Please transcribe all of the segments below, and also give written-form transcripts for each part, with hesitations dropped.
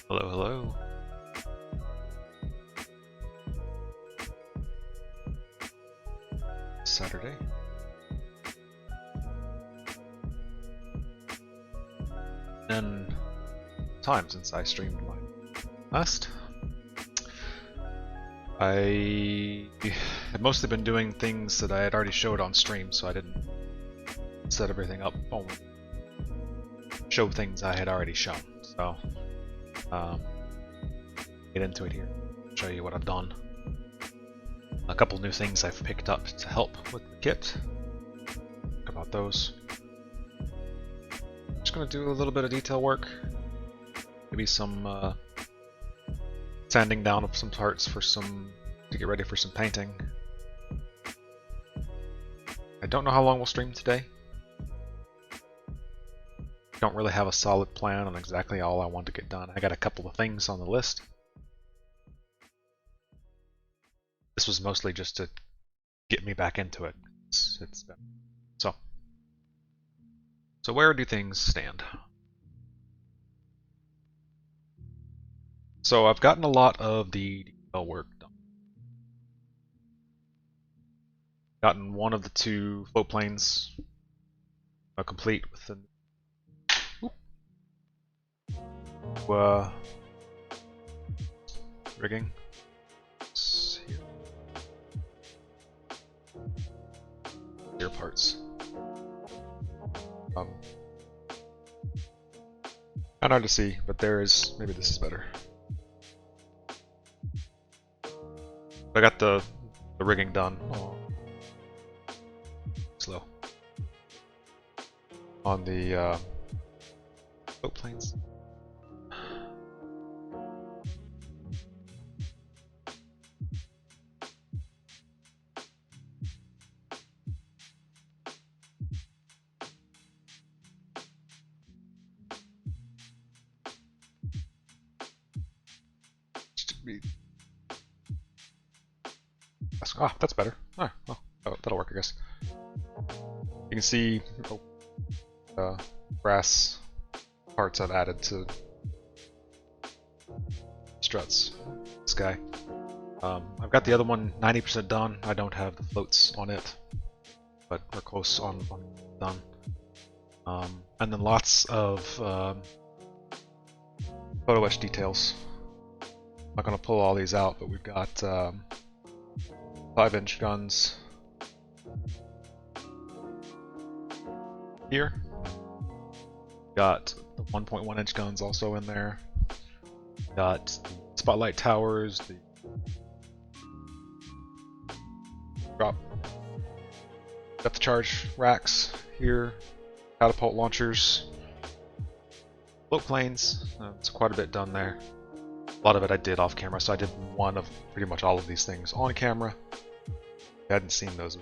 Hello, hello. Saturday. And time since I streamed my last. I had mostly been doing things that I had already showed on stream, so I didn't set everything up, only show things I had already shown. So, get into it here, show you what I've done. A couple new things I've picked up to help with the kit. Talk about those. Just gonna do a little bit of detail work, maybe some sanding down of some parts for to get ready for some painting. I don't know how long we'll stream today. Don't really have a solid plan on exactly all I want to get done. I got a couple of things on the list. This was mostly just to get me back into it. So where do things stand? So I've gotten a lot of the detail work done. Gotten one of the two float planes complete with the rigging. Here parts. Kind of hard to see, but maybe this is better. I got the rigging done. Oh. Slow. On the boat planes. Ah, that's better. Ah, well, that'll work, I guess. You can see brass parts I've added to struts. This guy. I've got the other one 90% done. I don't have the floats on it, but we're close on done. And then lots of photo etch details. I'm not going to pull all these out, but we've got 5-inch guns here. Got the 1.1-inch guns also in there. Got the spotlight towers, the drop depth charge racks here, catapult launchers, float planes. It's quite a bit done there. A lot of it I did off camera, so I did one of pretty much all of these things on camera. If you hadn't seen those,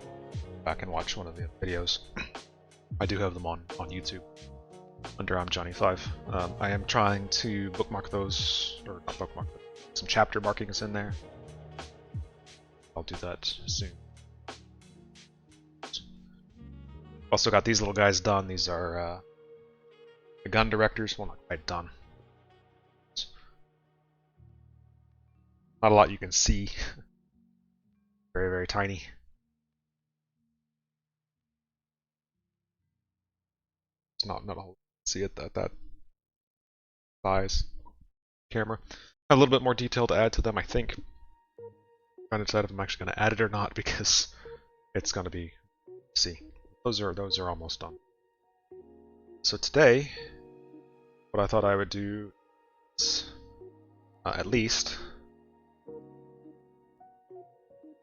back and watch one of the videos. I do have them on YouTube under I'm Johnny5. I am trying to bookmark those, or not bookmark, but some chapter markings in there. I'll do that soon. Also got these little guys done. These are the gun directors. Well, not quite done. Not a lot you can see. Very, very tiny. It's not a whole see it that size. Camera. A little bit more detail to add to them, I think. I'm trying to decide if I'm actually going to add it or not because it's going to be. See, those are almost done. So today, what I thought I would do is at least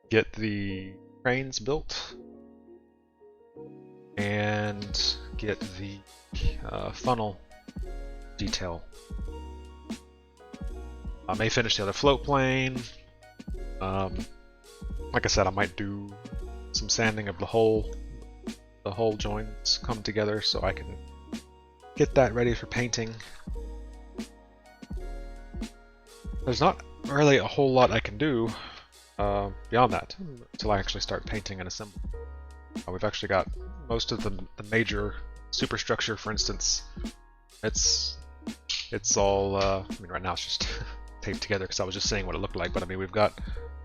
get the cranes built and get the funnel detail. I may finish the other float plane. Like I said, I might do some sanding of the whole joints come together so I can get that ready for painting. There's not really a whole lot I can do beyond that until I actually start painting and assembling. We've actually got most of the major superstructure, for instance. It's It's all, I mean, right now it's just taped together because I was just saying what it looked like, but I mean, we've got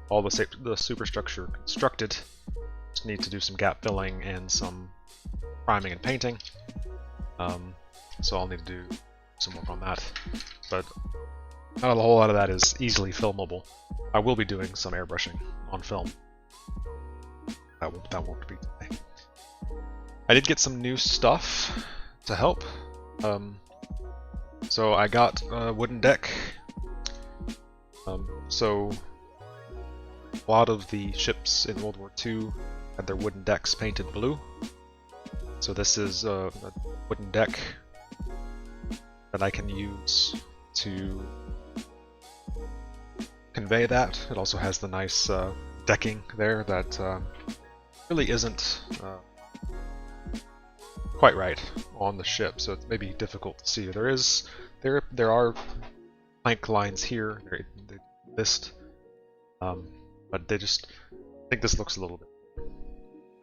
all the superstructure constructed. Just need to do some gap filling and some priming and painting. So I'll need to do some work on that. But not a whole lot of that is easily filmable. I will be doing some airbrushing on film. That won't be today. I did get some new stuff to help. So I got a wooden deck. So a lot of the ships in World War II had their wooden decks painted blue. So this is a wooden deck that I can use to convey that. It also has the nice decking there that really isn't quite right on the ship, so it's maybe difficult to see. There are plank lines here, they list, but they just I think this looks a little bit.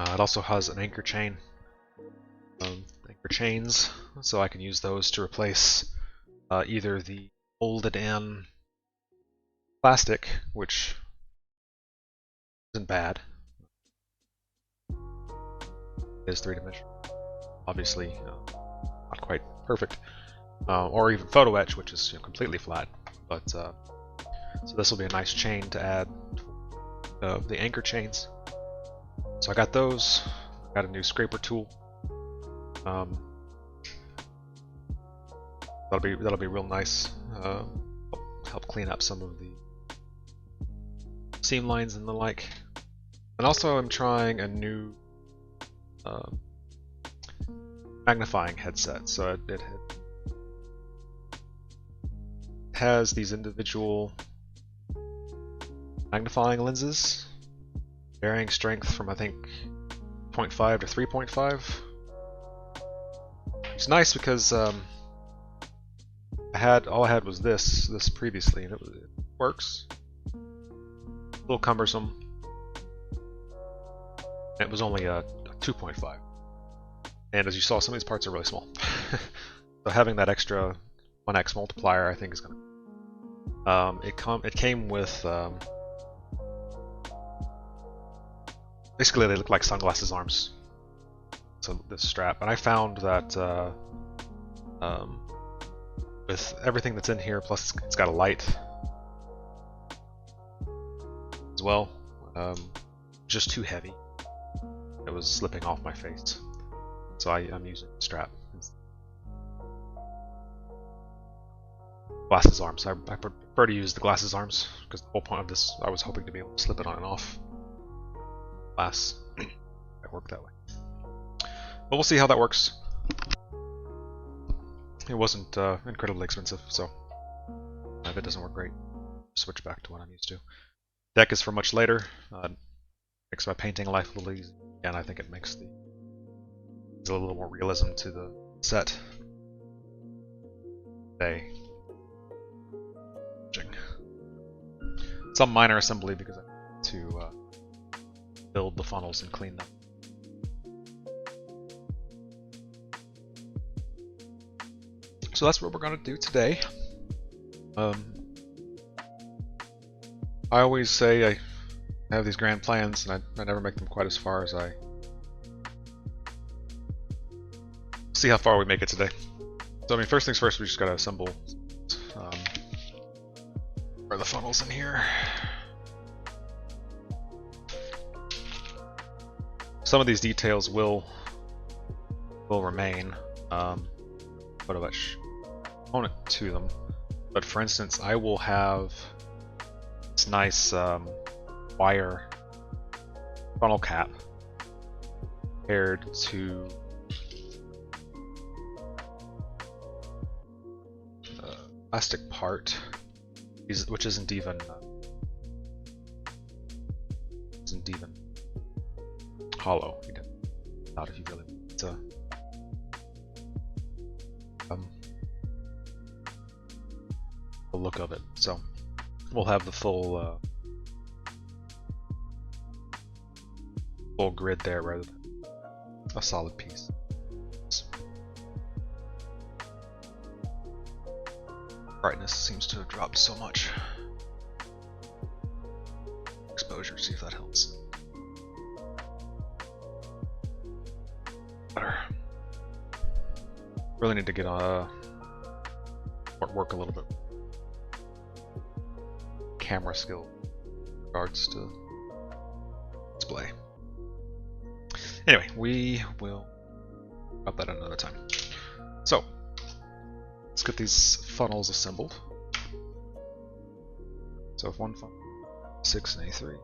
It also has an anchor chain, anchor chains, so I can use those to replace either the molded in plastic, which isn't bad. It is three-dimensional, obviously not quite perfect, or even photo etch, which is completely flat. But so this will be a nice chain to add the anchor chains. So I got those. I got a new scraper tool. That'll be real nice. Help clean up some of the seam lines and the like. And also I'm trying a new magnifying headset. So it has these individual magnifying lenses, varying strength from I think 0.5 to 3.5. It's nice because all I had was this previously, and it works. A little cumbersome. It was only a 2.5, and as you saw, some of these parts are really small. So having that extra 1x multiplier, I think, is gonna. It came with basically they look like sunglasses arms. So this strap, and I found that with everything that's in here, plus it's got a light as well, just too heavy. It was slipping off my face, so I'm using the strap. Glasses arms. I prefer to use the glasses arms because the whole point of this, I was hoping to be able to slip it on and off glass. It worked that way, but we'll see how that works. It wasn't incredibly expensive, so if it doesn't work great, switch back to what I'm used to. Deck is for much later. Makes my painting life a little easier, and I think it makes there's a little more realism to the set. Some minor assembly because I need to build the funnels and clean them. So that's what we're going to do today. I always say I have these grand plans and I never make them quite as far as I... See how far we make it today. So I mean, first things first, we just got to assemble where the funnels in here. Some of these details will remain. Photo etch component to them, but for instance, I will have this nice wire funnel cap paired to plastic part, which isn't even hollow. Not if you really want to. The look of it. So we'll have the full grid there rather than a solid piece. Brightness seems to have dropped so much. Exposure, see if that helps. Better. Really need to get work a little bit. Camera skill in regards to display. Anyway, we will about that another time. So let's get these funnels assembled. So if one funnel, 6 and A3.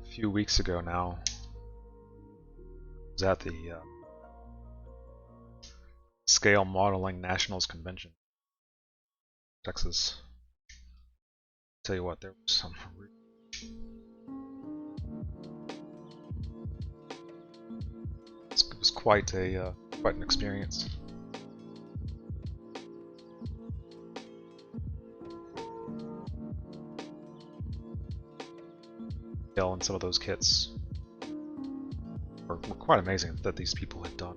A few weeks ago now, I was at the Scale Modeling Nationals Convention, Texas. Tell you what, there was some. It was quite an experience. And some of those kits were quite amazing that these people had done.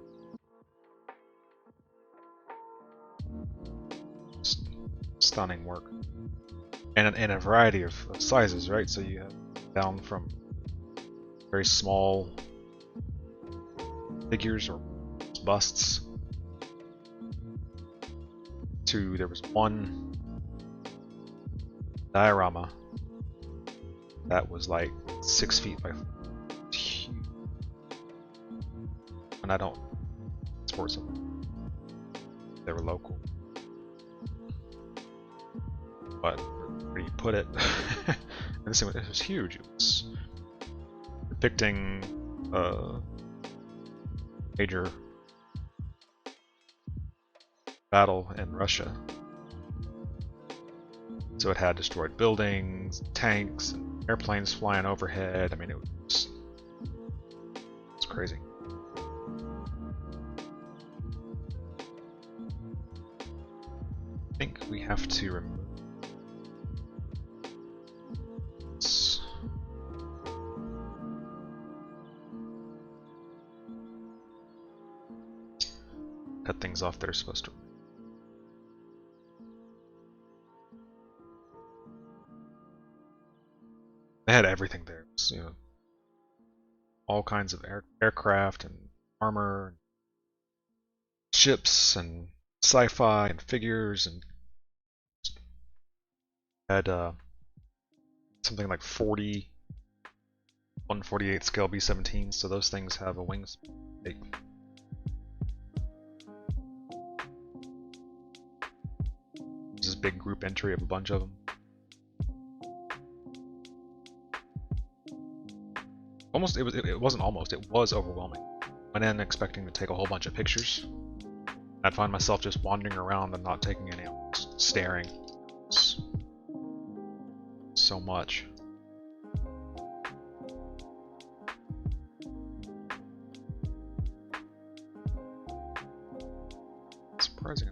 Just stunning work, and in a variety of sizes, right? So you have down from very small figures or busts to there was one diorama that was like 6 feet by 4. And I don't support them. They were local. But where you put it, and this thing was huge. It was depicting a major battle in Russia. So it had destroyed buildings, tanks, and airplanes flying overhead. I mean, it was crazy. I think we have to remove this. Cut things off that are supposed to. They had everything there. So, you know, all kinds of aircraft and armor, and ships and sci-fi and figures, and had something like 40 1/48 scale B-17s. So those things have a wingspan. This is big group entry of a bunch of them. It wasn't almost, it was overwhelming. Went in expecting to take a whole bunch of pictures. I'd find myself just wandering around and not taking any, just staring. So much. Surprising.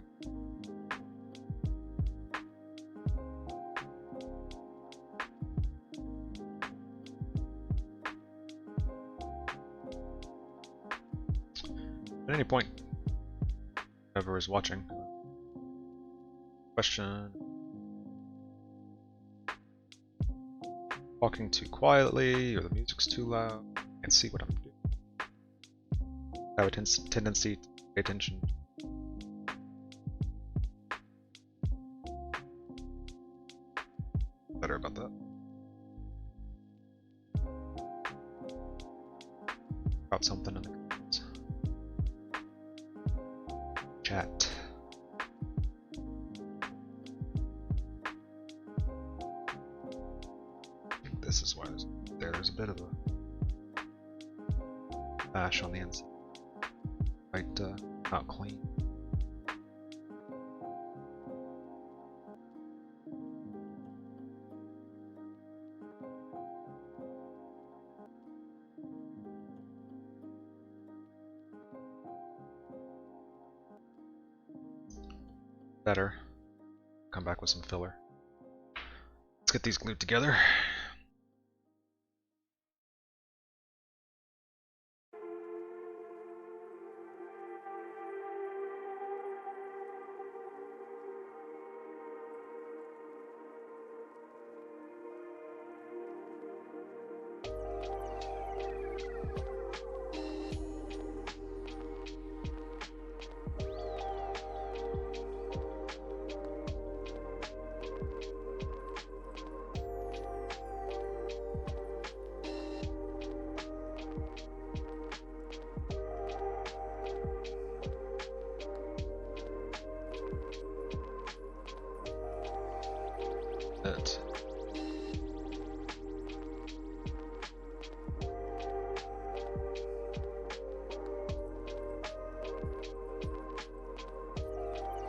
At any point, whoever is watching, question, talking too quietly, or the music's too loud, can't see what I'm doing. I have a tendency to pay attention. Better about that. About something in the comments. Chat. I think this is why there's a bit of a ash on the inside. Quite not clean. Better. Come back with some filler. Let's get these glued together.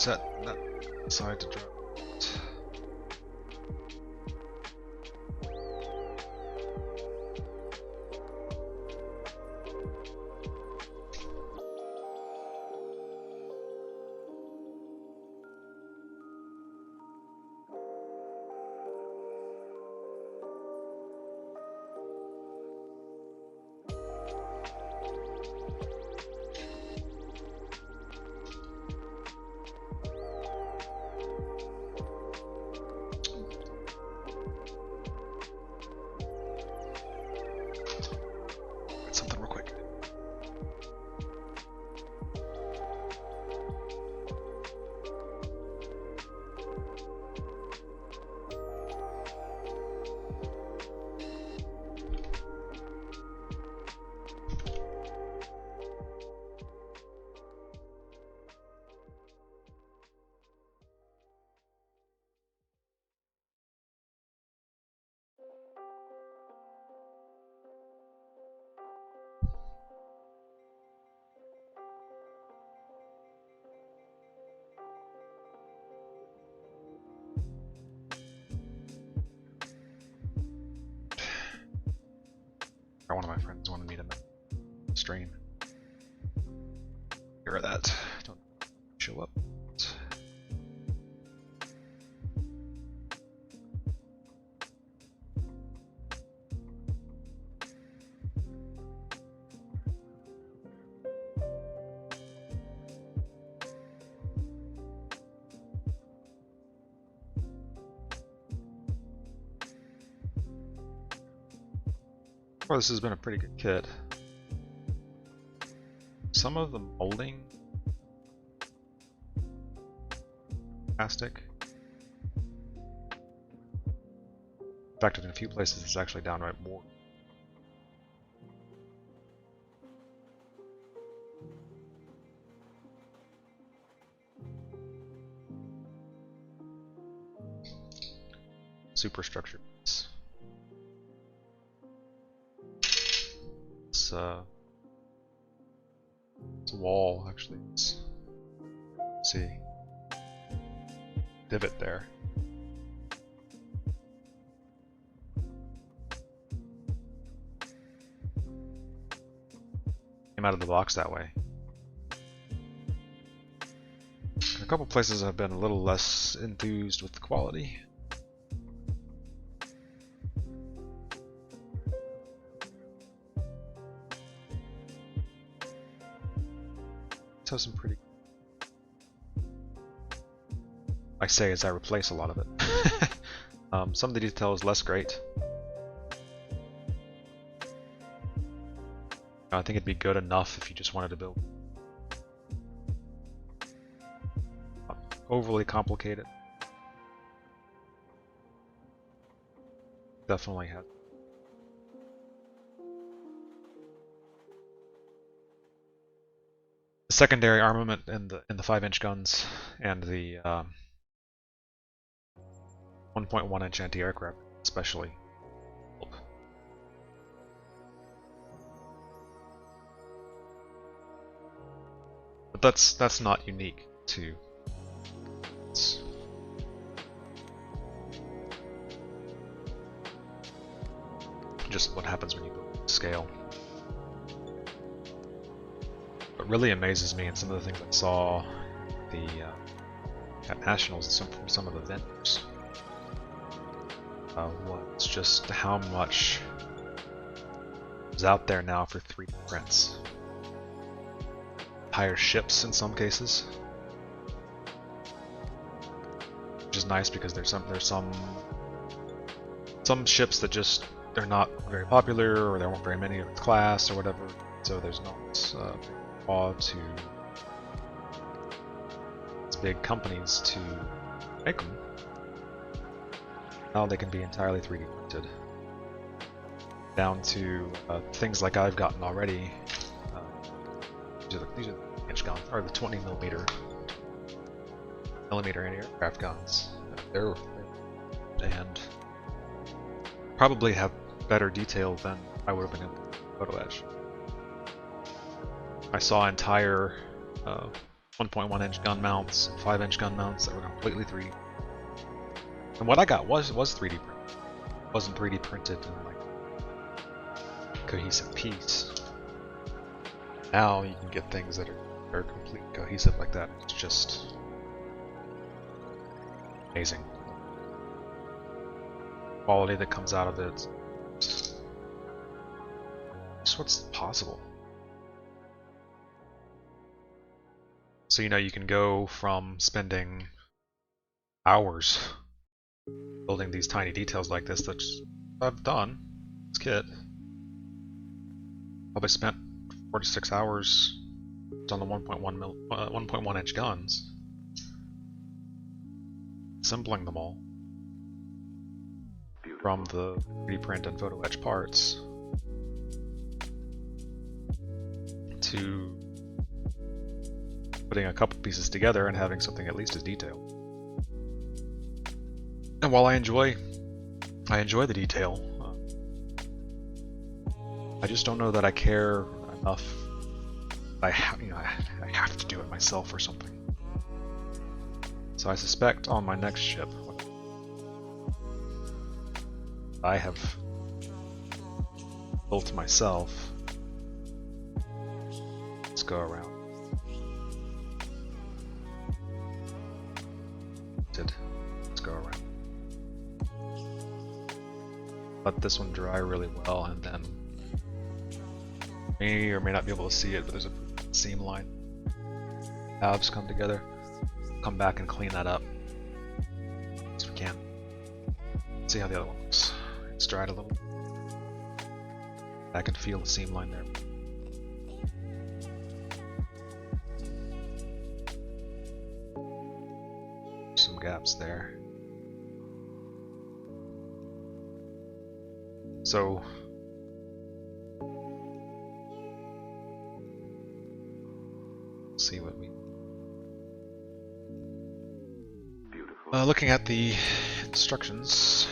set that side to drop. Something real quick. One of my friends wanted me to stream. Hear that? Don't show up. Well, this has been a pretty good kit. Some of the molding plastic. In fact, in a few places it's actually downright warped. Superstructure piece. It's a wall, actually. See, divot there. Came out of the box that way. A couple places I've been a little less enthused with the quality. Has some pretty. I say as I replace a lot of it. Some of the detail is less great. I think it'd be good enough if you just wanted to build. Not overly complicated. Definitely has. Secondary armament in the 5-inch guns and the 1.1-inch anti-aircraft especially. But that's not unique to. It's just what happens when you build scale. What really amazes me, and some of the things I saw at Nationals from some of the vendors, was just how much is out there now for 3D prints. Entire ships in some cases, which is nice because there's some ships that just they're not very popular, or there weren't very many of the class or whatever, so there's not to these big companies to make them. Now they can be entirely 3D printed, down to things like I've gotten already. These are the inch guns, or the 20 millimeter anti-aircraft guns. They're and probably have better detail than I would have been able to photo etch. I saw entire 1.1 inch gun mounts, 5 inch gun mounts that were completely 3D. And what I got was 3D printed. It wasn't 3D printed in like a cohesive piece. Now you can get things that are completely cohesive like that. It's just amazing. The quality that comes out of it. Just what's possible. So you can go from spending hours building these tiny details like this that I've done. This kit probably spent 4 to 6 hours on the 1.1 inch guns, assembling them all from the 3D print and photo etch parts to putting a couple pieces together and having something at least as detailed. And while I enjoy the detail, I just don't know that I care enough. I have to do it myself or something. So I suspect on my next ship, I have built myself. Let's go around. Let's go around. Let this one dry really well, and then may or may not be able to see it, but there's a seam line. Halves come together. Come back and clean that up as we can. See how the other one looks. It's dried a little. I can feel the seam line there. Some gaps there. So see what we looking at the instructions,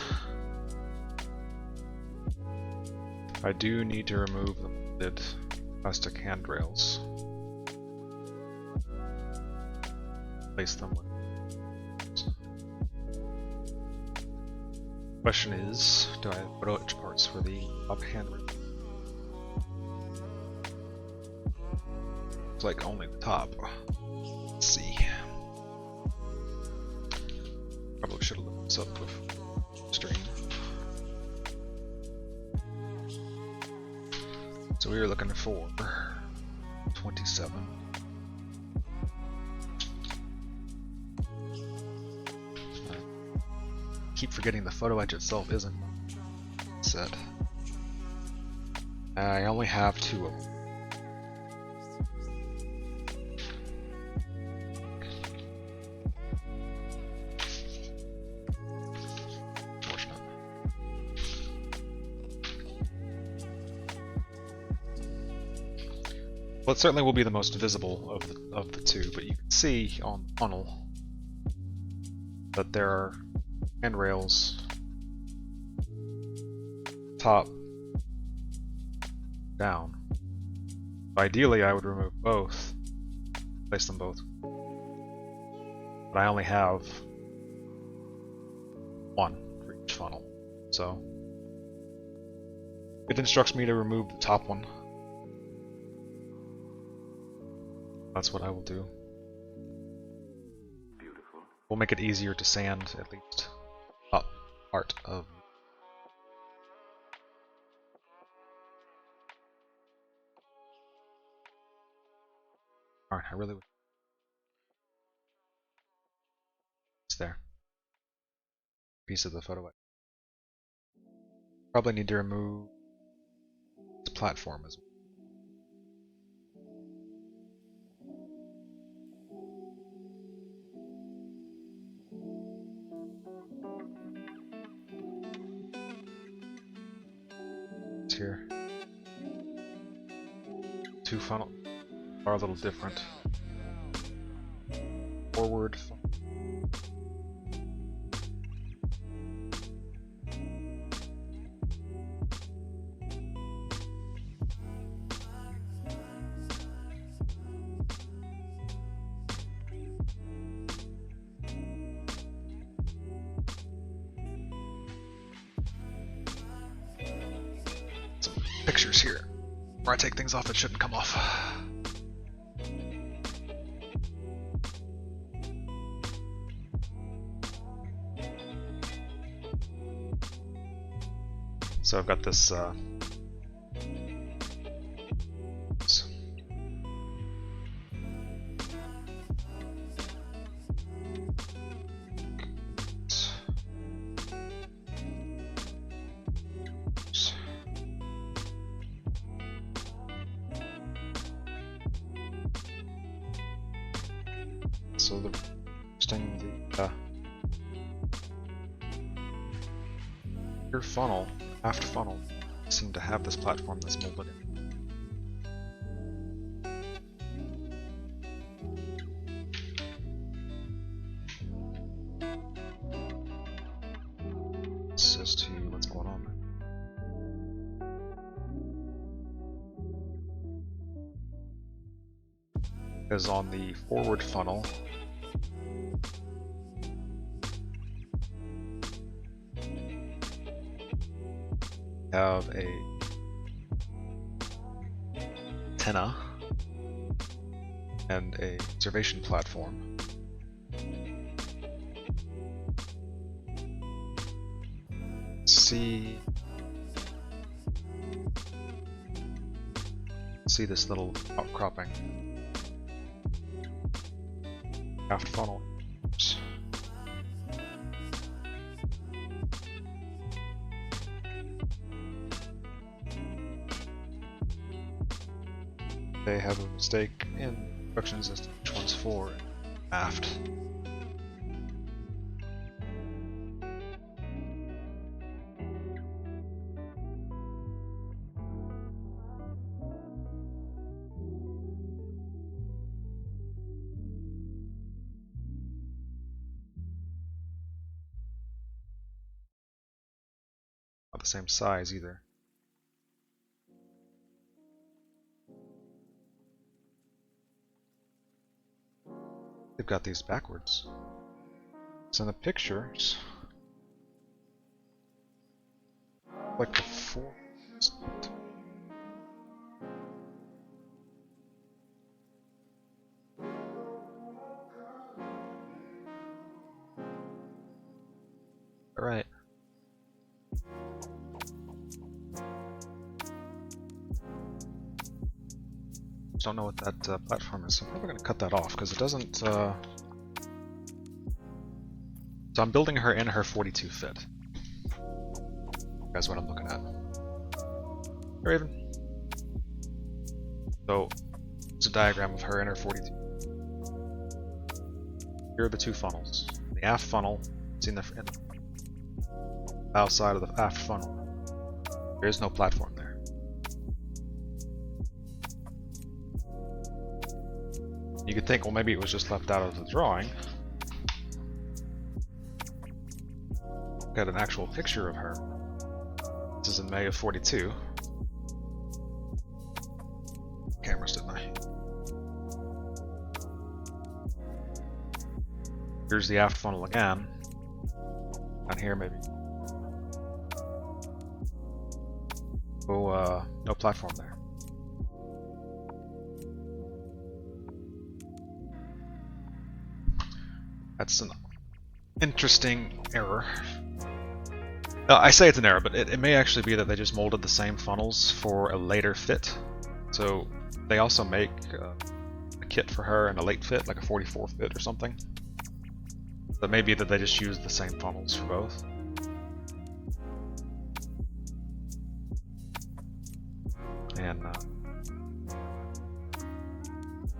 I do need to remove the molded plastic handrails. Place them with. Question is, do I have photo etch parts for the top handrail? It's like only the top. Let's see. Probably should have looked this up with stream. So we were looking for 27. Keep forgetting the photo etch itself isn't set. I only have 2 of them. Well, it certainly will be the most visible of the 2, but you can see on the funnel that there are handrails top down. Ideally, I would remove both, place them both, but I only have 1 for each funnel, so it instructs me to remove the top one. That's what I will do. Beautiful. We'll make it easier to sand at least up part of. Alright, I really would. It's there. Piece of the photo. Probably need to remove this platform as well. Here. 2 funnels are a little different. Forward funnel. pictures here where I take things off that shouldn't come off. So I've got this so the rear funnel, aft funnel, seem to have this platform that's molded in. As to what's going on there. Because on the forward funnel, have a antenna and a observation platform. See this little outcropping. Aft funnel. Oops. They have a mistake in instructions as to which one's fore and aft. Not the same size either. They've got these backwards. So in the pictures, like the fore. All right. Don't know what that platform is, so I'm probably going to cut that off because it doesn't. So I'm building her in her 42 fit. That's what I'm looking at. Raven. So it's a diagram of her in her 42. Here are the two funnels. The aft funnel is in the bow side of the aft funnel. There is no platform there. You could think, well, maybe it was just left out of the drawing. Got an actual picture of her. This is in May of 42. Cameras, didn't I? Here's the aft funnel again. And here, maybe. Oh, no platform there. That's an interesting error. I say it's an error, but it may actually be that they just molded the same funnels for a later fit. So they also make a kit for her in a late fit, like a 44 fit or something. So it may be that they just used the same funnels for both. And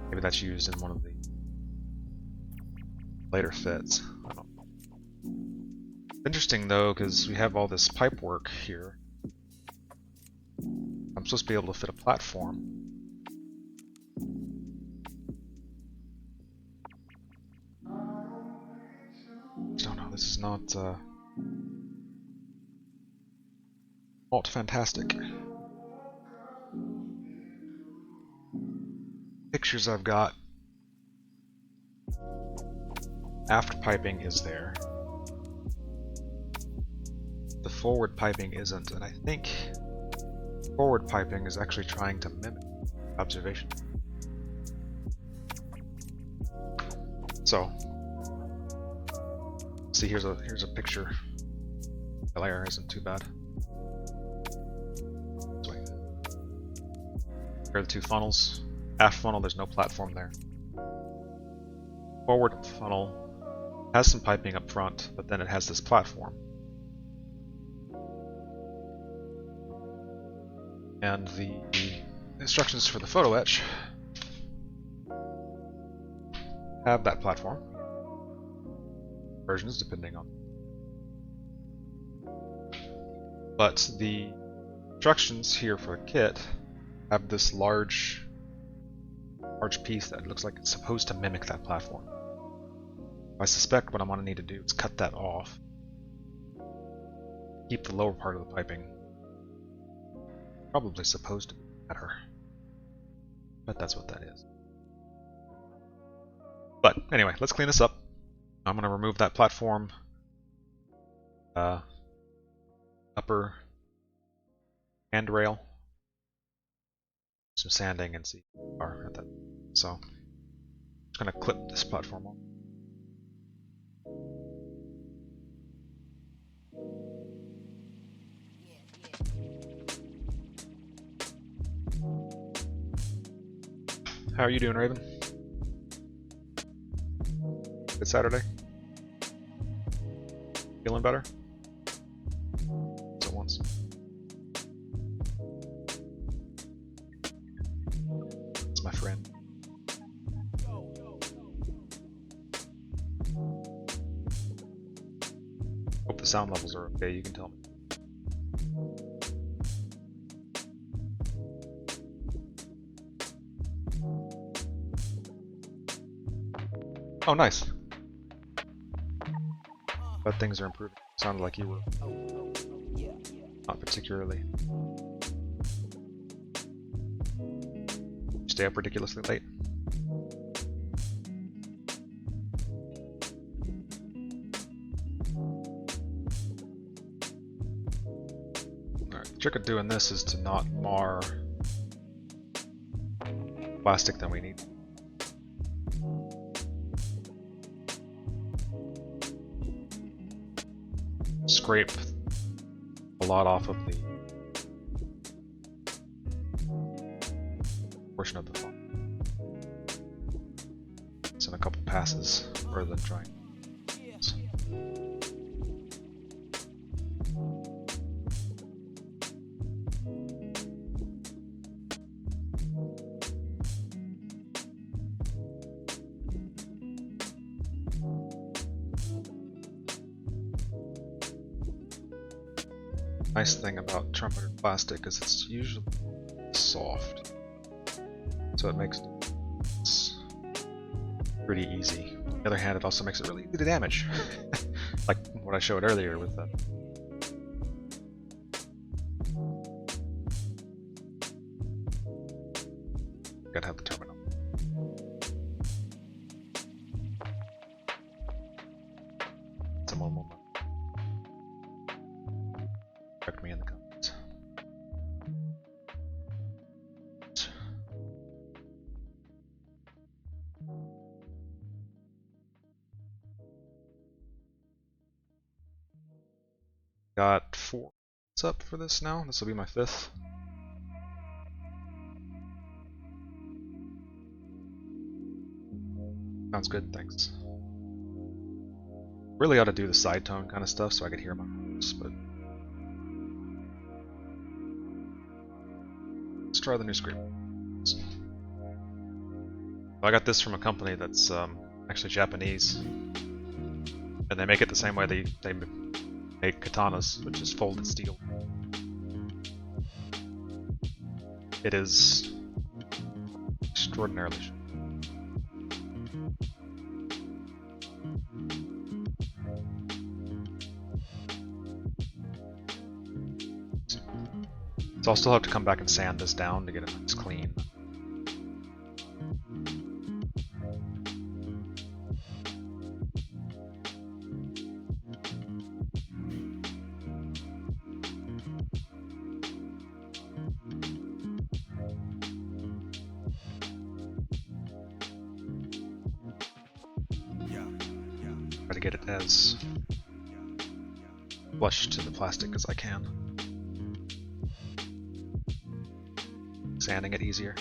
maybe that's used in one of the later fits. I don't know. Interesting though, because we have all this pipe work here. I'm supposed to be able to fit a platform. I don't know, this is not fantastic. Pictures I've got. Aft piping is there. The forward piping isn't, and I think forward piping is actually trying to mimic observation. So, see, here's a picture. The layer isn't too bad. So, here are the two funnels. Aft funnel, there's no platform there. Forward funnel has some piping up front, but then it has this platform. And the instructions for the photo etch have that platform. Versions depending on. But the instructions here for the kit have this large piece that looks like it's supposed to mimic that platform. I suspect what I'm going to need to do is cut that off. Keep the lower part of the piping. Probably supposed to be better. But that's what that is. But anyway, let's clean this up. I'm going to remove that platform. Upper handrail. Some sanding and see at that. So I'm just going to clip this platform on. How are you doing, Raven? Good Saturday? Feeling better? So once. It's my friend. Hope the sound levels are okay, you can tell me. Oh, nice. But things are improving. Sounded like you were not particularly. Stay up ridiculously late. Alright, the trick of doing this is to not mar plastic than we need. Scrape a lot off of the portion of the phone. It's in a couple passes rather than trying. Nice thing about trumpeter plastic is it's usually soft, so it makes it pretty easy. On the other hand, it also makes it really easy to damage, like what I showed earlier with the gotta have the terminal. Someone will correct me in the comments. Got 4 up for this now. This will be my 5th. Sounds good, thanks. Really ought to do the side tone kind of stuff so I could hear my voice, but let's try the new script. I got this from a company that's actually Japanese, and they make it the same way they make katanas, which is folded steel. It is extraordinarily sharp. So I'll still have to come back and sand this down to get it nice clean. Try to get it as flush to the plastic as I can. Sanding it easier.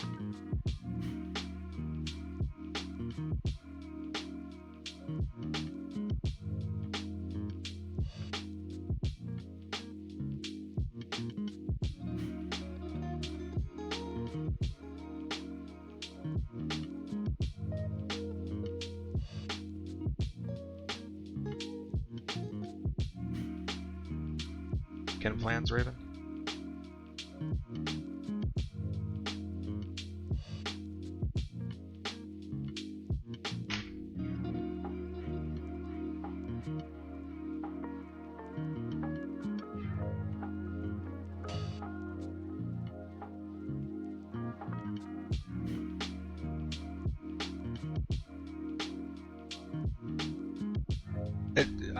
Ken plans, Raven?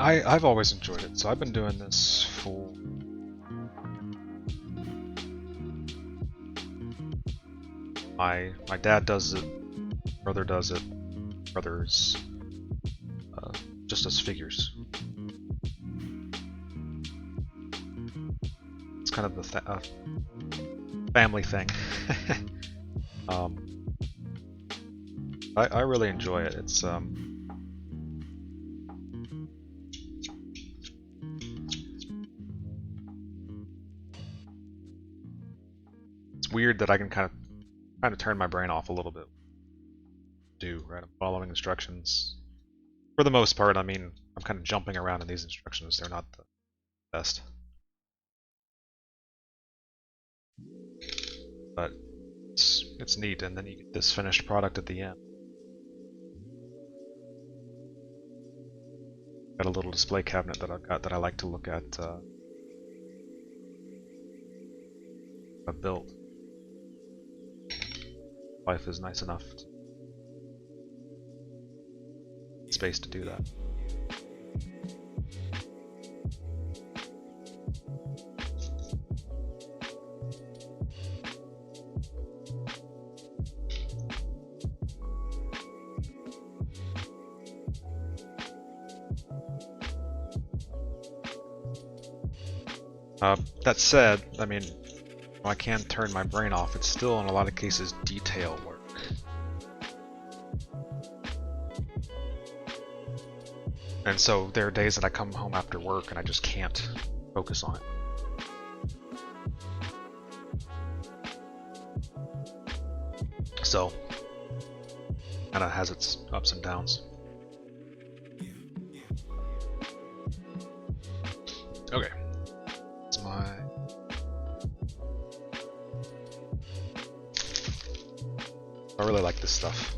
I've always enjoyed it, so I've been doing this for my dad does it, brother does it, brother's just does figures. It's kind of the family thing. I really enjoy it. It's weird that I can kind of turn my brain off a little bit. Right? I'm following instructions. For the most part, I mean, I'm kind of jumping around in these instructions. They're not the best. But it's neat, and then you get this finished product at the end. Got a little display cabinet that I've got that I like to look at. I've built. Life is nice enough space to do that. That said, I mean, I can turn my brain off. It's still, in a lot of cases, detail work. And so there are days that I come home after work and I just can't focus on it. So, kind of has its ups and downs. Okay. That's my... I really like this stuff.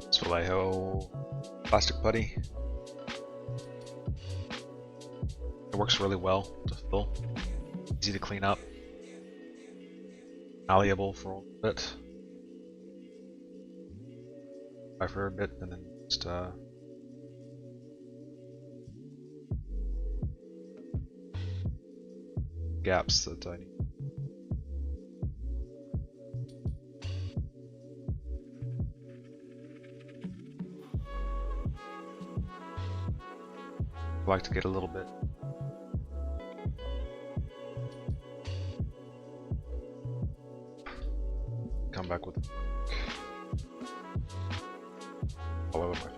It's Vallejo plastic putty. It works really well to fill. Easy to clean up. Malleable for a little bit. Try for a bit and then just gaps that I need. I like to get a little bit come back with all over my finger.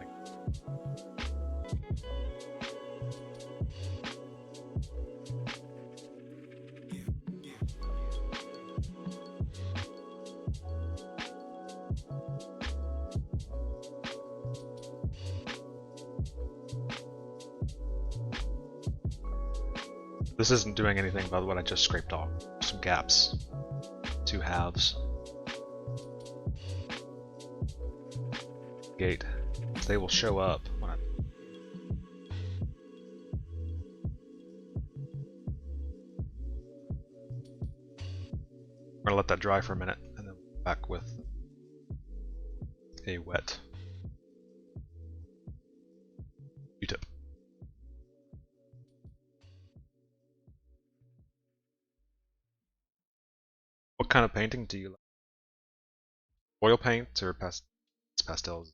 This isn't doing anything about what I just scraped off. Some gaps. Two halves. Gate. They will show up when I'm gonna let that dry for a minute and then back with a wet Q-tip. What kind of painting do you like? Oil paint or pastels?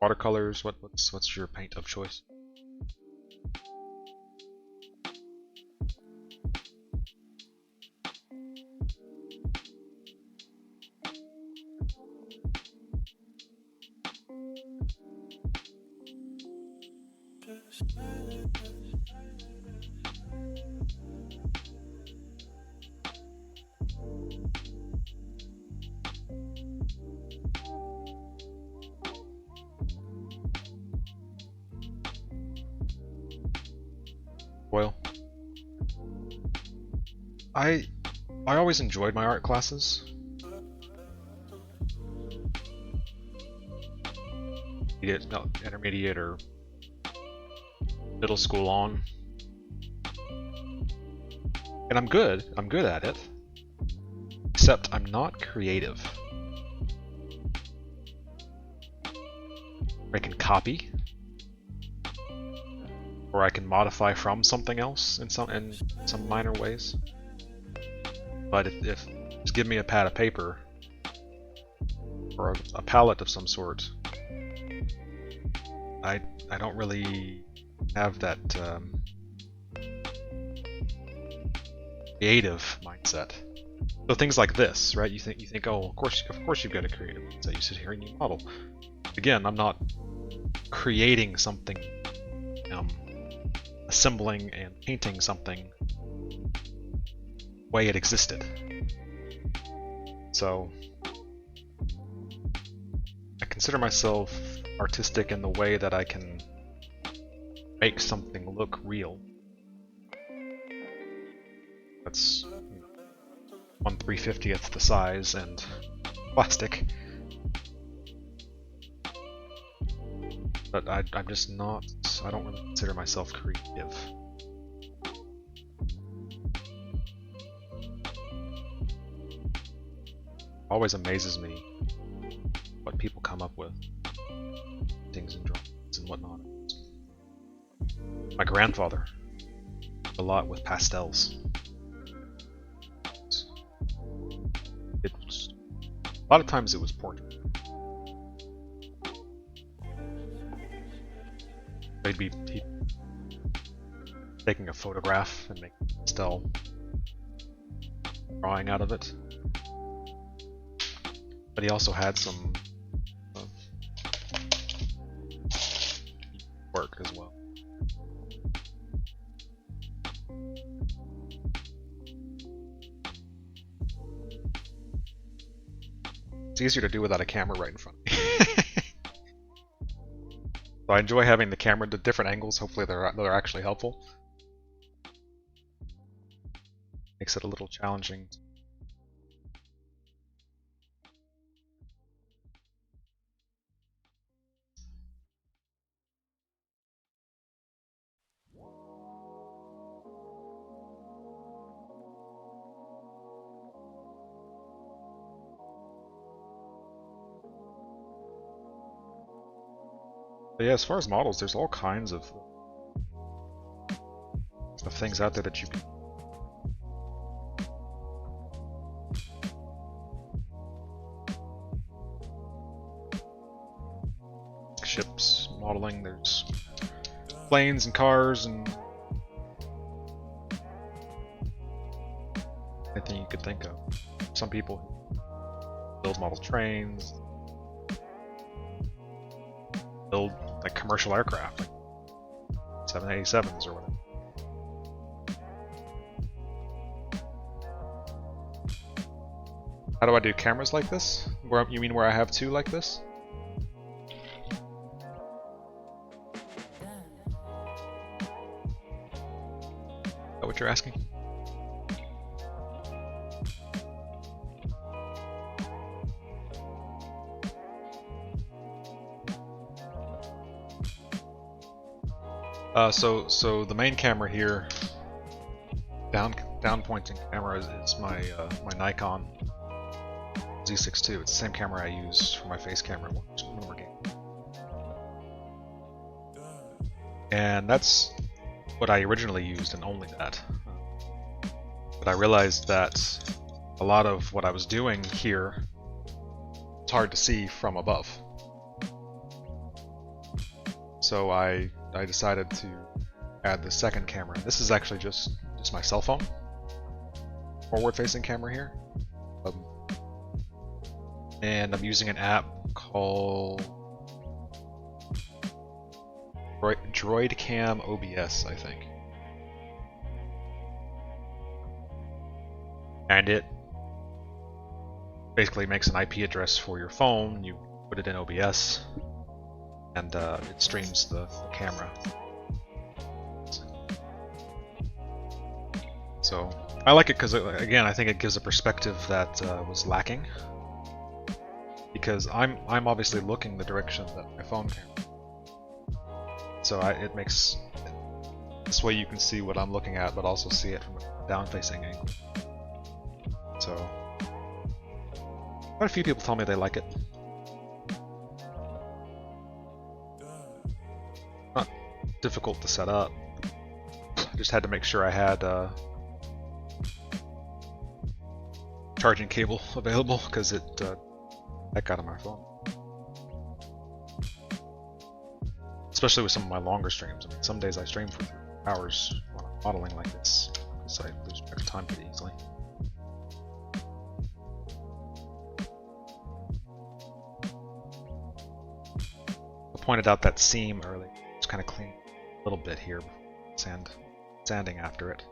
Watercolors. What's your paint of choice? Oil. I always enjoyed my art classes. Intermediate or middle school on. And I'm good at it. Except I'm not creative. I can copy, or I can modify from something else in some minor ways. But if just give me a pad of paper or a palette of some sort, I don't really have that creative mindset. So things like this, right? You think, oh, of course you've got a creative mindset. You sit here and you model. Again, I'm not creating something, assembling and painting something the way it existed. So I consider myself artistic in the way that I can make something look real. That's 1/350th the size and plastic. But I'm just not, I don't really consider myself creative. Always amazes me what people come up with, things and drawings and whatnot. My grandfather did a lot with pastels. A lot of times it was portrait. He'd be taking a photograph and making a pastel drawing out of it. But he also had some work as well. It's easier to do without a camera right in front of me. So I enjoy having the camera at different angles. Hopefully they're actually helpful. Makes it a little challenging. But yeah, as far as models, there's all kinds of things out there that you can. Ships modeling, there's planes and cars and anything you could think of. Some people build model trains, build like commercial aircraft, like 787s or whatever. How do I do cameras like this? You mean where I have two like this? Is that what you're asking? So the main camera here, down pointing camera is my my Nikon Z6 II. It's the same camera I use for my face camera when we're gaming. And that's what I originally used, and only that. But I realized that a lot of what I was doing here, it's hard to see from above. So I decided to add the second camera. This is actually just my cell phone, forward-facing camera here, and I'm using an app called Droid Cam OBS, I think, and it basically makes an IP address for your phone. You put it in OBS, and it streams the camera. So I like it because, again, I think it gives a perspective that was lacking. Because I'm obviously looking the direction that my phone can. So it makes this way you can see what I'm looking at, but also see it from a down-facing angle. So quite a few people tell me they like it. Not difficult to set up. I just had to make sure I had charging cable available because it heck out of my phone. Especially with some of my longer streams. I mean, some days I stream for 3 hours while I'm modeling like this, because I lose track of time pretty easily. I pointed out that seam earlier. Just kind of clean a little bit here before sanding after it.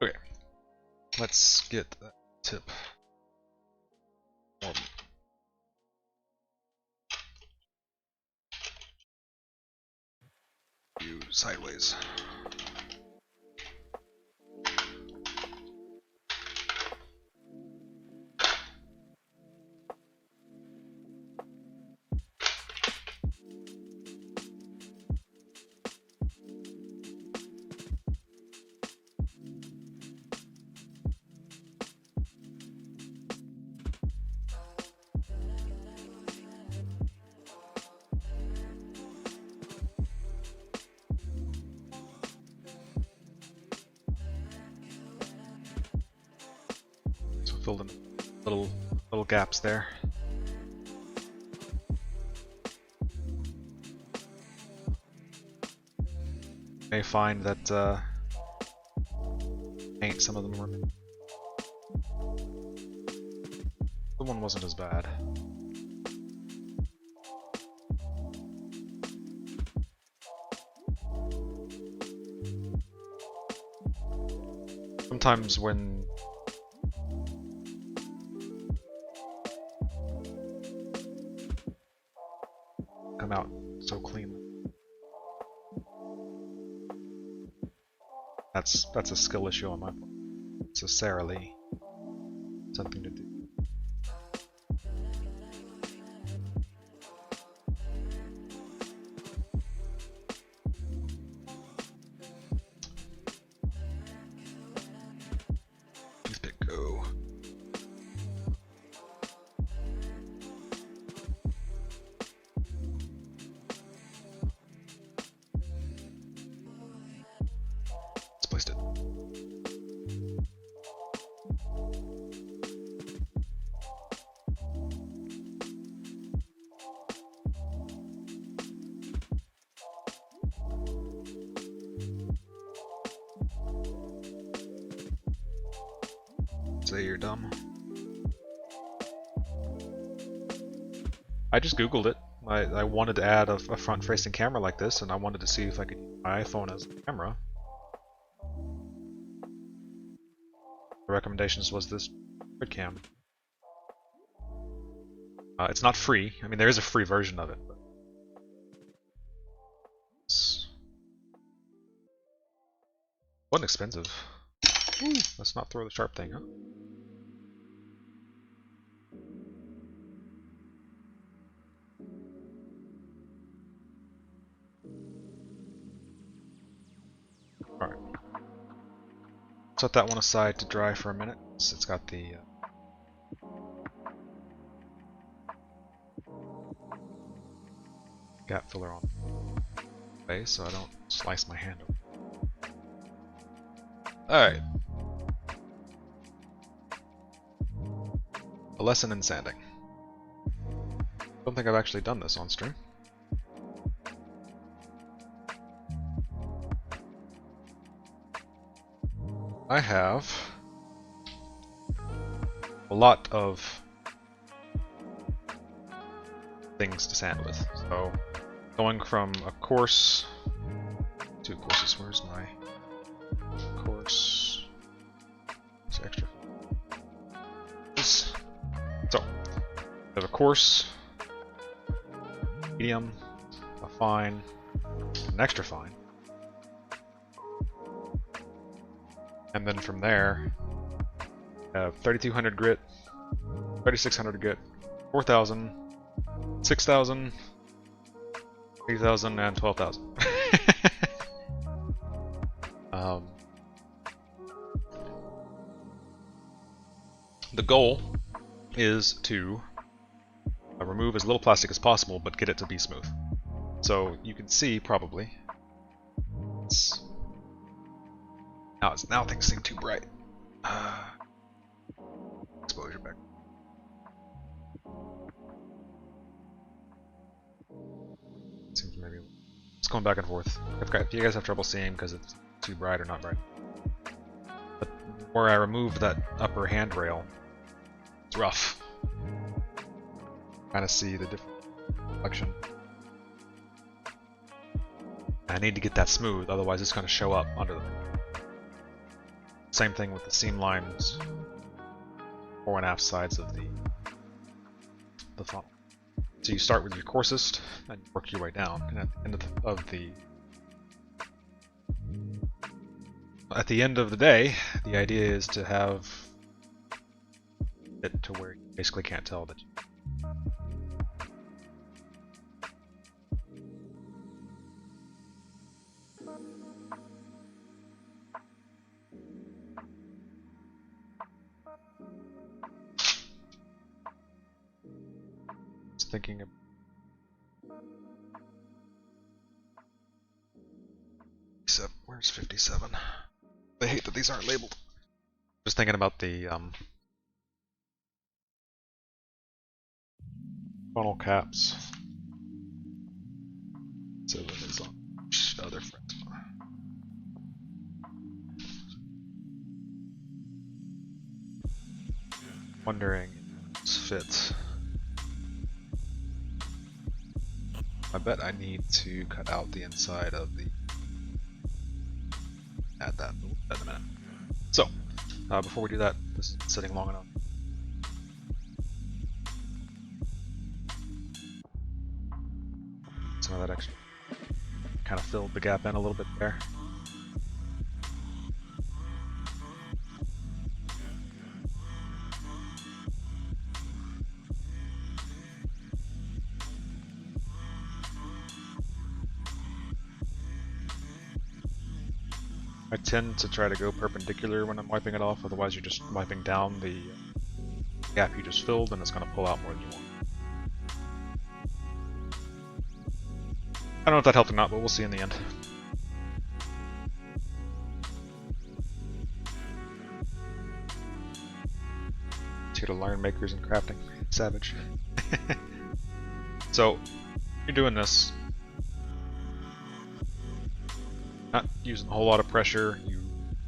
Okay, let's get that tip. View sideways. Filled in little gaps there. You may find that paint, some of them were. The one wasn't as bad. Sometimes when come out so cleanly. That's a skill issue on my part. It's necessarily something to do. Toothpick go. Placed it. Say you're dumb. I just Googled it. I wanted to add a front-facing camera like this, and I wanted to see if I could use my iPhone as a camera. The recommendations was this webcam. It's not free. I mean, there is a free version of it, but it wasn't expensive. Ooh, let's not throw the sharp thing, huh? Alright. Set that one aside to dry for a minute. So it's got the gap filler on. way so I don't slice my hand open. Alright. A lesson in sanding. Don't think I've actually done this on stream. I have a lot of things to sand with. So, going from a course, 2 courses. Where's my course? It's extra. So, I have a coarse, medium, a fine, an extra fine. And then from there, I have 3200 grit, 3600 grit, 4000, 6000, 3000, and 12,000. The goal is to remove as little plastic as possible, but get it to be smooth. So you can see probably. Now things seem too bright. Exposure back. Seems maybe it's going back and forth. If you guys have trouble seeing because it's too bright or not bright. But where I removed that upper handrail, it's rough. Kind of see the different reflection. I need to get that smooth, otherwise it's going to show up under the. Same thing with the seam lines, fore and aft sides of the funnel. So you start with your coarsest and work your way down. And at the end of the day, the idea is to have it to where you basically can't tell that. Thinking of where's 57? I hate that these aren't labeled. Just thinking about the funnel caps. So it is on other friends. Wondering if this fits. I bet I need to cut out the inside of the. Add that in a minute. So, before we do that, this is sitting long enough. Some of that extra kind of filled the gap in a little bit there. I tend to try to go perpendicular when I'm wiping it off, otherwise you're just wiping down the gap you just filled and it's going to pull out more than you want. I don't know if that helped or not, but we'll see in the end. It's here to learn makers and crafting. Savage. So, you're doing this. Not using a whole lot of pressure, you're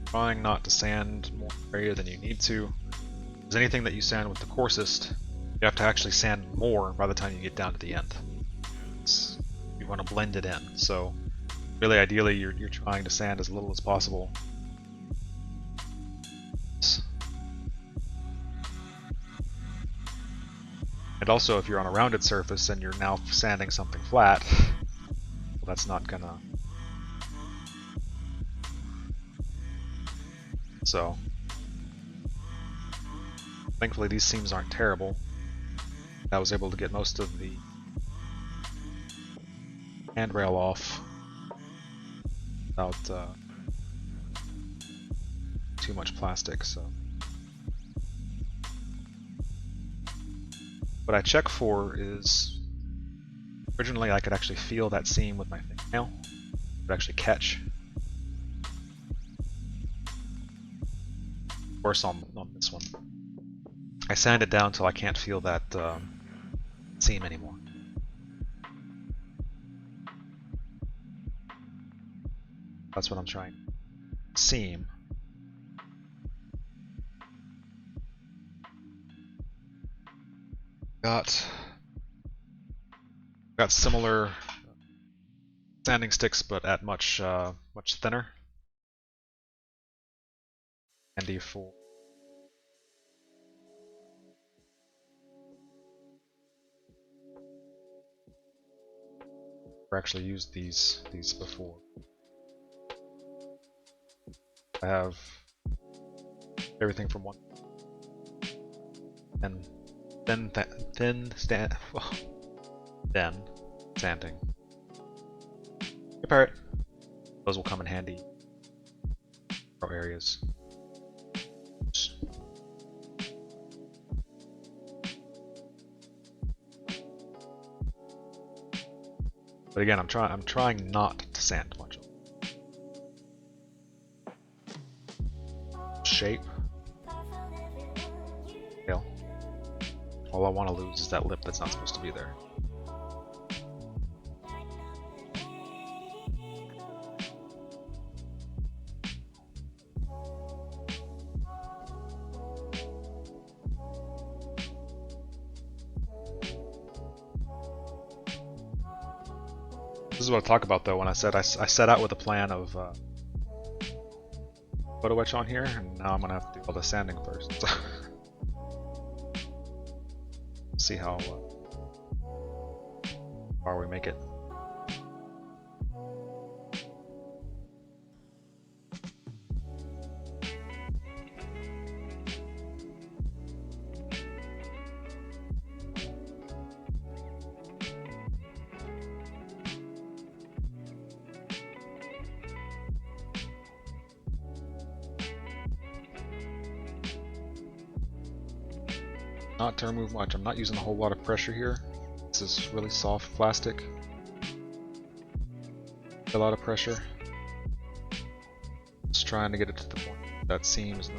trying not to sand more area than you need to. Because anything that you sand with the coarsest, you have to actually sand more by the time you get down to the end. You want to blend it in, so really ideally you're trying to sand as little as possible. And also if you're on a rounded surface and you're now sanding something flat, well, that's not gonna. So, thankfully these seams aren't terrible. I was able to get most of the handrail off without too much plastic. So, what I check for is, originally I could actually feel that seam with my fingernail, would actually catch. Worse on this one. I sanded down until I can't feel that seam anymore. That's what I'm trying. Seam. Got similar sanding sticks, but at much thinner. Handy for I've actually used these before. I have everything from one and then sanding. Hey parrot. Those will come in handy for areas. But again, I'm trying not to sand much. Shape. Tail. All I want to lose is that lip that's not supposed to be there. This is what I talk about though when I said I set out with a plan of photo etch on here, and now I'm gonna have to do all the sanding first. See how far we make it. Not to remove much. I'm not using a whole lot of pressure here. This is really soft plastic. A lot of pressure. Just trying to get it to the point that seam is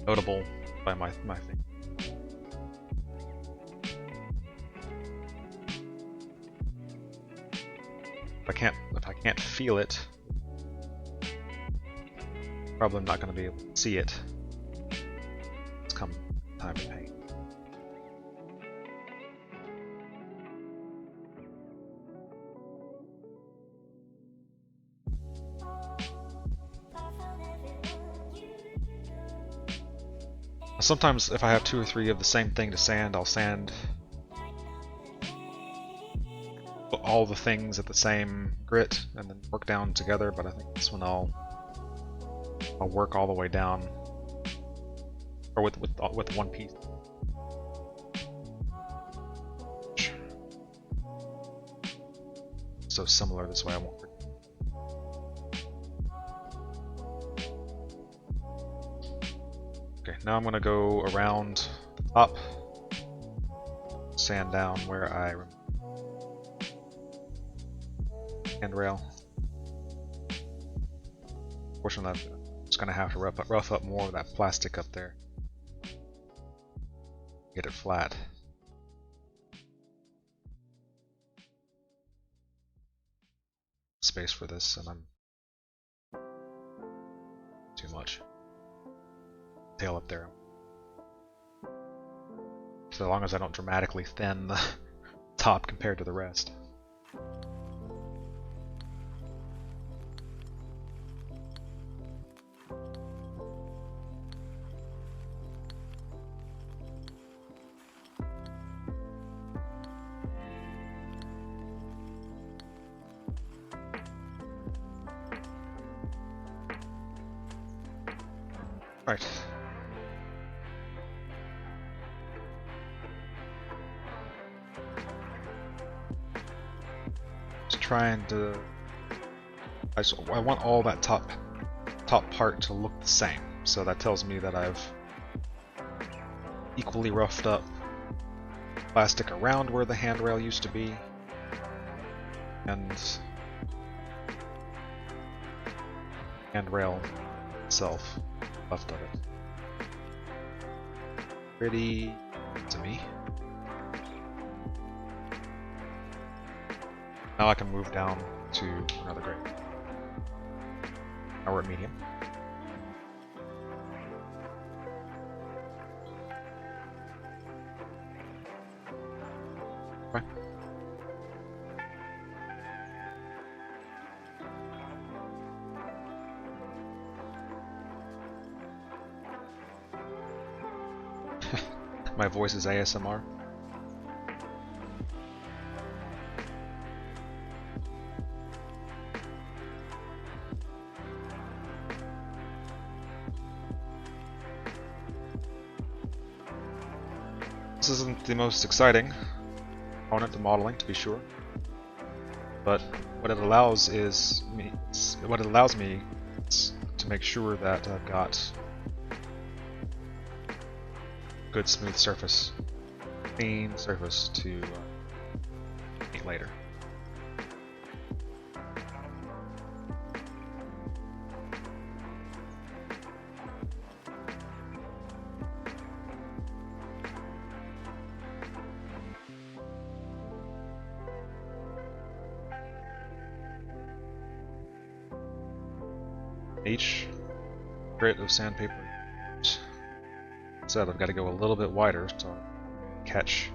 notable by my thing. If I can't feel it, probably not going to be able to see it. Come time to paint. Sometimes if I have 2 or 3 of the same thing to sand, I'll sand all the things at the same grit and then work down together, but I think this one I'll work all the way down. Or with one piece. So similar this way, I won't. Okay, now I'm gonna go around the top, sand down where I handrail. Fortunately, I'm just gonna have to rough up more of that plastic up there. Get it flat. Space for this, and I'm too much. Tail up there. So long as I don't dramatically thin the top compared to the rest. Right. Just trying to. I want all that top part to look the same, so that tells me that I've equally roughed up plastic around where the handrail used to be, and handrail itself left of it. Pretty to me. Now I can move down to another grade. Now we're at medium. Okay. My voice is ASMR. This isn't the most exciting component to modeling, to be sure, but what it allows me is to make sure that I've got good smooth surface, clean surface to paint later. Each grit of sandpaper, said I've got to go a little bit wider so I catch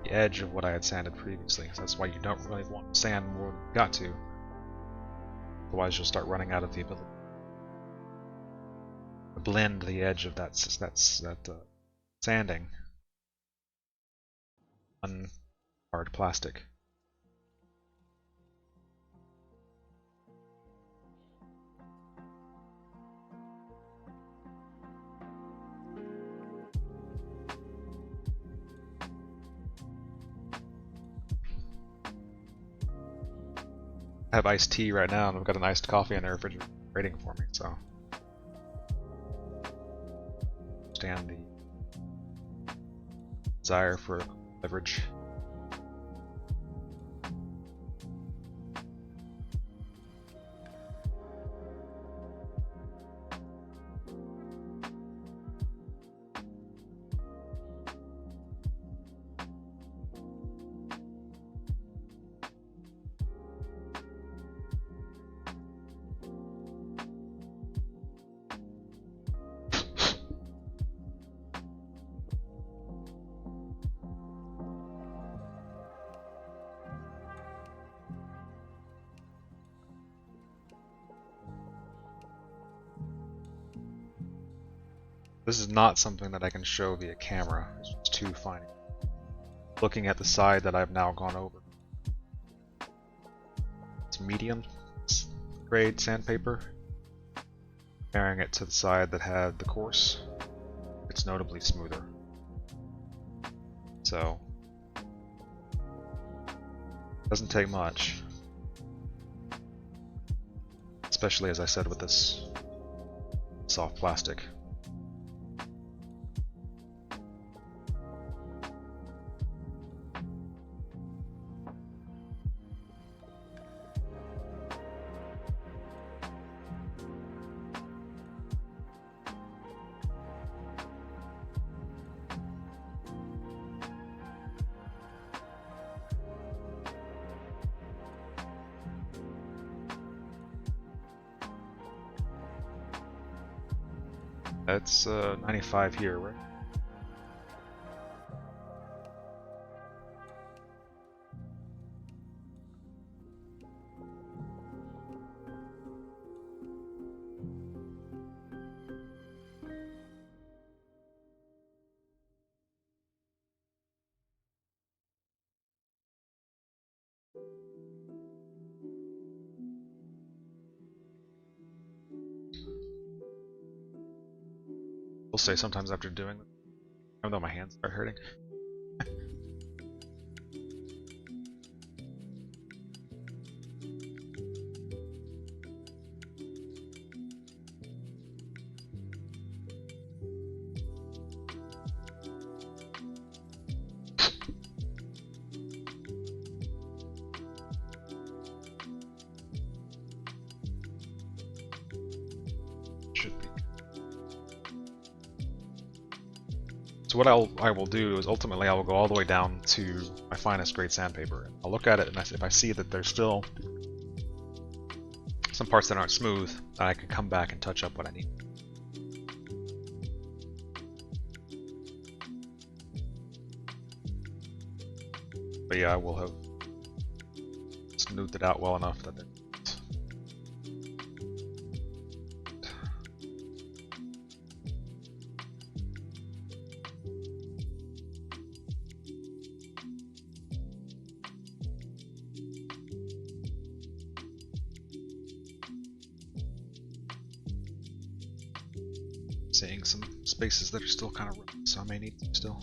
the edge of what I had sanded previously. So that's why you don't really want to sand more than you've got to. Otherwise you'll start running out of the ability to blend the edge of that sanding on hard plastic. I have iced tea right now, and I've got an iced coffee in the refrigerator waiting for me, so understand the desire for beverage. This is not something that I can show via camera, it's just too fine. Looking at the side that I've now gone over. It's medium grade sandpaper. Comparing it to the side that had the coarse, it's notably smoother. So, doesn't take much. Especially, as I said, with this soft plastic. That's 95 here, right? We'll say sometimes after doing it, even though my hands start hurting. So what I will do is ultimately I will go all the way down to my finest grade sandpaper. I'll look at it, and if I see that there's still some parts that aren't smooth, then I can come back and touch up what I need. But yeah, I will have smoothed it out well enough that seeing some spaces that are still kind of rough, so I may need them still.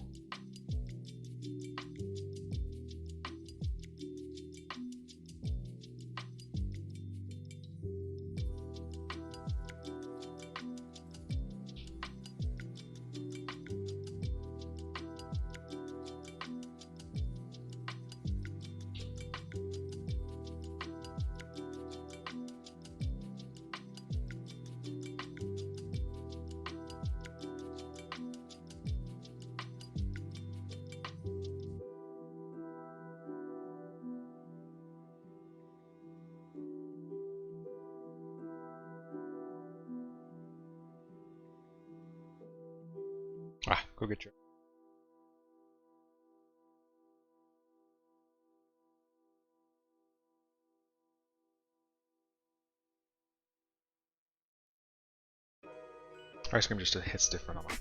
Ah, go get your... Ice cream just hits different on my...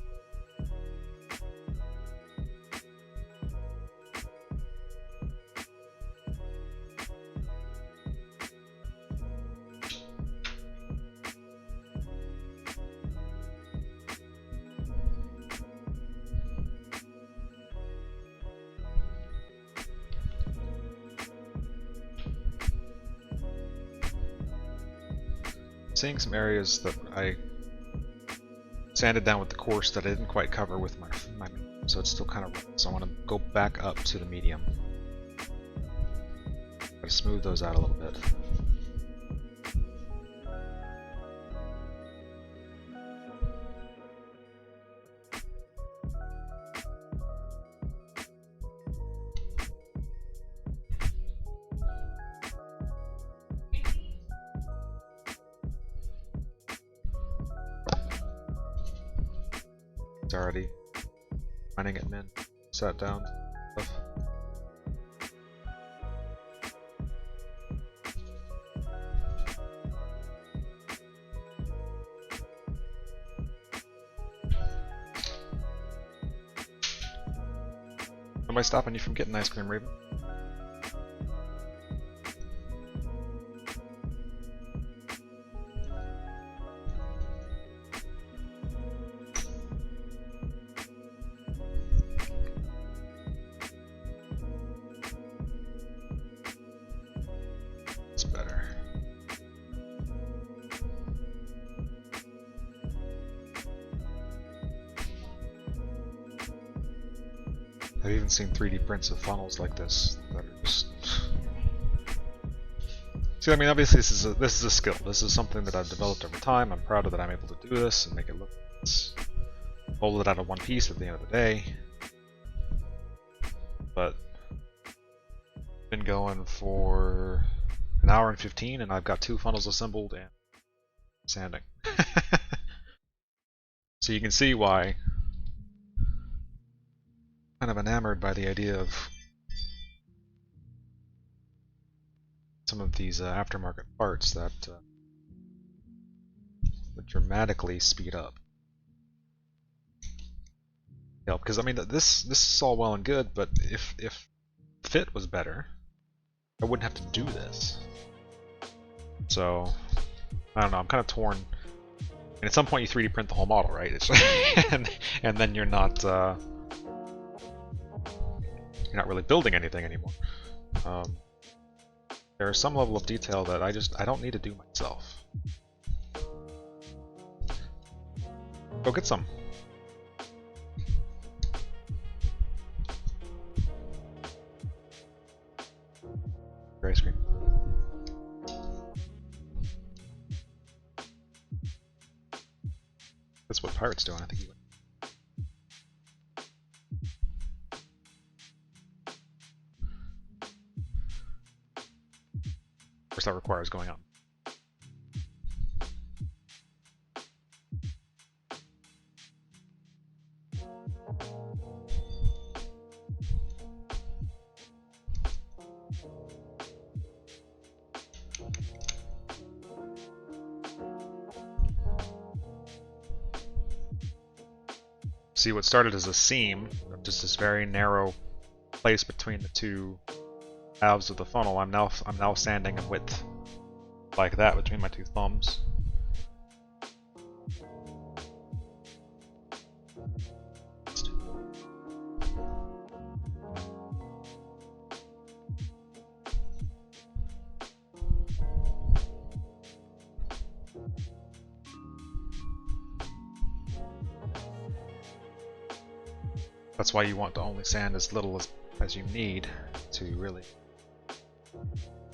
Seeing some areas that I sanded down with the coarse that I didn't quite cover with my medium, so it's still kind of rough. So I want to go back up to the medium. Try to smooth those out a little bit. It's already finding it min. Sat down. Stuff. Am I stopping you from getting ice cream, Raven? It's better. I've even seen 3D prints of funnels like this that are just... See, I mean, obviously this is a skill. This is something that I've developed over time. I'm proud that I'm able to do this and make it look hold it out of one piece at the end of the day. But I've been going for an hour and 15, and I've got 2 funnels assembled and sanding. So you can see why I'm kind of enamored by the idea of some of these aftermarket parts that would dramatically speed up. Yeah, because I mean this is all well and good, but if fit was better, I wouldn't have to do this. So I don't know. I'm kind of torn. And at some point, you 3D print the whole model, right? It's and then you're not really building anything anymore. There is some level of detail that I don't need to do myself. Go get some. Your ice cream. That's what Pirate's doing. I think he went. that requires going on. See, what started as a seam, just this very narrow place between the two halves of the funnel, I'm now sanding a width like that between my two thumbs. That's why you want to only sand as little as you need to really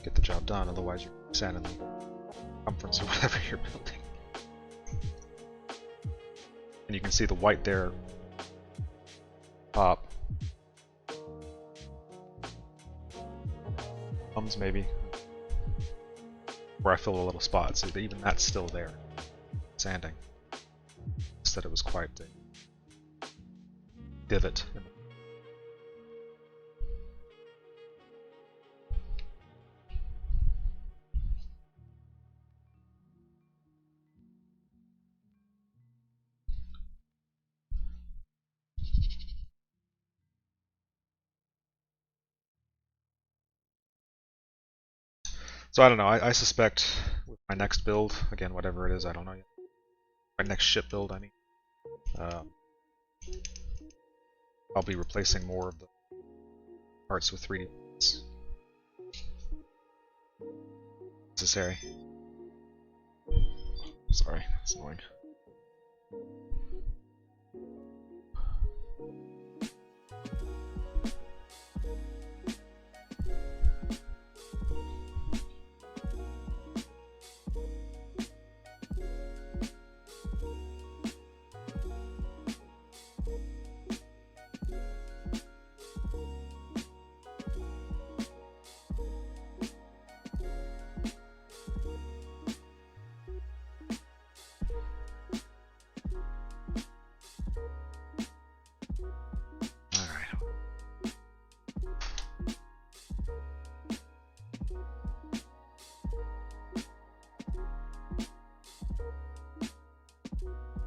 get the job done, otherwise you're sanding the circumference of whatever you're building. And you can see the white there top. Thumbs maybe. Where I fill a little spot, so even that's still there. Sanding. Just that it was quite a divot. So I don't know, I suspect with my next build, again whatever it is, I don't know yet. My next ship build, I mean. I'll be replacing more of the parts with 3D parts. Necessary. Sorry, that's annoying.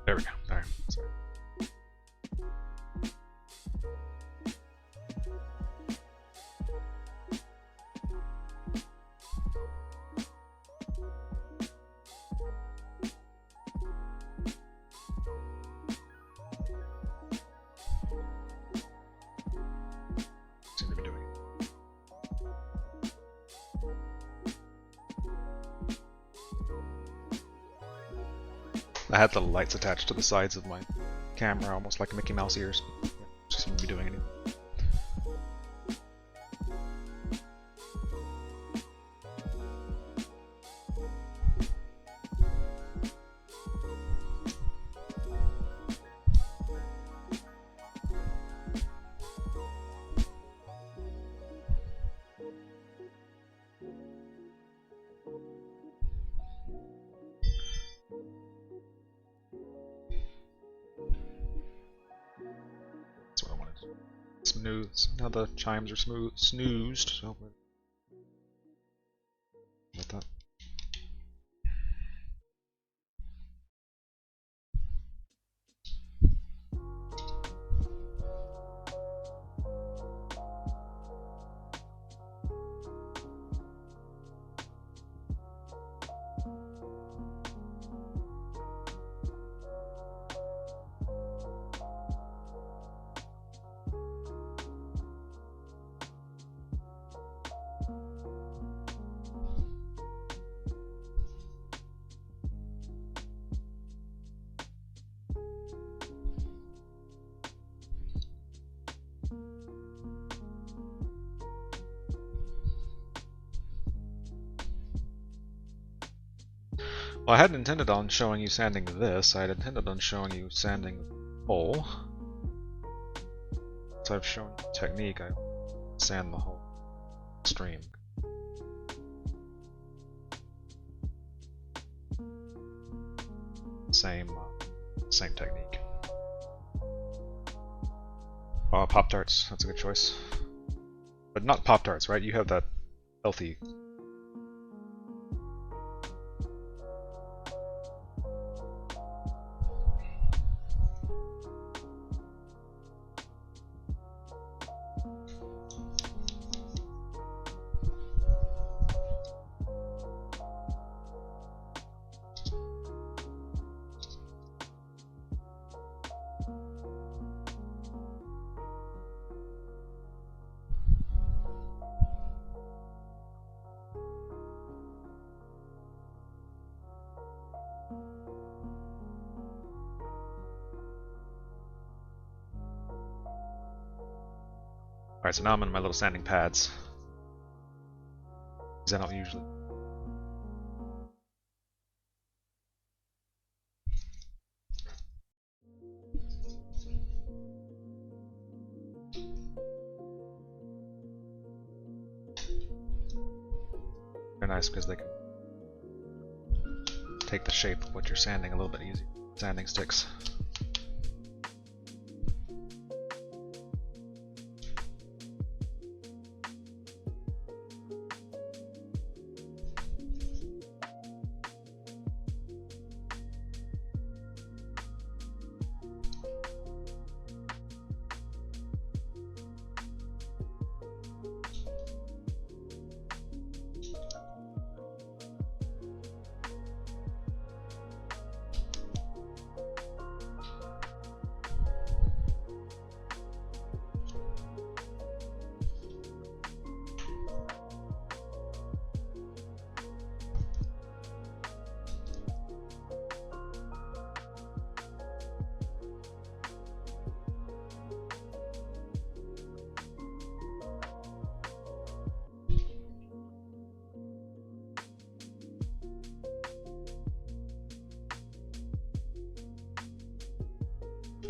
There we go. Alright, sorry. Seem to be doing it. I had little lights attached to the sides of my camera, almost like Mickey Mouse ears. Just seem to be doing anything. Now the chimes are snoozed, so about that. Well, I hadn't intended on showing you sanding this, I had intended on showing you sanding the hole. So I've shown you the technique, I sand the whole stream. same technique. Pop-Tarts, that's a good choice. But not Pop-Tarts, right? You have that healthy. Alright, so now I'm in my little sanding pads. Because I don't usually. They're nice because they can take the shape of what you're sanding a little bit easier. Sanding sticks.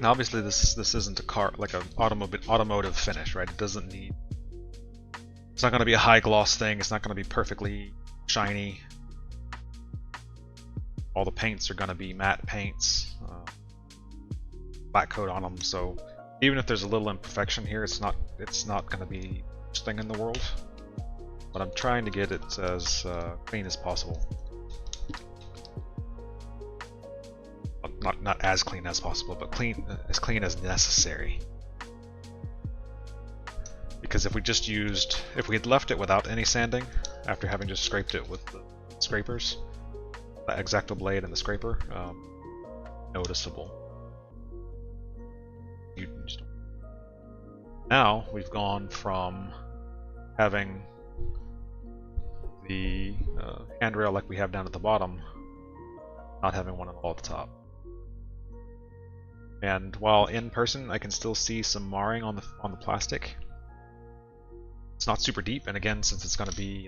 Now obviously this isn't a car like an automotive finish, right? It doesn't need. It's not going to be a high gloss thing. It's not going to be perfectly shiny. All the paints are going to be matte paints, black coat on them. So even if there's a little imperfection here, it's not going to be the worst thing in the world. But I'm trying to get it as clean as possible. Not as clean as possible, but as clean as necessary. Because if we had left it without any sanding, after having just scraped it with the scrapers, the X-Acto blade and the scraper, noticeable. Now we've gone from having the handrail like we have down at the bottom, not having one at all at the top. And while in person I can still see some marring on the plastic, it's not super deep, and again, since it's going to be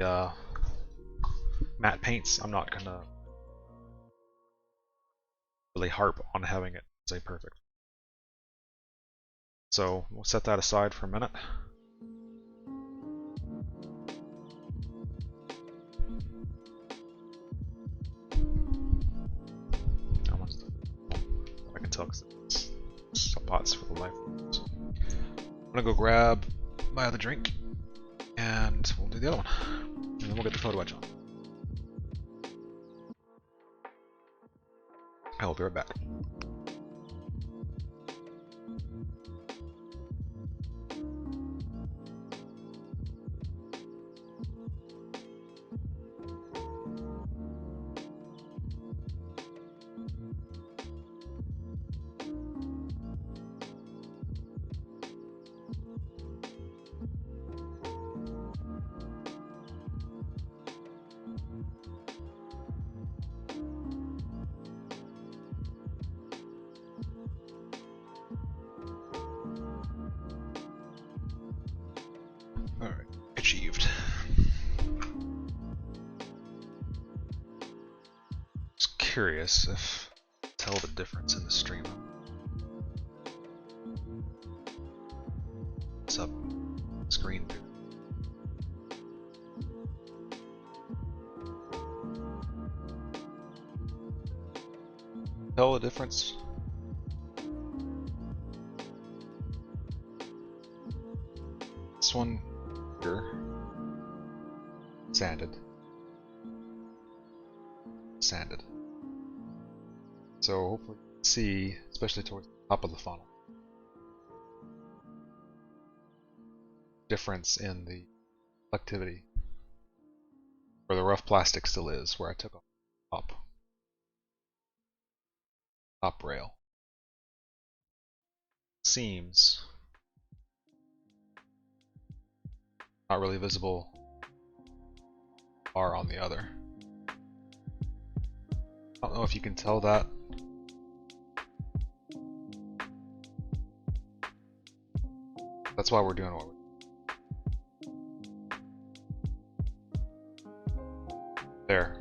matte paints, I'm not going to really harp on having it say perfect. So we'll set that aside for a minute. I can tell because it's spots for the life. I'm gonna go grab my other drink, and we'll do the other one, and then we'll get the photo etch on. I will be right back. Alright, achieved. Just curious if tell the difference in the stream. What's up? Screen. tell the difference? This one here, sanded. Sanded. So hopefully you can see, especially towards the top of the funnel, difference in the reflectivity, where the rough plastic still is, where I took off top rail. Seams not really visible are on the other. I don't know if you can tell that. That's why we're doing what we're doing. There.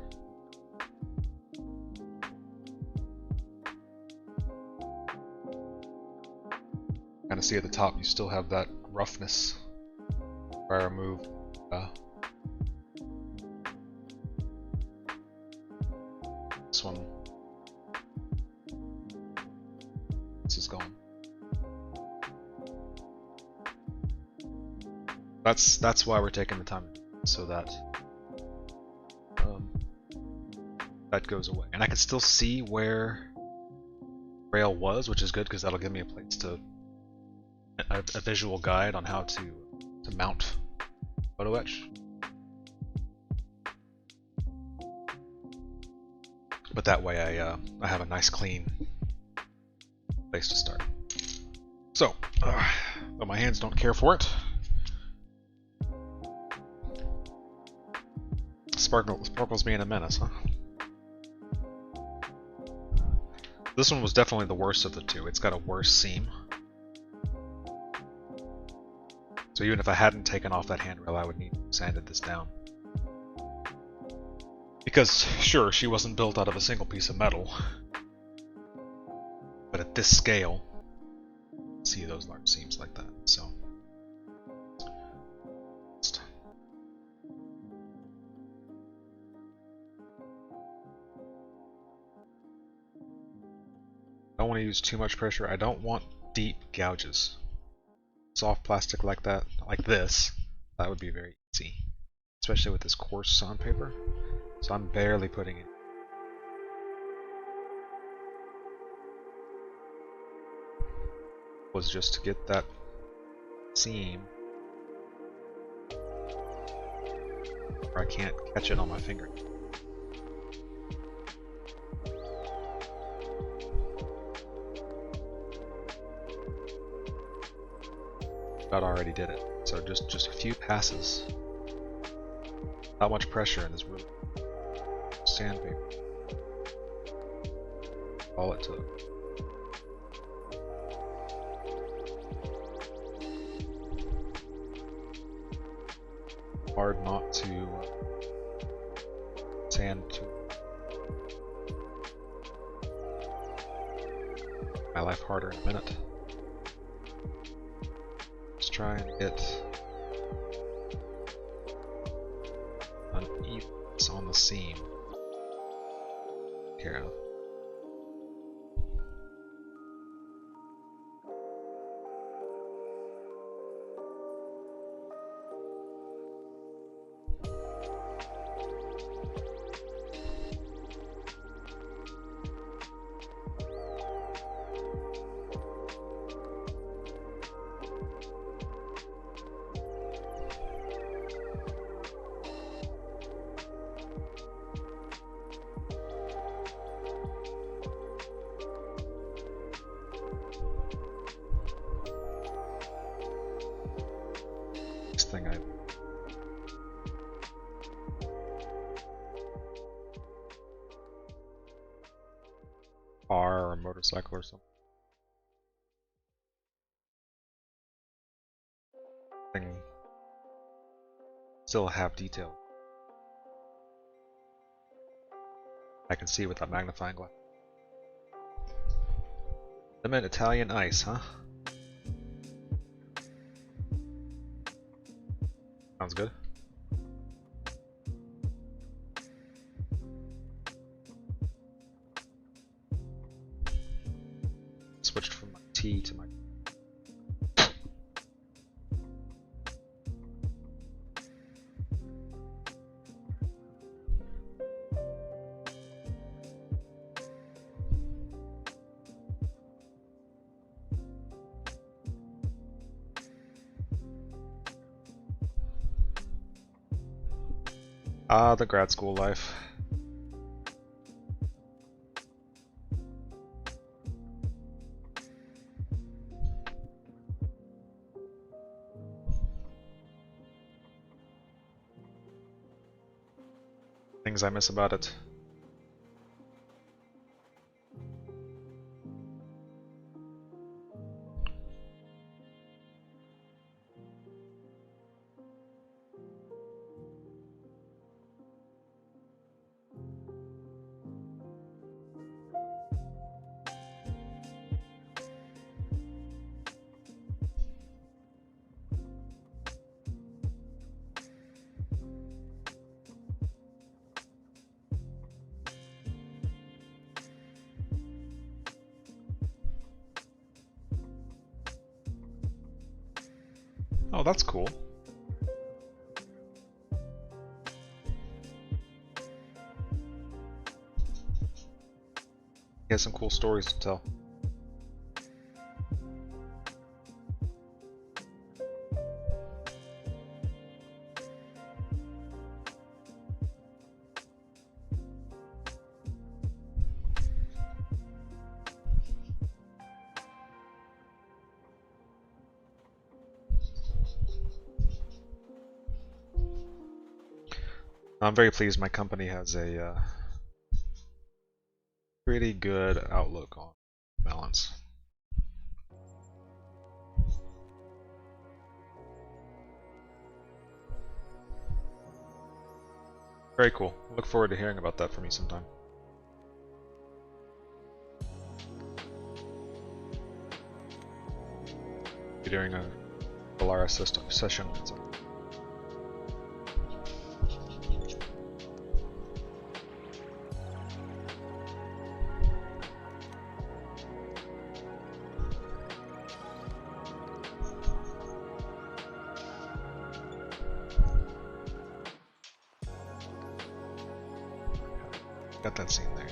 Kind of see at the top you still have that roughness where I removed this one. This is gone. That's why we're taking the time to do it, so that that goes away. And I can still see where rail was, which is good because that'll give me a place to a visual guide on how to mount photo etch. But that way I have a nice clean place to start. So, but my hands don't care for it. Sparkles being a menace, huh? This one was definitely the worst of the two. It's got a worse seam. So even if I hadn't taken off that handrail, I would need to sanded this down. Because, sure, she wasn't built out of a single piece of metal. But at this scale, see those large seams like that, so. I don't want to use too much pressure. I don't want deep gouges. Soft plastic like that, like this, that would be very easy. Especially with this coarse sandpaper. So I'm barely putting it. Was just to get that seam where I can't catch it on my finger. That already did it. So just a few passes. Not much pressure in this really sandpaper. All it took. Hard not to sand to my life harder in a minute. Let's try and get unevenness on the seam. Care of. Thing car or a motorcycle or something. Still have detail. I can see with that magnifying glass. Lemon Italian ice, huh? Sounds good. Ah, the grad school life. Things I miss about it. Oh, that's cool. He has some cool stories to tell. I'm very pleased my company has a pretty good outlook on balance. Very cool. Look forward to hearing about that from you sometime. During a Polaris session. Got that scene there.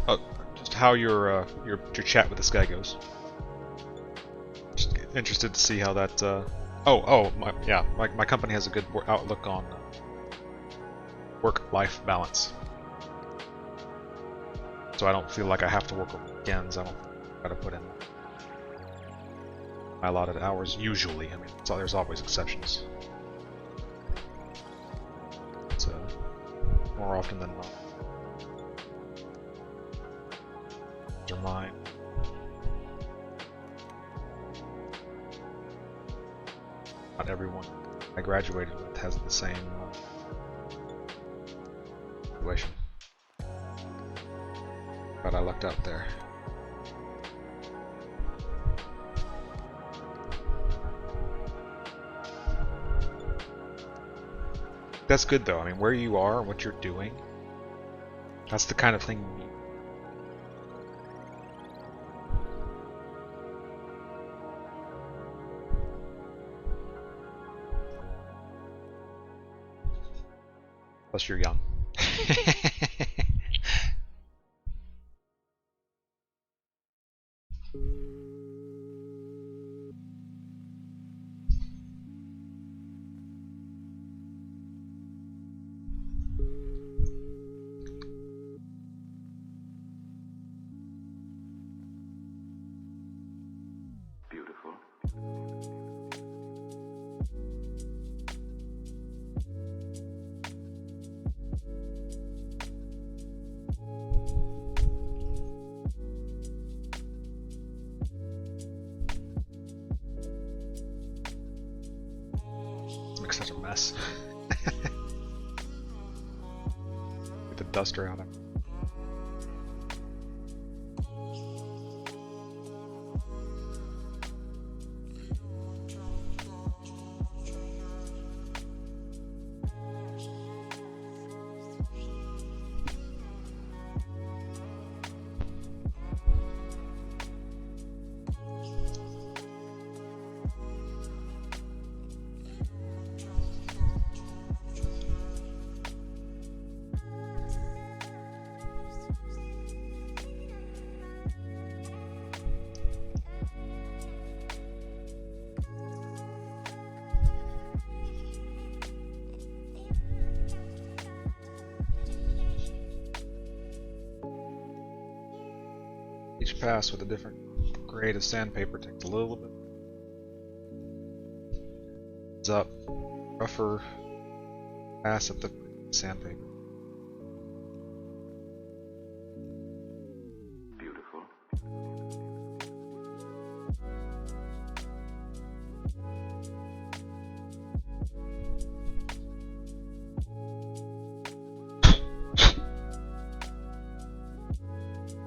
Oh, just how your chat with this guy goes. Just interested to see how that. My company has a good outlook on work-life balance. So I don't feel like I have to work on weekends. I don't gotta put in my allotted hours usually. I mean, so there's always exceptions. It's more often than not. Those are mine. Not everyone I graduated with has the same situation. But I lucked out there. That's good though. I mean, where you are and what you're doing, that's the kind of thing you need. Plus you're young. Beautiful. Makes such a mess. Get the dust around him. pass with a different grade of sandpaper takes a little bit. It's up, rougher pass at the sandpaper. Beautiful.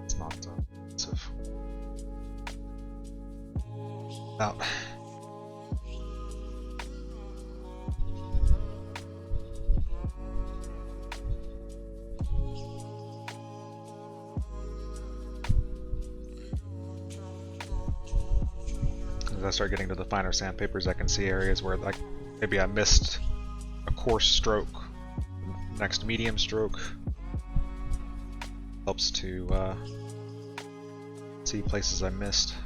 It's not expensive. Out. As I start getting to the finer sandpapers, I can see areas where, like, maybe I missed a coarse stroke. Next medium stroke helps to see places I missed.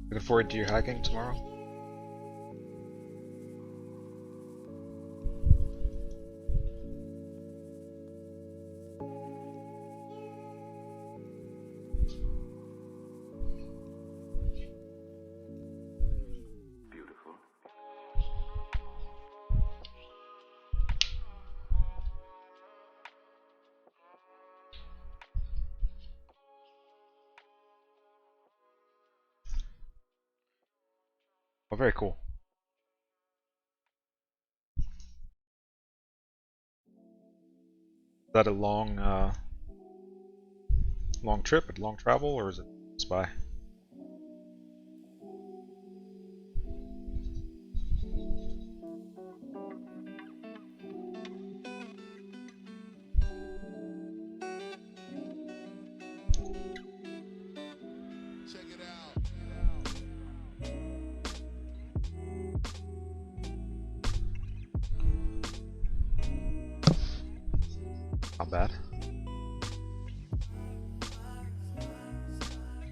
Looking forward to your hiking tomorrow. Beautiful. Oh, very cool. Is that a long trip, a long travel, or is it spy? Check it out. Not bad.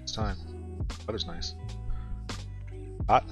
It's time. Weather's nice. Hot.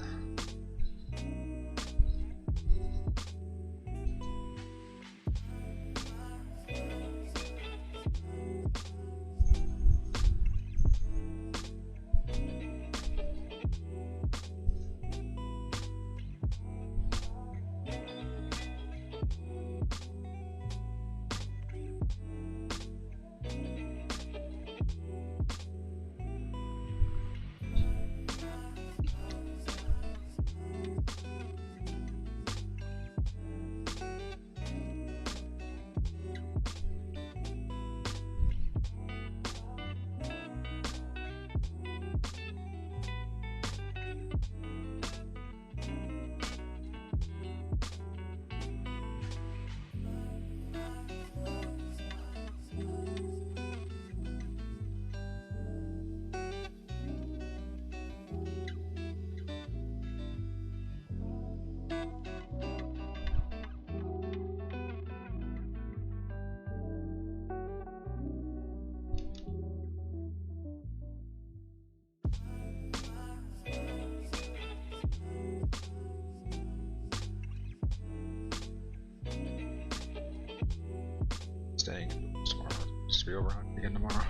Staying indoors tomorrow. Just be overhung again tomorrow.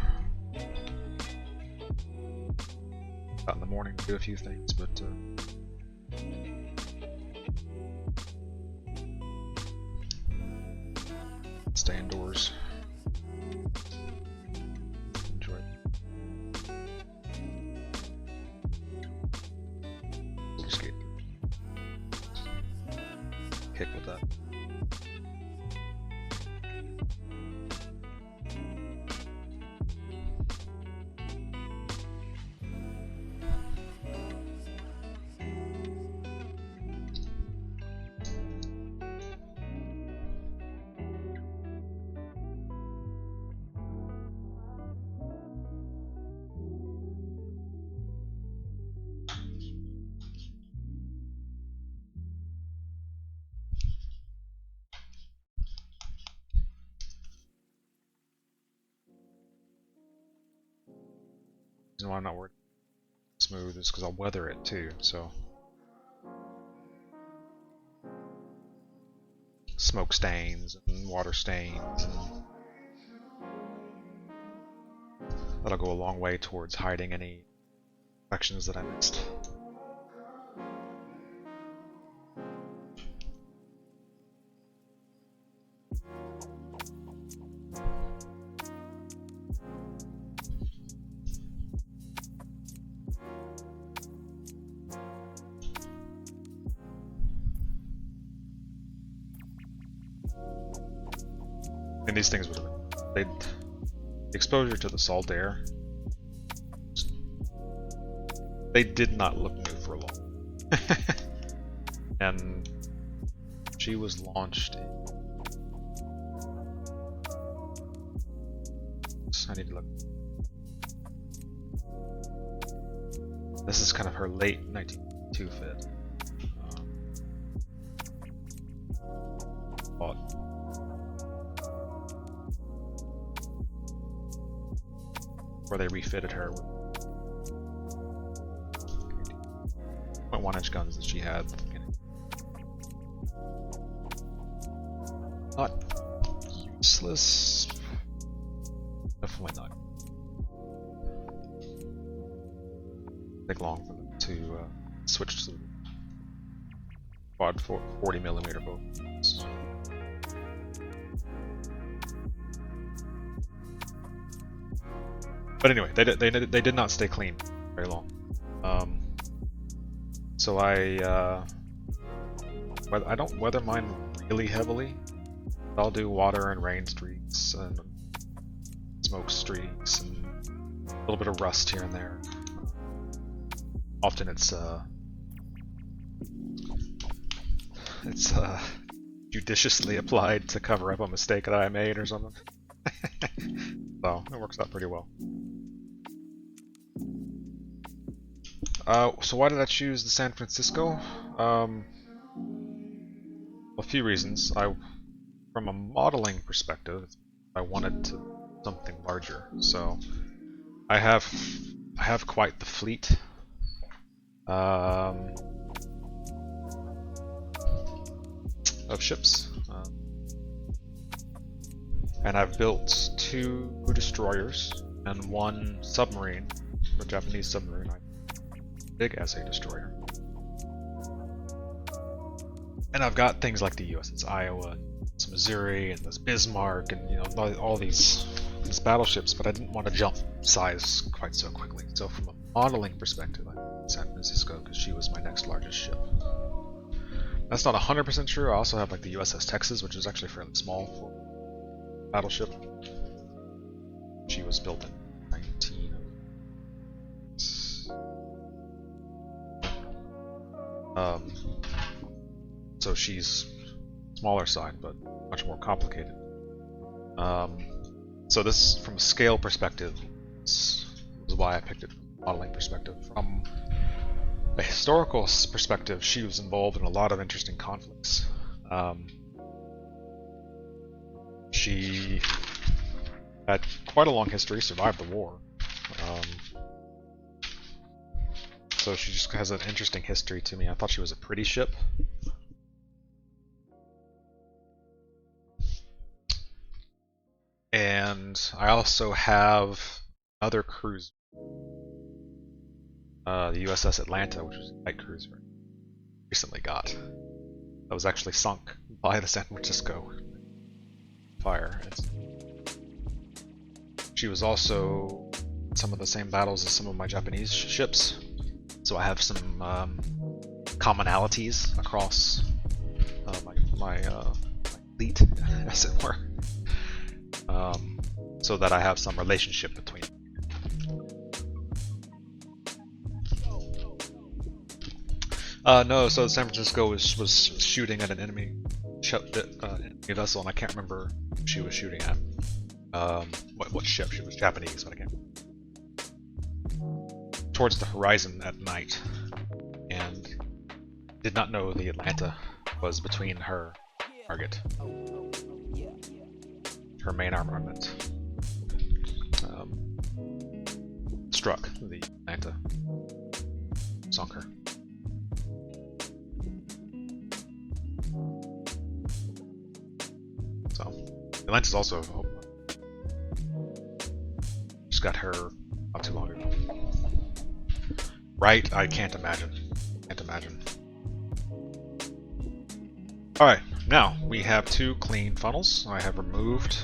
Out in the morning to do a few things, but stay indoors. Enjoy. We'll just get kick with that. reason why I'm not worried smooth is because I'll weather it too, so. Smoke stains and water stains, and that'll go a long way towards hiding any sections that I missed. And these things would have been, the exposure to the salt air, they did not look new for long. And she was launched in, I need to look. This is kind of her late 1992 fit. But where they refitted her with 0.1-inch guns that she had at the beginning. Not useless. Definitely not. Take long for them to switch to the quad 40mm bows. But anyway, they did not stay clean very long. So I don't weather mine really heavily. I'll do water and rain streaks and smoke streaks and a little bit of rust here and there. Often it's judiciously applied to cover up a mistake that I made or something. So it works out pretty well. So why did I choose the San Francisco? A few reasons. From a modeling perspective, I wanted something larger. So I have quite the fleet. Of ships. And I've built 2 destroyers and 1 submarine, a Japanese submarine, big as a destroyer. And I've got things like the USS Iowa, and Missouri, and there's Bismarck, and all these battleships, but I didn't want to jump size quite so quickly. So from a modeling perspective, I picked San Francisco because she was my next largest ship. That's not 100% true. I also have like the USS Texas, which is actually fairly small for a battleship. She was built in 19. So she's smaller side, but much more complicated. So this, from a scale perspective, is why I picked it from a modeling perspective. From a historical perspective, she was involved in a lot of interesting conflicts. She had quite a long history, survived the war. So she just has an interesting history to me. I thought she was a pretty ship. And I also have another cruiser, the USS Atlanta, which is a light cruiser, recently got. That was actually sunk by the San Francisco fire. She was also in some of the same battles as some of my Japanese ships, so I have some commonalities across my fleet, as it were. So that I have some relationship between them. No, so San Francisco was shooting at an enemy vessel, and I can't remember who she was shooting at. What ship? She was Japanese, but I can't. Towards the horizon at night, and did not know the Atlanta was between her target. Her main armament. struck the Atlanta, sunk her. So Atlanta's also just got her not too long ago. Right? I can't imagine. Can't imagine. Alright, now we have 2 clean funnels. I have removed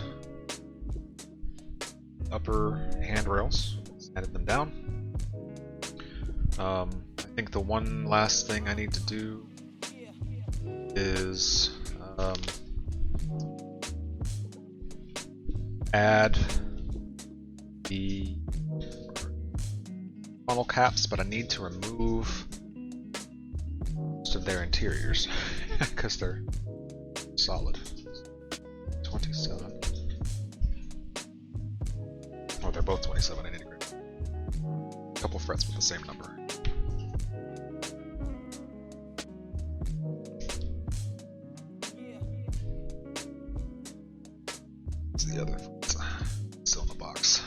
upper handrails, sanded them down. I think the one last thing I need to do is add the funnel caps, but I need to remove most of their interiors because they're solid. 27. Oh, they're both 27. I need to grab a couple frets with the same number. It's the other frets. Still in the box.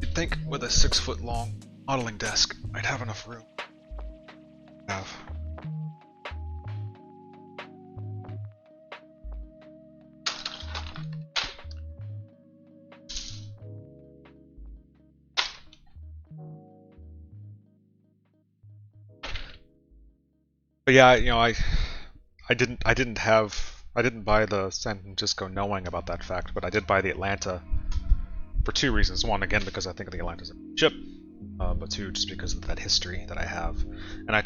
You'd think with a 6-foot long modeling desk, I'd have enough room. Have. But yeah, you know, I didn't buy the San Francisco knowing about that fact, but I did buy the Atlanta for 2 reasons. One, again, because I think the Atlanta's a ship, but 2, just because of that history that I have. And I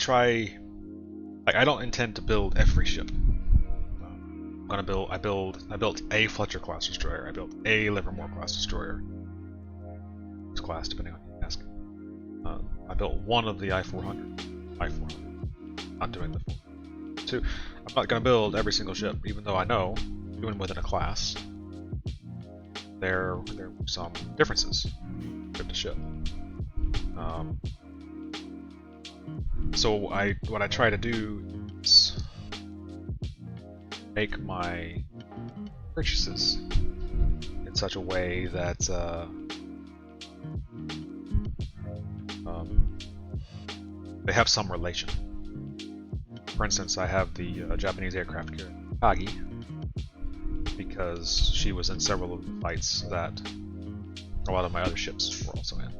don't intend to build every ship. I built a Fletcher class destroyer. I built a Livermore class destroyer. Which class, depending on who you ask. I built one of the I-400. Not doing the full 2. I'm not going to build every single ship, even though I know, even within a class, there were some differences ship to ship. So what I try to do is make my purchases in such a way that they have some relation. For instance, I have the Japanese aircraft carrier Kagi because she was in several of the fights that a lot of my other ships were also in.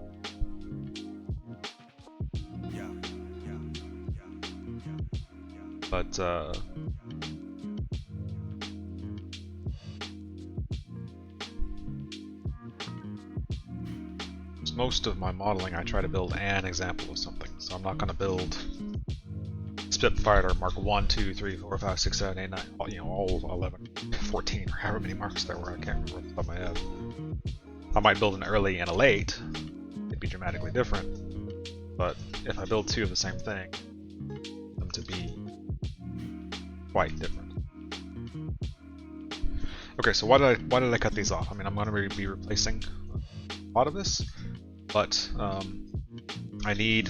But most of my modeling, I try to build an example of something. So I'm not going to build Spitfire Mark 1, 2, 3, 4, 5, 6, 7, 8, 9, all 11, 14, or however many marks there were. I can't remember off the top of my head. I might build an early and a late. It'd be dramatically different. But if I build 2 of the same thing, them to be quite different. Okay, so why did I cut these off? I mean, I'm going to be replacing a lot of this, but I need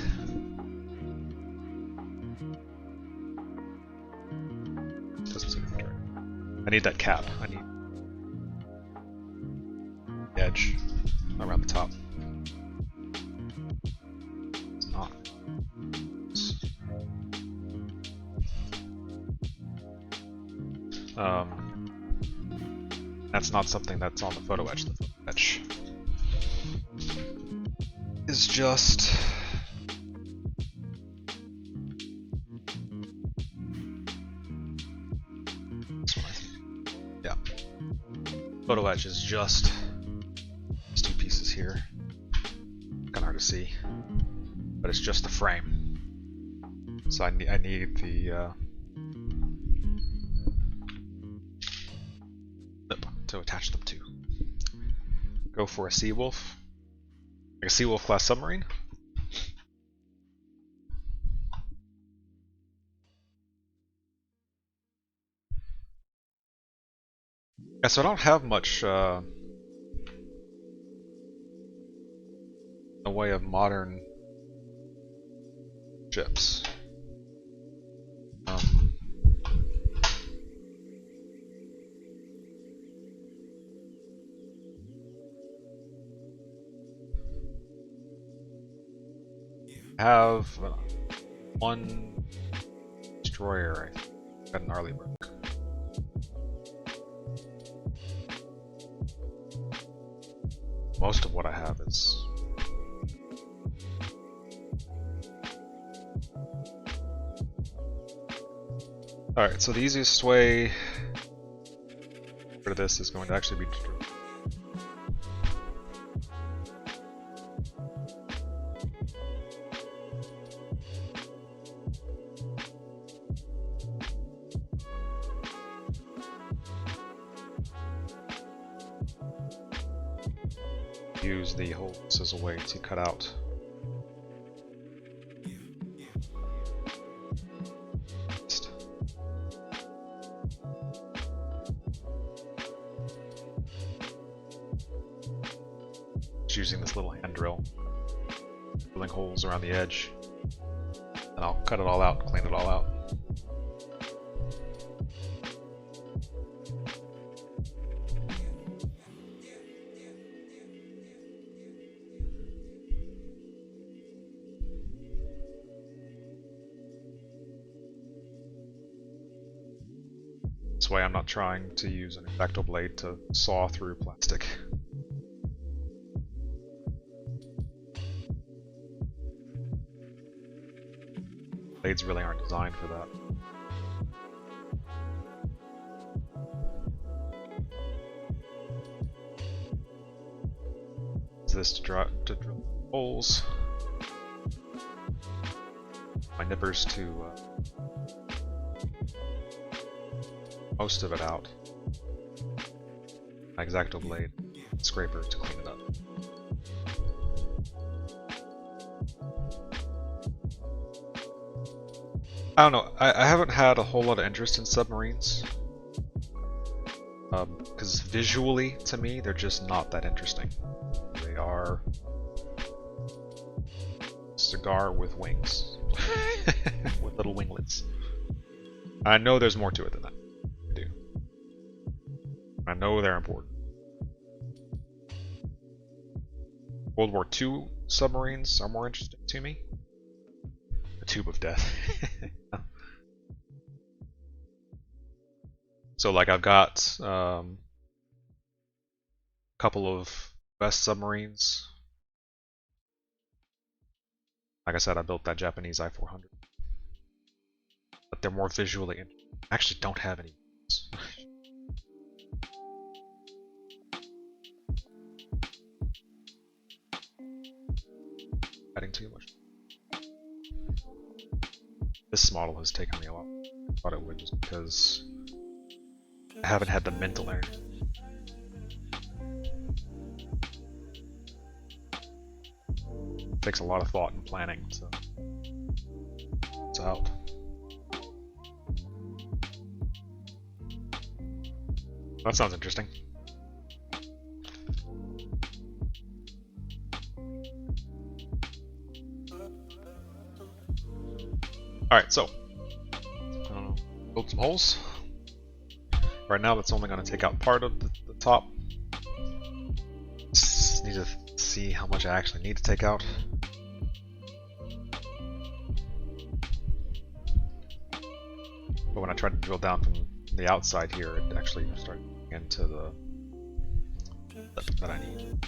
that cap. I need the edge around the top. It's not. That's not something that's on the photo etch. The photo etch is just photo etch is just these 2 pieces here. Kind of hard to see, but it's just the frame. So I need the lip to attach them to. Go for a Seawolf, like a Seawolf class submarine. Yeah, so I don't have much in the way of modern ships. I have one destroyer, I think. Got an early bird. Most of what I have is... Alright, so the easiest way to get rid of this is going to actually be use the holes as a way to cut out just using this little hand drill, drilling holes around the edge, and I'll cut it all out, clean it all out. This way I'm not trying to use an X-Acto blade to saw through plastic. Blades really aren't designed for that. Use this to drill holes. My nippers to most of it out. My X-Acto blade scraper to clean it up. I don't know, I haven't had a whole lot of interest in submarines. Because visually, to me, they're just not that interesting. They are a cigar with wings. With little winglets. I know there's more to it than that. I do. I know they're important. World War II submarines are more interesting to me. The Tube of Death. So like I've got a couple of best submarines. Like I said, I built that Japanese I-400. But they're more visually interesting. I actually don't have any. Adding too much. This model has taken me a lot. I thought it would, just because I haven't had the mental energy. It takes a lot of thought and planning, so it's out. That sounds interesting. Alright, so build some holes. Right now that's only going to take out part of the top. Just need to see how much I actually need to take out. But when I tried to drill down from the outside here, it actually started into the that I need.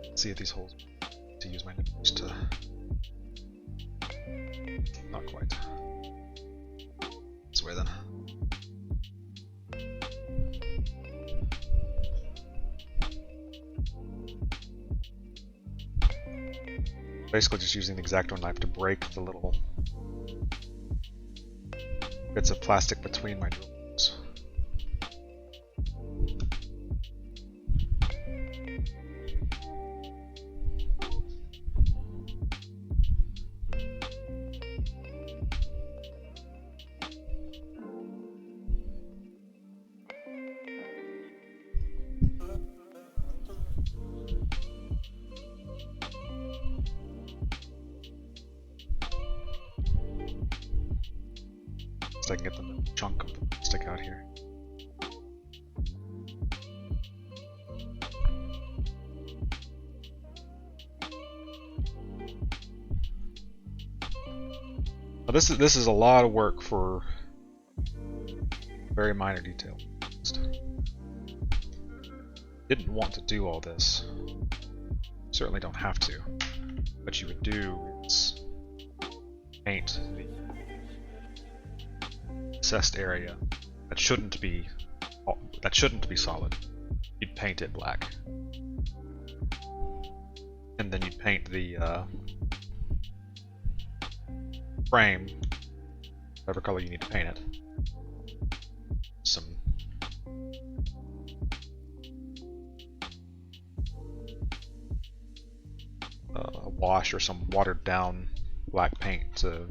Let's see if these holes to use my nippers to. Not quite. This way then. Basically just using the X-Acto knife to break the little bits of plastic between my drill holes. So I can get the chunk of the stick out here. Now this is a lot of work for very minor detail. Didn't want to do all this. Certainly don't have to. What you would do is paint the assessed area that shouldn't be solid. You'd paint it black, and then you'd paint the frame whatever color you need to paint it. Some wash or some watered down black paint to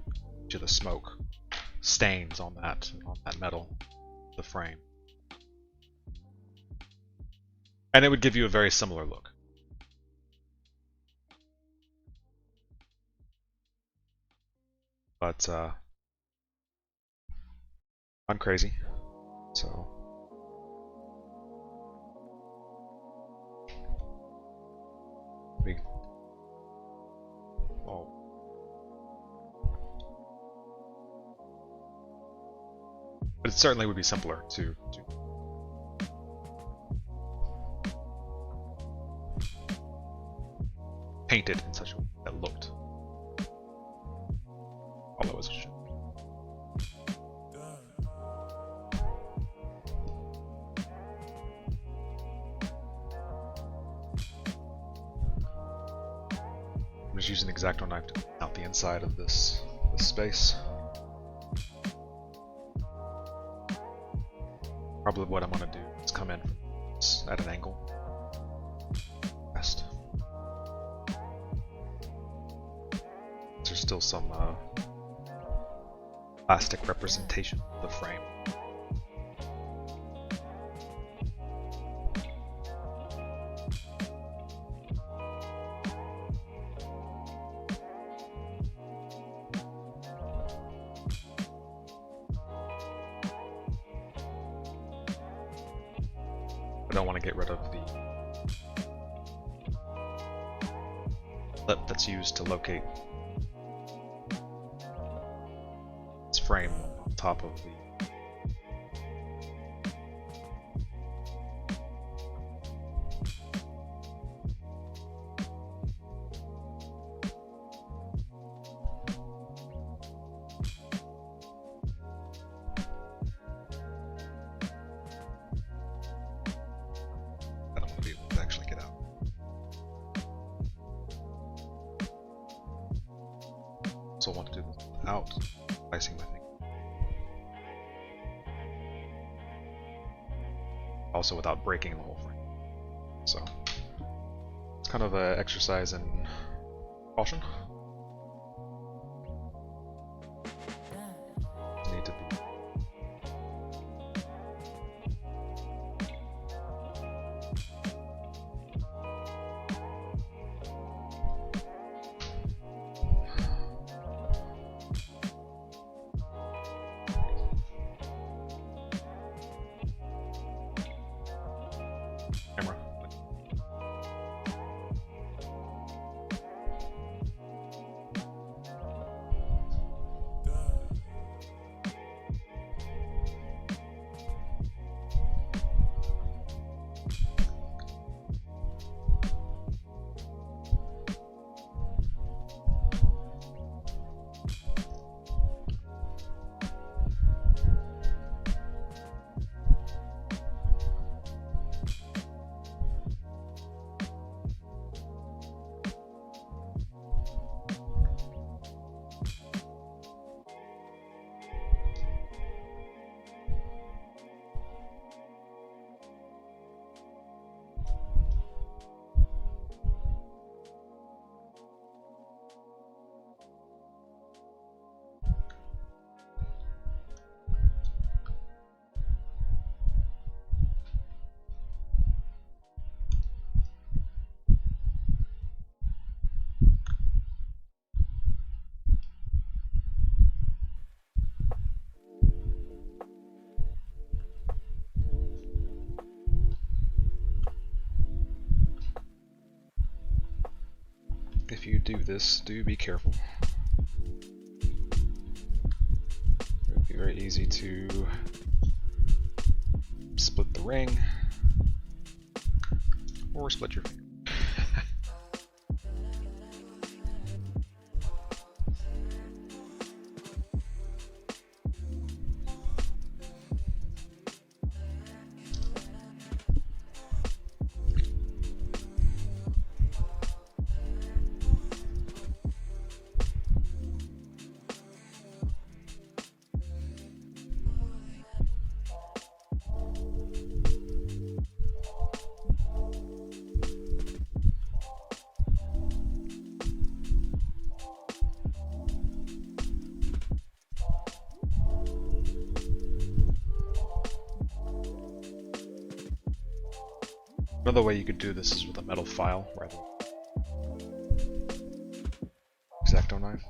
the smoke stains on that metal, the frame, and it would give you a very similar look. But I'm crazy, so oh. But it certainly would be simpler to paint it in such a way that looked, although it should. I'm just using the X-Acto knife to out the inside of this space. Probably what I'm going to do is come in at an angle. Best. There's still some plastic representation of the frame. I don't want to get rid of the lip that's used to locate its frame on top of the I want to do this without slicing my finger. Also without breaking the whole frame. So it's kind of an exercise in caution. Need to be camera. If you do this, do be careful. very easy to split the ring or split your finger. Another way you could do this is with a metal file rather than X-Acto knife.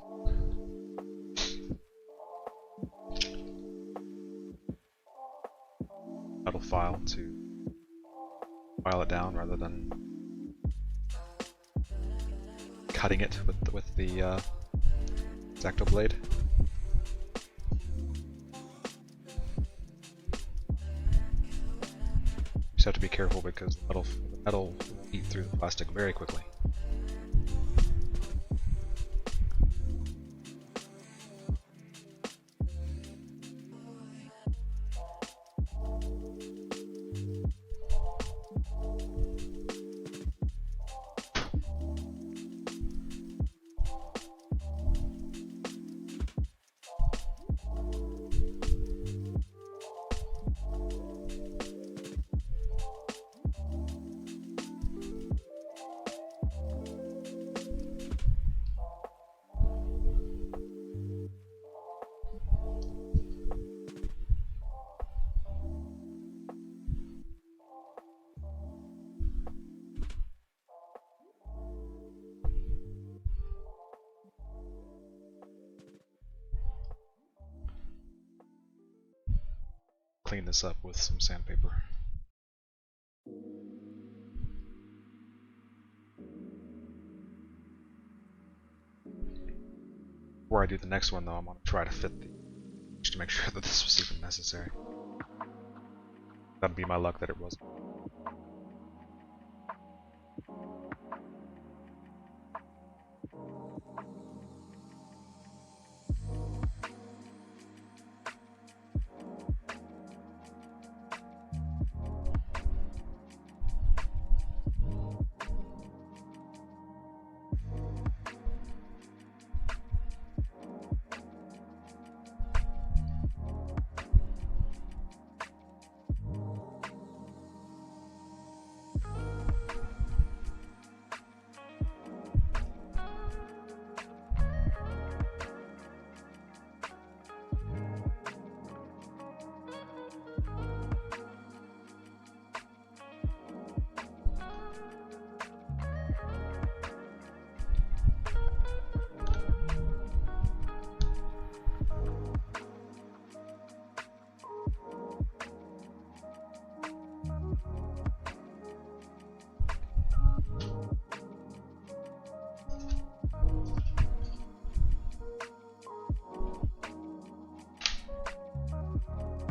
Metal file to file it down rather than cutting it with the X-Acto blade. You just have to be careful because the metal will eat through the plastic very quickly. Clean this up with some sandpaper. Before I do the next one though, I'm going to try to fit the just to make sure that this was even necessary. That'd be my luck that it wasn't.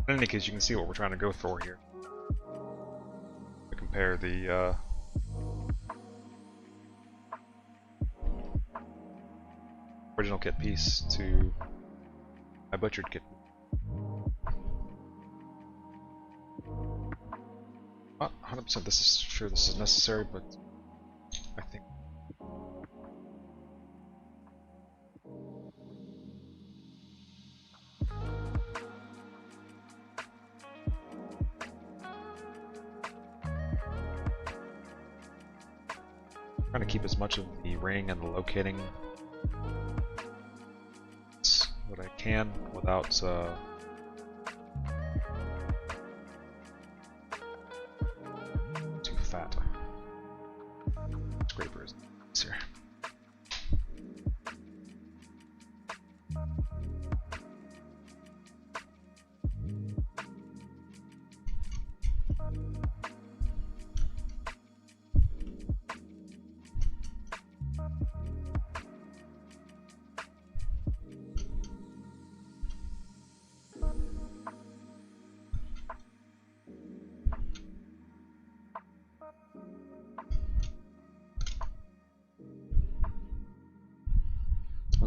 In any case, you can see what we're trying to go for here. To compare the original kit piece to my butchered kit. Not 100% this is sure this is necessary, but I think trying to keep as much of the ring and the locating that I can without too fat. Scraper is here.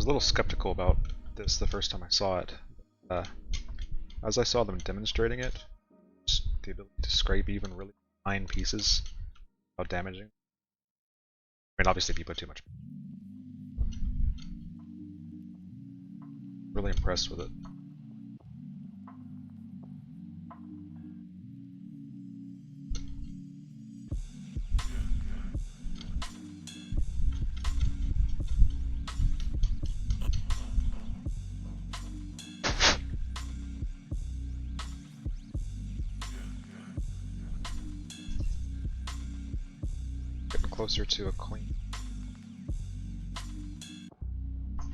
was a little skeptical about this the first time I saw it. As I saw them demonstrating it, just the ability to scrape even really fine pieces without damaging. I mean, obviously if you put too much. Really impressed with it. Getting closer to a clean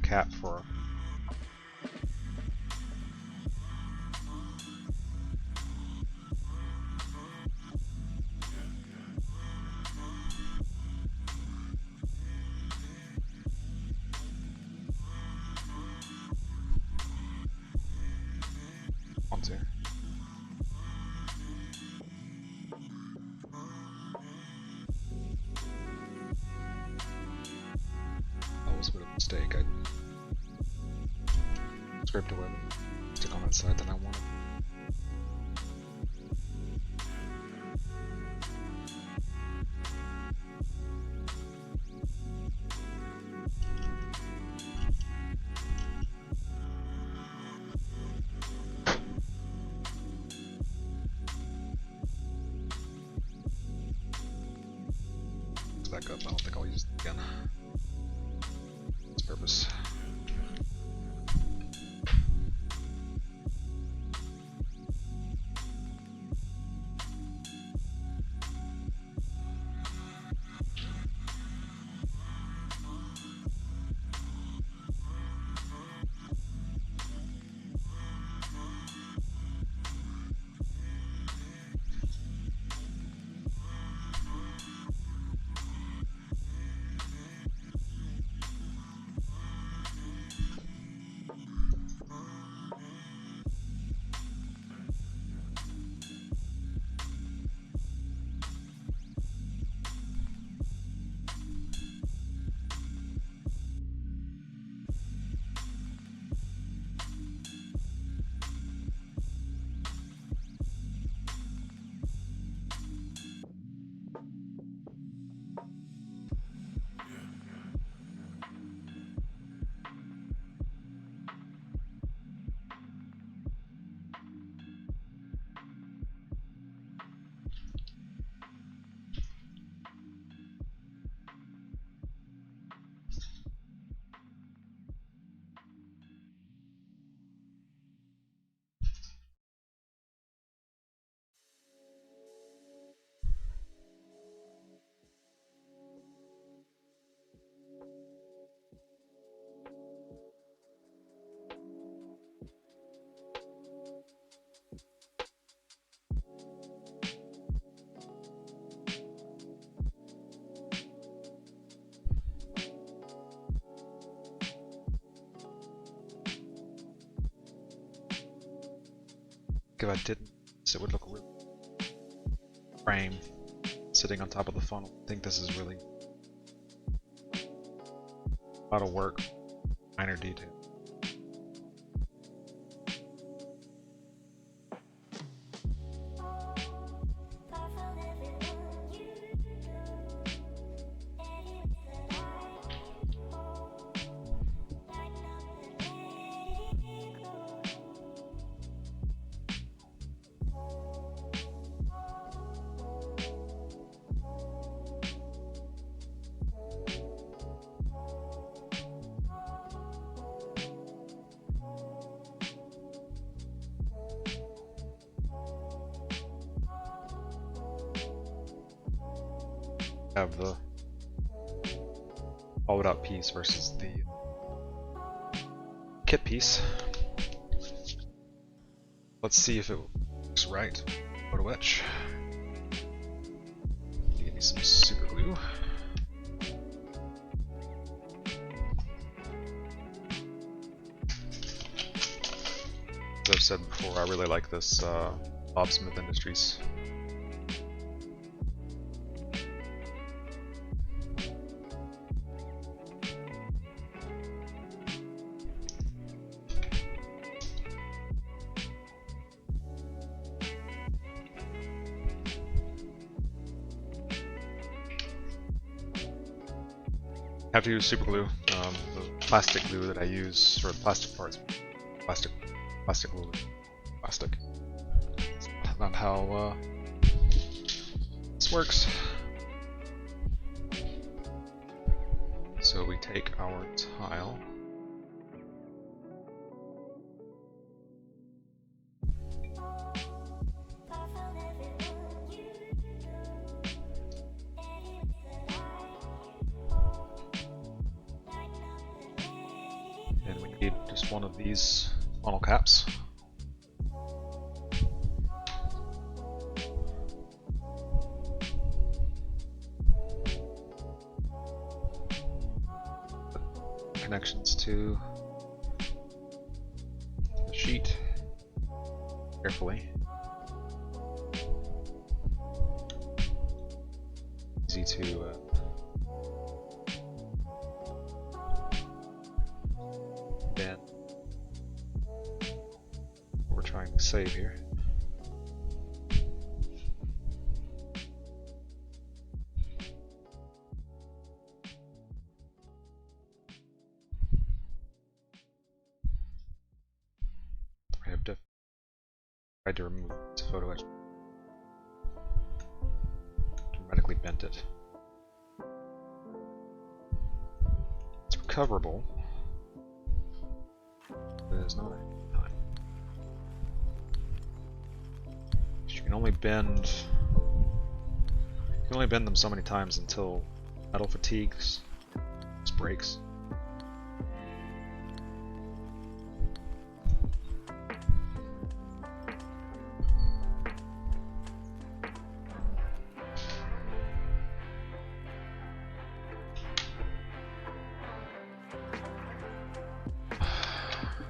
cap for onto. That was a bit of a mistake. I scraped away, stick on that side that I wanted. Back up. I don't think I'll use it again. Its purpose. If I didn't, it would look really frame sitting on top of the funnel. I think this is really a lot of work, minor detail. Have the hollowed out piece versus the kit piece. Let's see if it works right. Go to etch. Give me some super glue. As I've said before, I really like this Bob Smith Industries. have to use super glue. The plastic glue that I use for plastic parts, plastic glue, plastic. That's not how this works. So we take our tile. And we need just one of these funnel caps. Connections to the sheet carefully. Easy to bend. What we're trying to save here. I have tried to remove this photo etch. Dramatically bent it. It's recoverable, but it's not every time. You can only bend them so many times until metal fatigues, just breaks.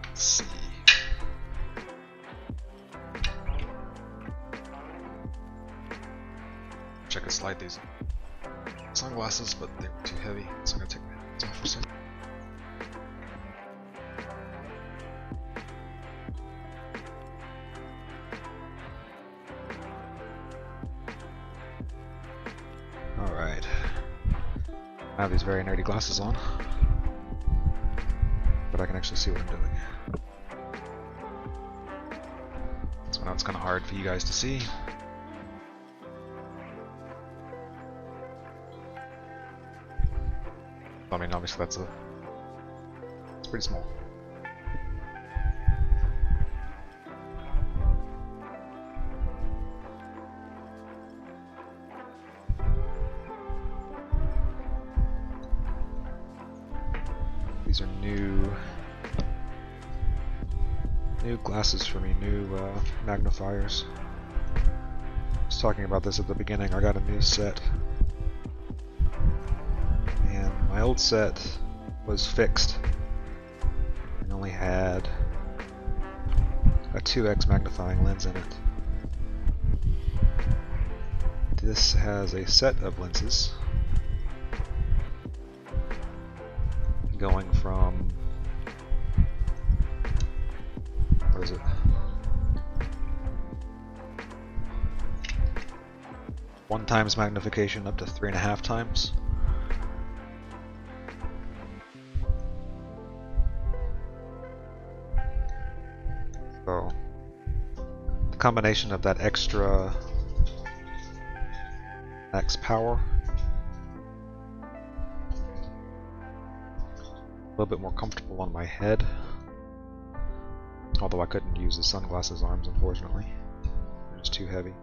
Let's see. Wish I could slide these sunglasses, but they were too heavy, so I'm gonna take my hands off for a second. Alright. I have these very nerdy glasses on, but I can actually see what I'm doing. So now it's kind of hard for you guys to see. I mean, obviously it's pretty small. These are new glasses for me, new magnifiers. I was talking about this at the beginning. I got a new set. And my old set was fixed and only had a 2x magnifying lens in it. This has a set of lenses going from, what is it? One times magnification up to 3.5 times. So the combination of that extra max power, a little bit more comfortable on my head, although I couldn't use the sunglasses arms, unfortunately. They're just too heavy.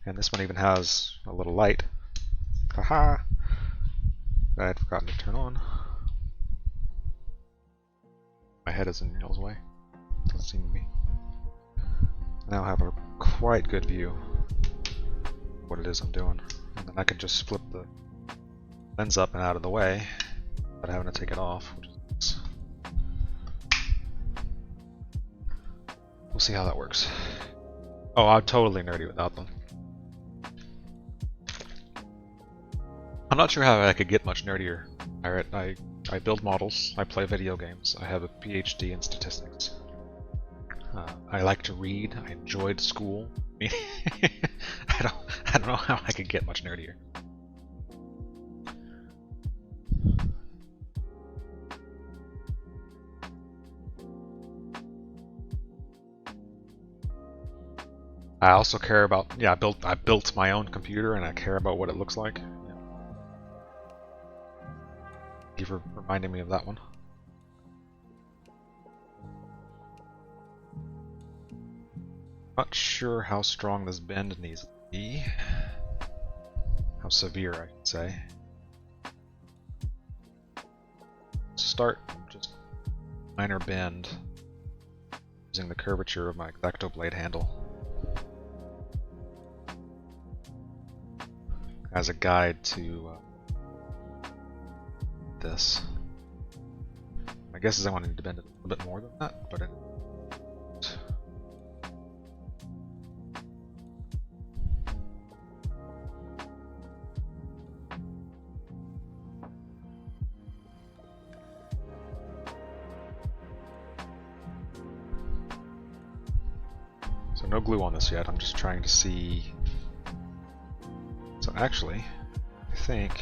And this one even has a little light. Haha! That I had forgotten to turn on. My head is in Neil's way. Doesn't seem to be. I now have a quite good view of what it is I'm doing. And then I can just flip the lens up and out of the way without having to take it off, which is nice. We'll see how that works. Oh, I'm totally nerdy without them. I'm not sure how I could get much nerdier. I build models, I play video games, I have a PhD in statistics. I like to read, I enjoyed school. I I don't know how I could get much nerdier. I also care about, yeah, I built my own computer and I care about what it looks like. Yeah. Thank you for reminding me of that one. Not sure how strong this bend needs to be. How severe, I should say. Start just minor bend using the curvature of my X-Acto blade handle as a guide to this. My guess is I wanted to bend it a little bit more than that, but it. So no glue on this yet, I'm just trying to see. So actually, I think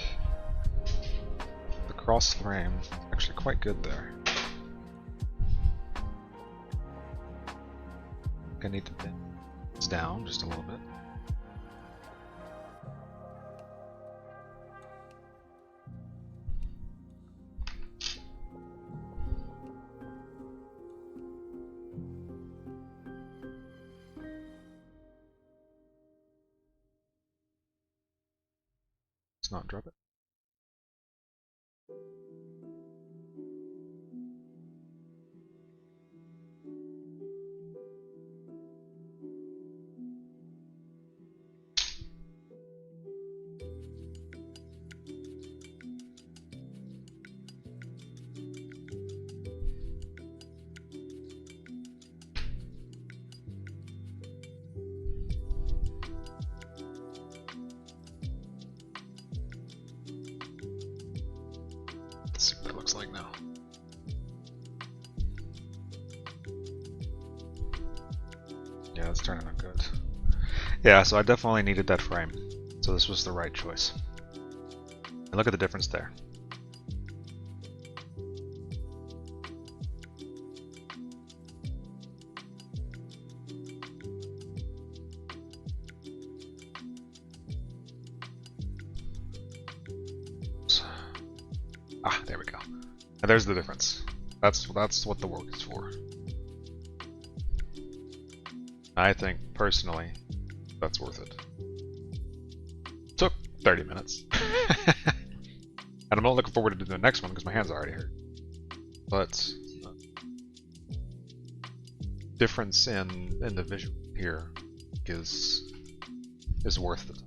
the cross frame is actually quite good there. I think I need to bend this down just a little bit. Not drop it. Let's see what it looks like now. Yeah, it's turning out good. Yeah, so I definitely needed that frame. So this was the right choice. And look at the difference there. Ah, there we go. And there's the difference. That's what the work is for. I think, personally, that's worth it. Took 30 minutes. And I'm not looking forward to the next one because my hands are already hurt. But difference in the visual here is worth it.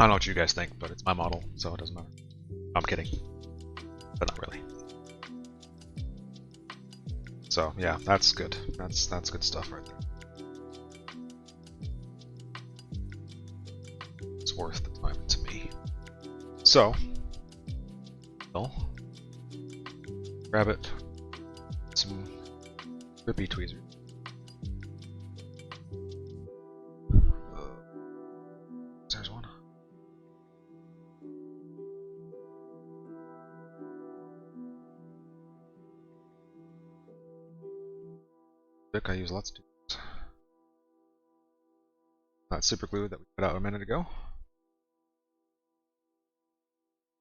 I don't know what you guys think, but it's my model, so it doesn't matter. I'm kidding, but not really. So yeah, that's good. That's good stuff right there. It's worth the time to me. So, well, grab it. Some grippy tweezers. There's one. I use lots of tools. That super glue that we put out a minute ago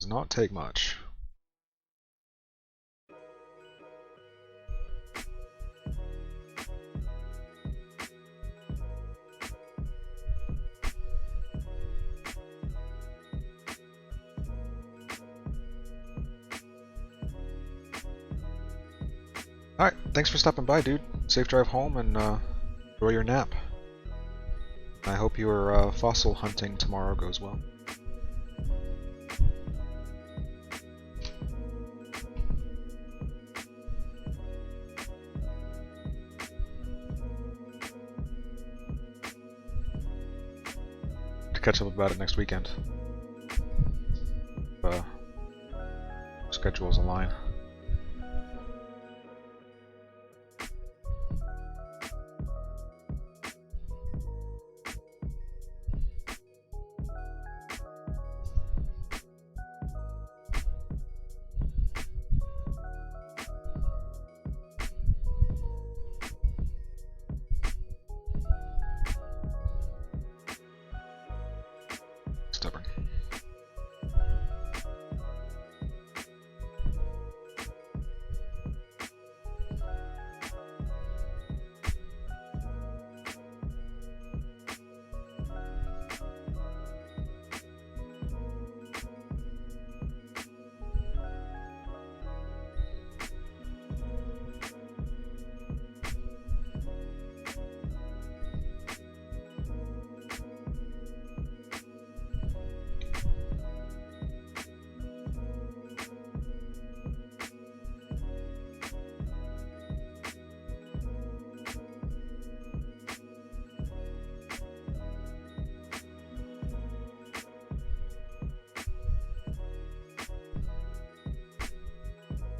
does not take much. Alright, thanks for stopping by, dude. Safe drive home and enjoy your nap. I hope your fossil hunting tomorrow goes well. To catch up about it next weekend. Schedules align.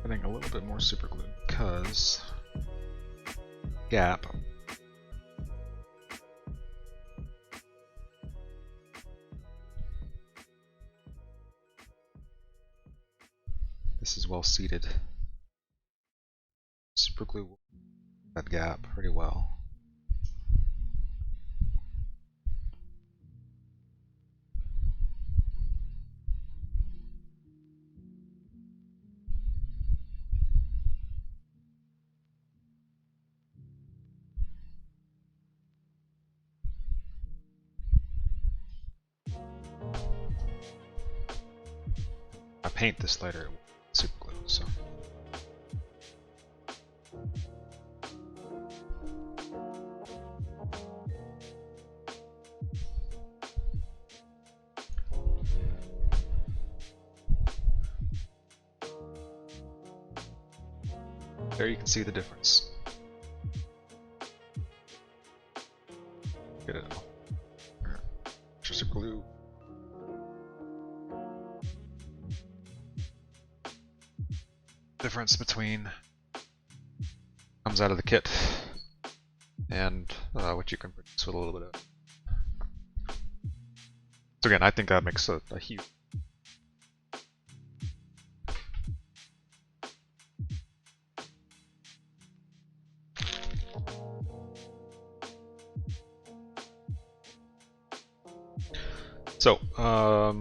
putting a little bit more super glue because gap. This is well seated. Super glue will that gap pretty well. I paint this later with super glue, so. There you can see the difference. Get it all. Super glue. Difference between comes out of the kit and what you can produce with a little bit of it. So again, I think that makes a huge. So, I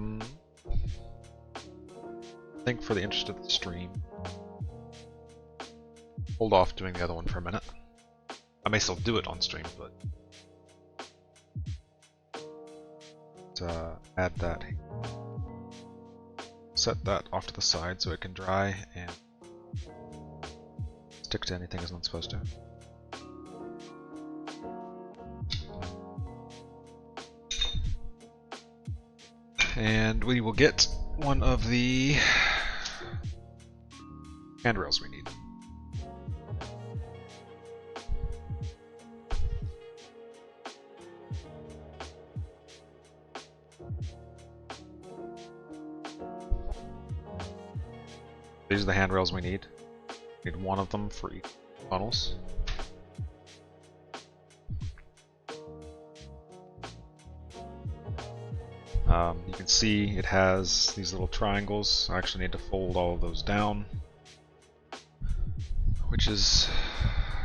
think for the interest of the stream, hold off doing the other one for a minute. I may still do it on stream, but add that. Set that off to the side so it can dry and stick to anything it's not supposed to. And we will get one of the handrails we need. These are the handrails we need. Need one of them for each funnels. You can see it has these little triangles. I actually need to fold all of those down, which is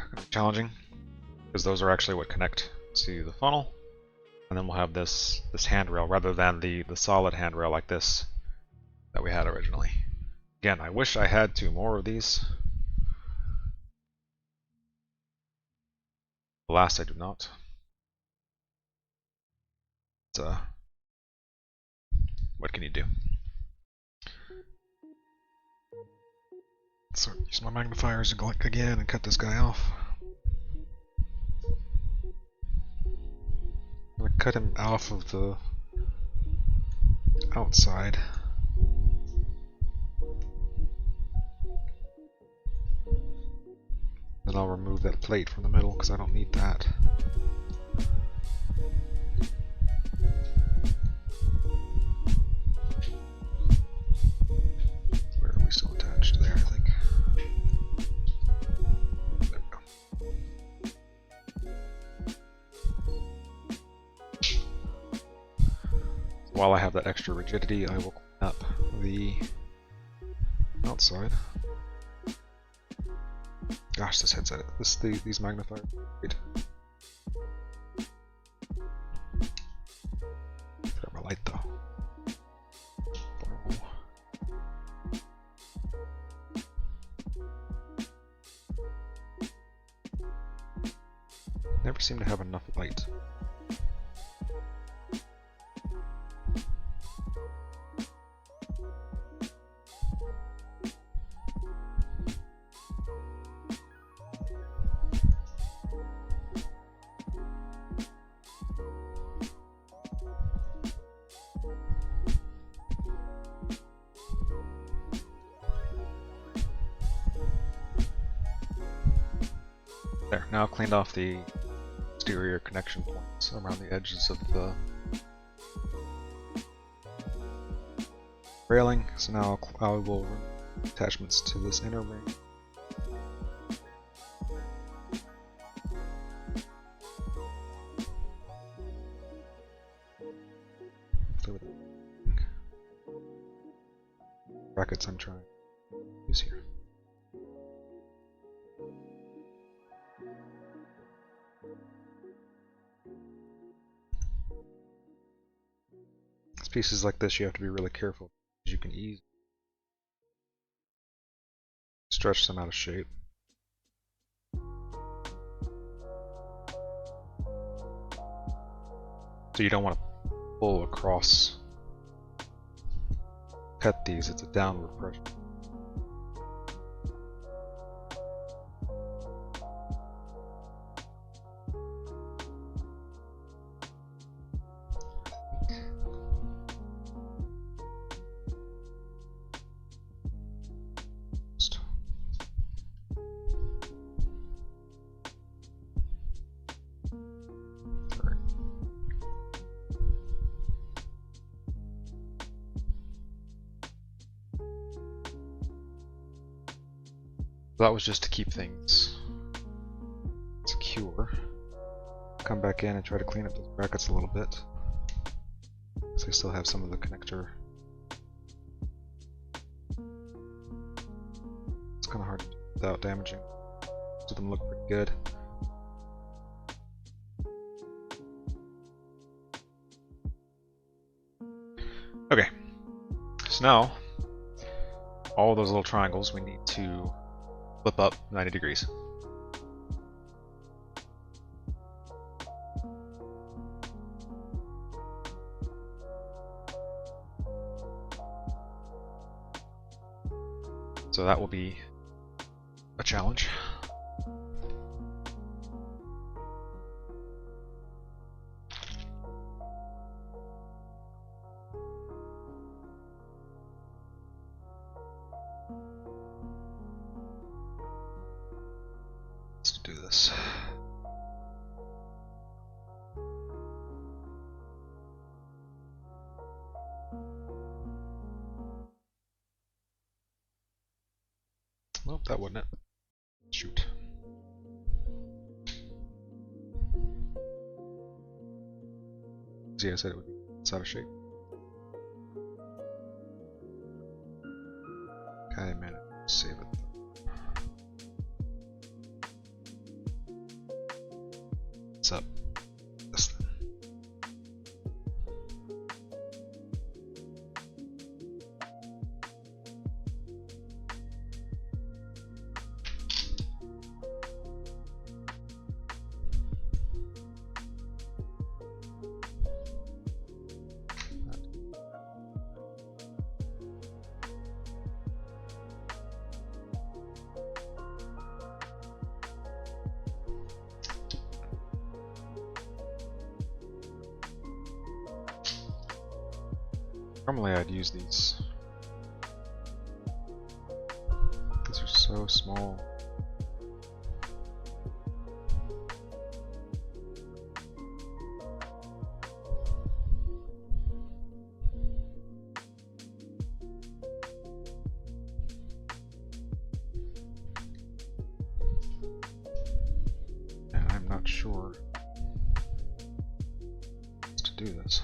going to be challenging because those are actually what connect to the funnel. And then we'll have this handrail rather than the solid handrail like this that we had originally. Again, I wish I had two more of these. Alas, I do not. But, what can you do? So use my magnifiers again and cut this guy off. I'm gonna cut him off of the outside. Then I'll remove that plate from the middle because I don't need that. Where are we still attached? There, I think. There we go. While I have that extra rigidity, I will clean up the outside. Gosh, this headset, these magnifiers. Got my light though. Never seem to have enough light. There, now I've cleaned off the exterior connection points around the edges of the railing, so now I will remove attachments to this inner ring. Brackets I'm trying to use here. Pieces like this you have to be really careful because you can easily stretch them out of shape. So you don't want to pull across, cut these, it's a downward pressure. That was just to keep things secure. Come back in and try to clean up those brackets a little bit. So I still have some of the connector. It's kind of hard to do without damaging. Most of them look pretty good. Okay, so now all those little triangles we need to flip up 90 degrees. So that will be a challenge. Let's do this. Nope, that wasn't it. Shoot. See, I said it would be it's out of shape. Okay, man, save it. What's up? This thing. Normally I'd use these. These are so small. And I'm not sure how to do this.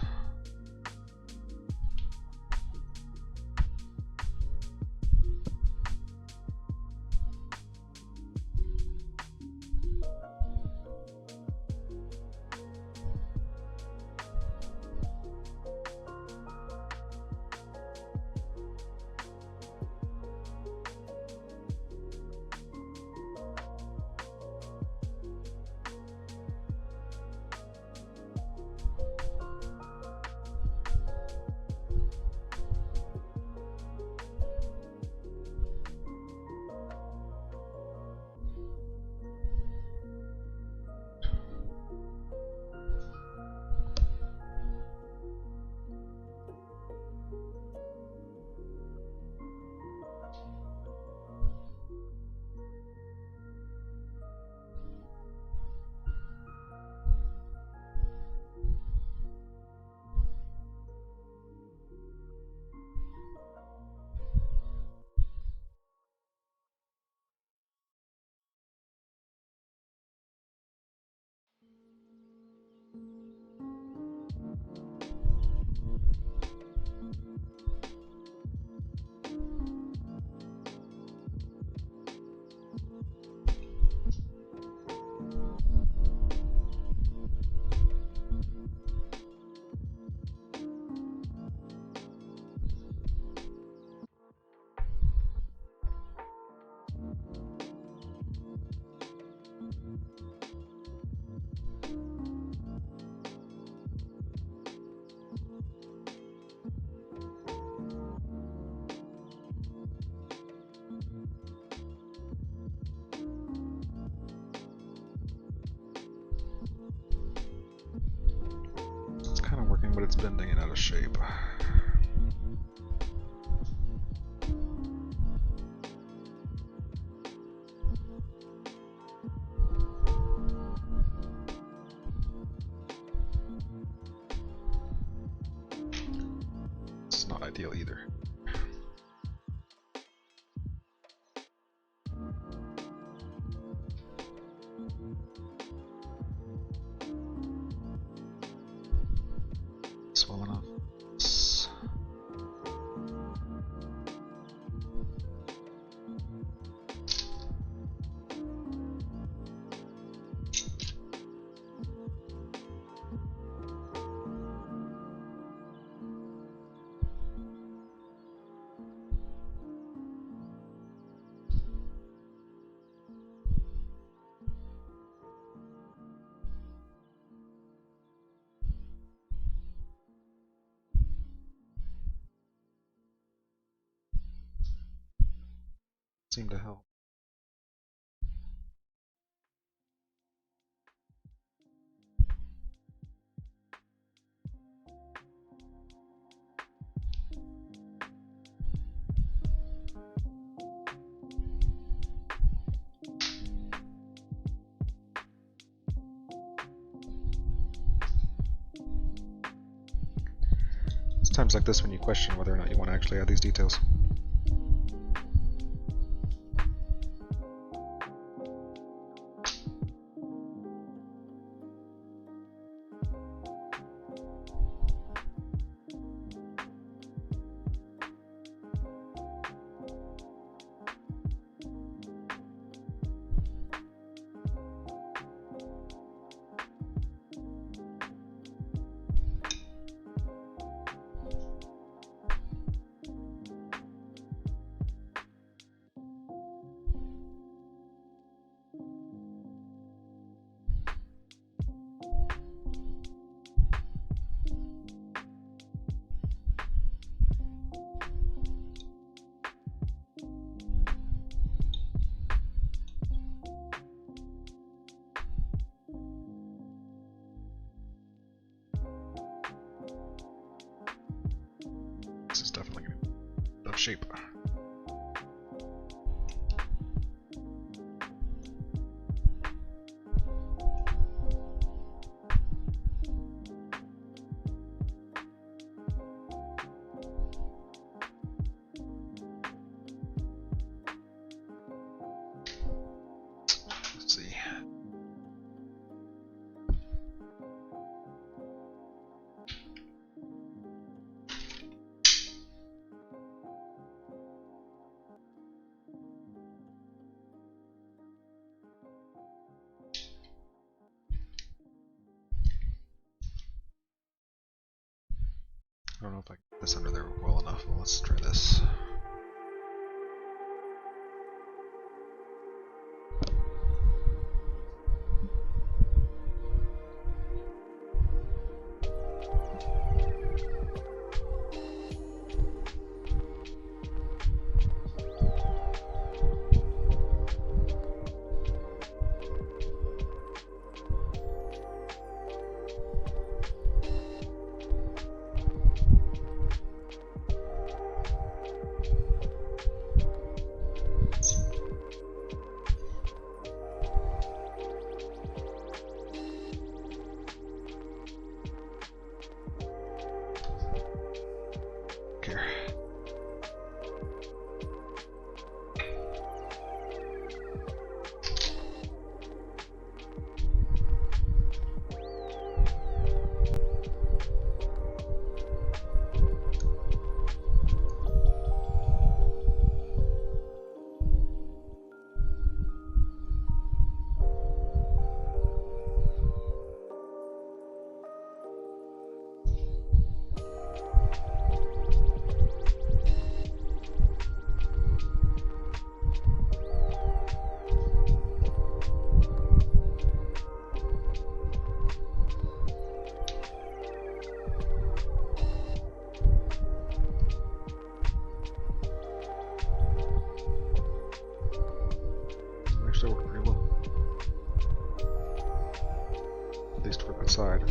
but it's bending it out of shape. It's not ideal either. Well enough. Seem to help. It's times like this when you question whether or not you want to actually add these details. This is definitely going to be out of shape. Let's see. I don't know if I can get this under there well enough, but let's try this. Here. Actually worked pretty well. At least for that side.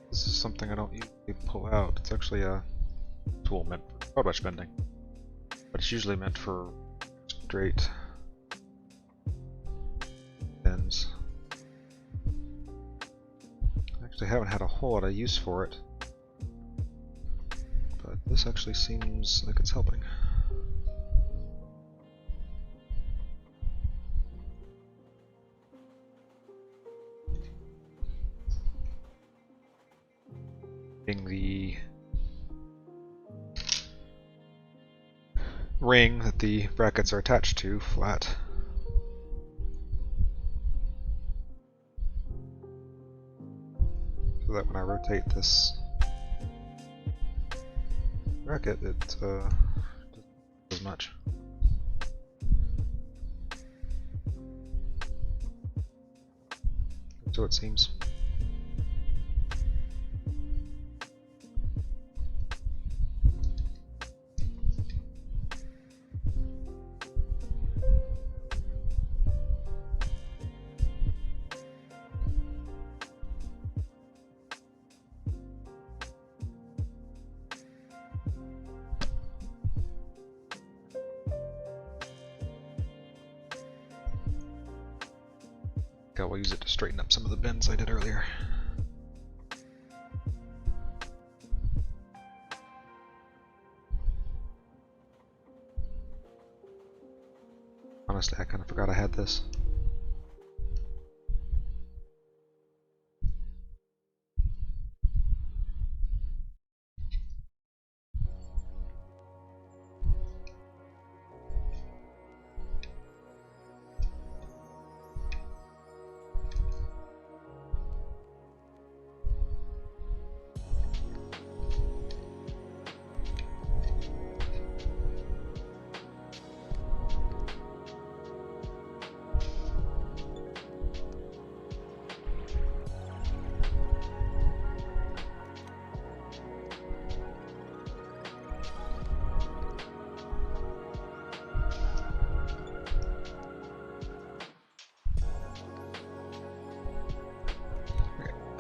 This is something I don't usually pull out. It's actually a tool meant for quad wedge bending, but it's usually meant for straight bends. I actually haven't had a whole lot of use for it, but this actually seems like it's helping. The ring that the brackets are attached to flat. So that when I rotate this bracket, it doesn't do as much. So it seems. I will use it to straighten up some of the bends I did earlier. Honestly, I kind of forgot I had this.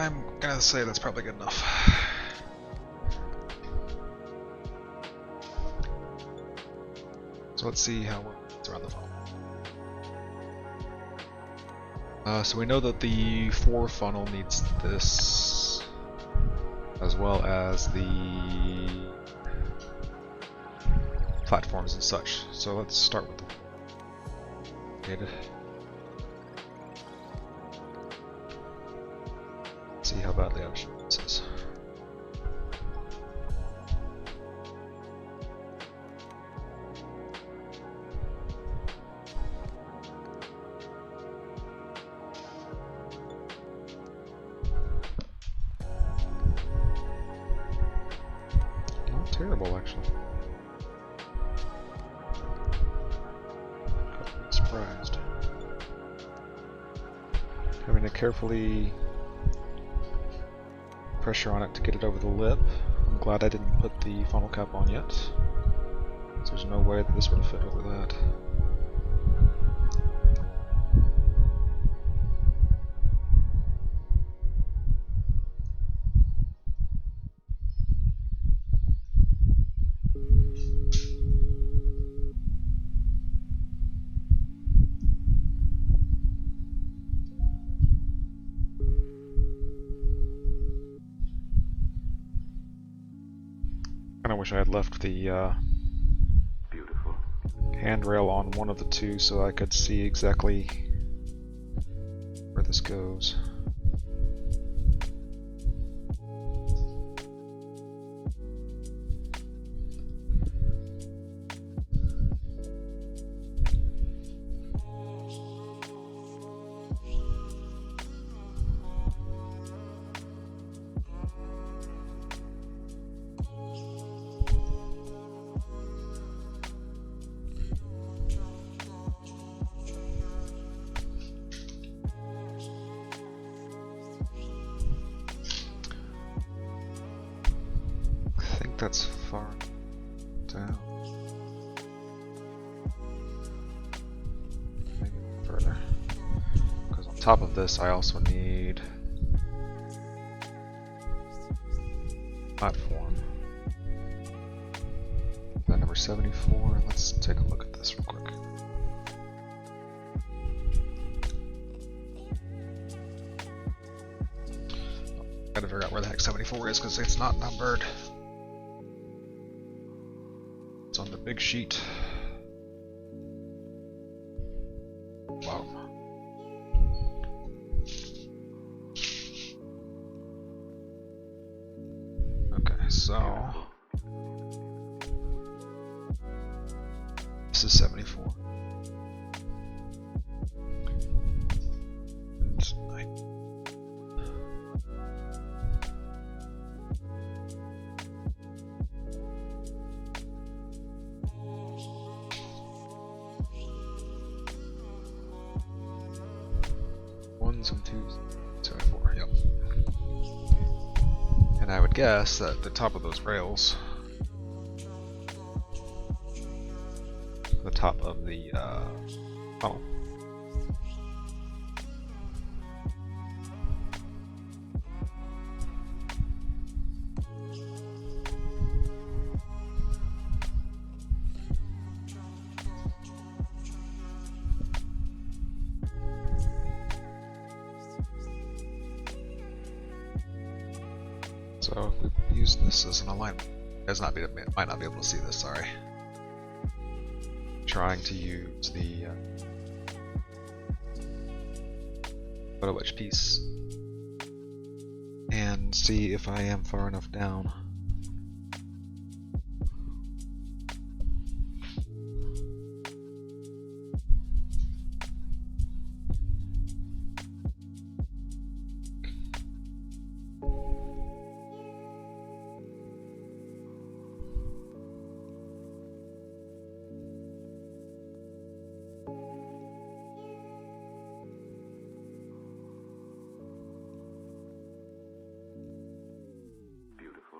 I'm gonna say that's probably good enough. So let's see how it's around the funnel. So we know that the fore funnel needs this, as well as the platforms and such. So let's start with the see how badly out of shape this is. Not terrible, actually. Got surprised. Having to carefully pressure on it to get it over the lip. I'm glad I didn't put the funnel cap on yet, so there's no way that this would have fit over that. I wish I had left the Beautiful. handrail on one of the two so I could see exactly where this goes. That's far down. Maybe further. Because on top of this, I also need platform. That number 74. Let's take a look at this real quick. Gotta figure out where the heck 74 is because it's not numbered. It's on the big sheet. Wow. Okay, so this is 74. Ones and twos, 74, yep. And I would guess that the top of those rails, the top of the funnel, so if we use this as an alignment, might not be able to see this, sorry. Trying to use the photo etch piece and see if I am far enough down. Beautiful.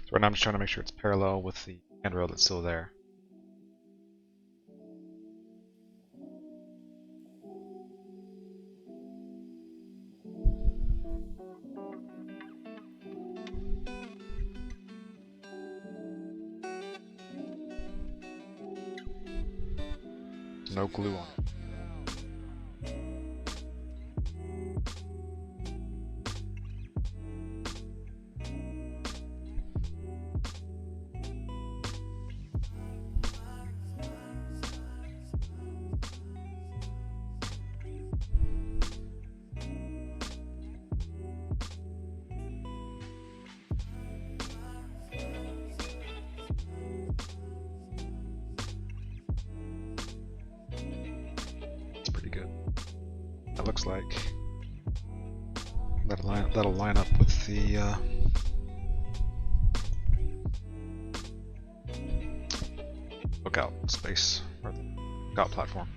So right now I'm just trying to make sure it's parallel with the handrail that's still there. No glue on it. It looks like that'll line up with the lookout space or the lookout platform.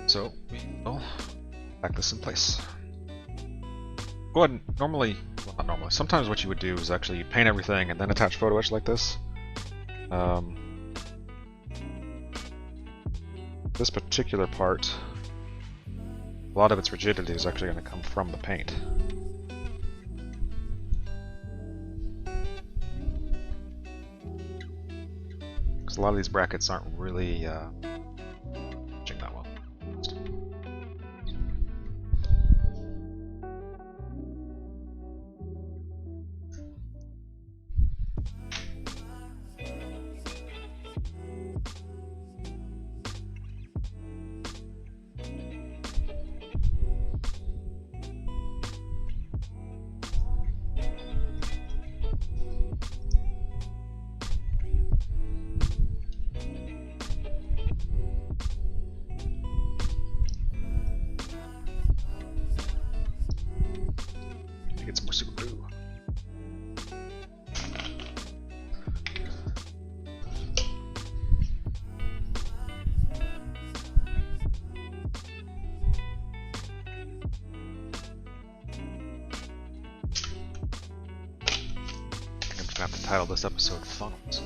So we will back this in place. Go ahead and well, not normally. Sometimes what you would do is actually you paint everything and then attach photo etch like this. This particular part, a lot of its rigidity is actually going to come from the paint. Because a lot of these brackets aren't really matching that well. title this episode Funnels.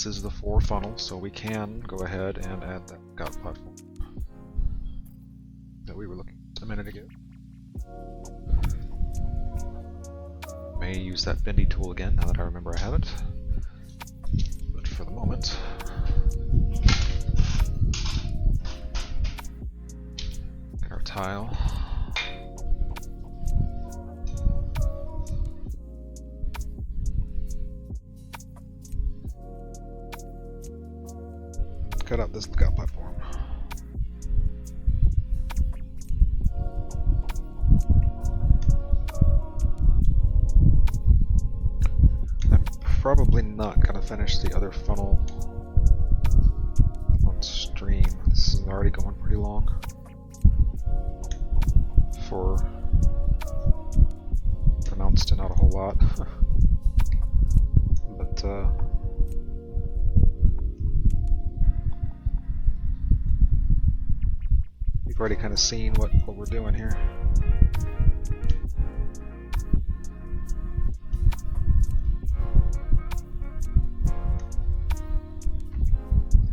This is the fore funnel, so we can go ahead and add that scout platform that we were looking at a minute ago. May use that bendy tool again now that I remember I have it. But for the moment, get our tile. Cut out this lookout platform. I'm probably not going to finish the other funnel on stream. This is already going pretty long for what amounts to not a whole lot. But you've already kind of seen what we're doing here.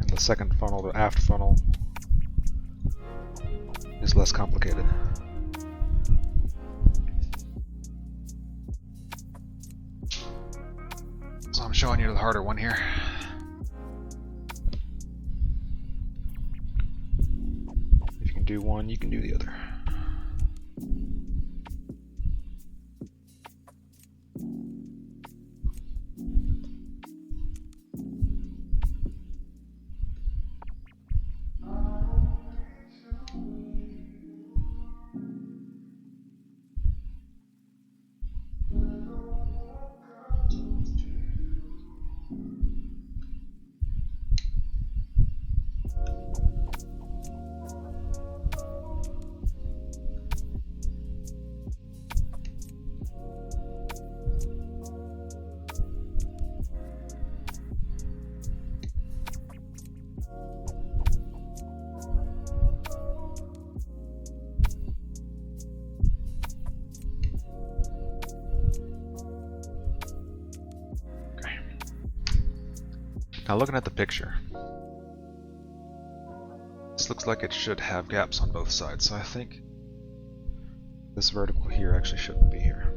And the second funnel, the aft funnel, is less complicated. So I'm showing you the harder one here. Do one, you can do the other. Now looking at the picture, this looks like it should have gaps on both sides, so I think this vertical here actually shouldn't be here.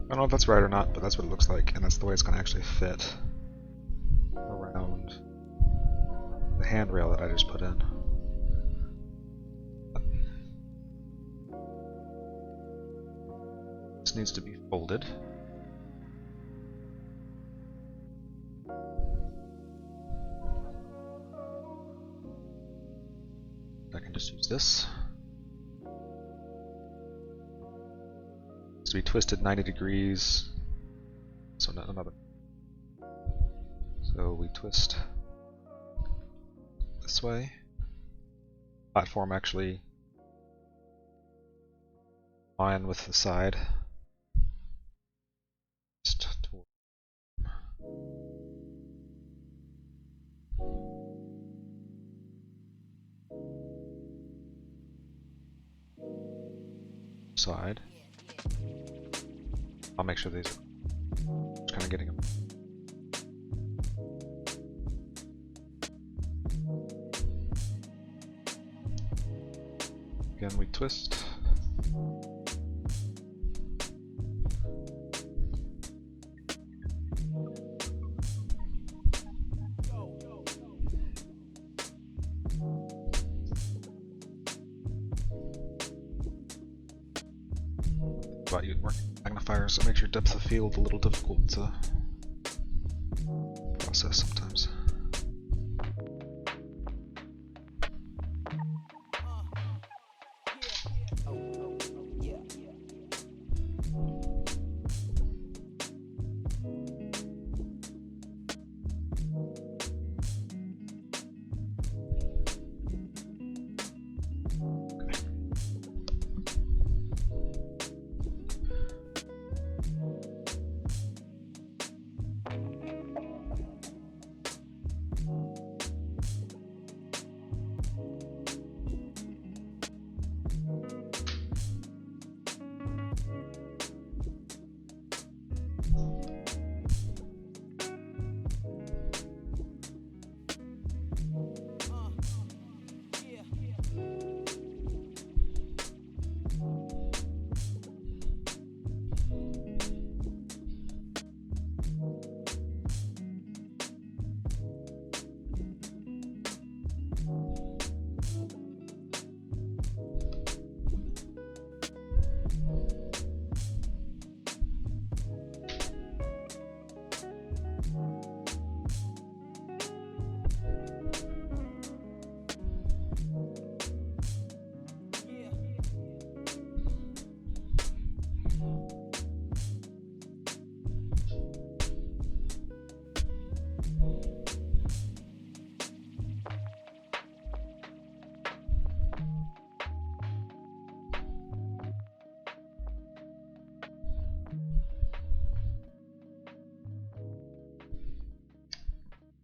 I don't know if that's right or not, but that's what it looks like, and that's the way it's going to actually fit around the handrail that I just put in. This needs to be folded. I can just use this. Needs to be twisted 90 degrees. So not another. So we twist this way. Platform actually line with the side. Just side. I'll make sure these are just kind of getting them. Again, we twist. about you working with magnifiers, it makes your depth of field a little difficult to process sometimes.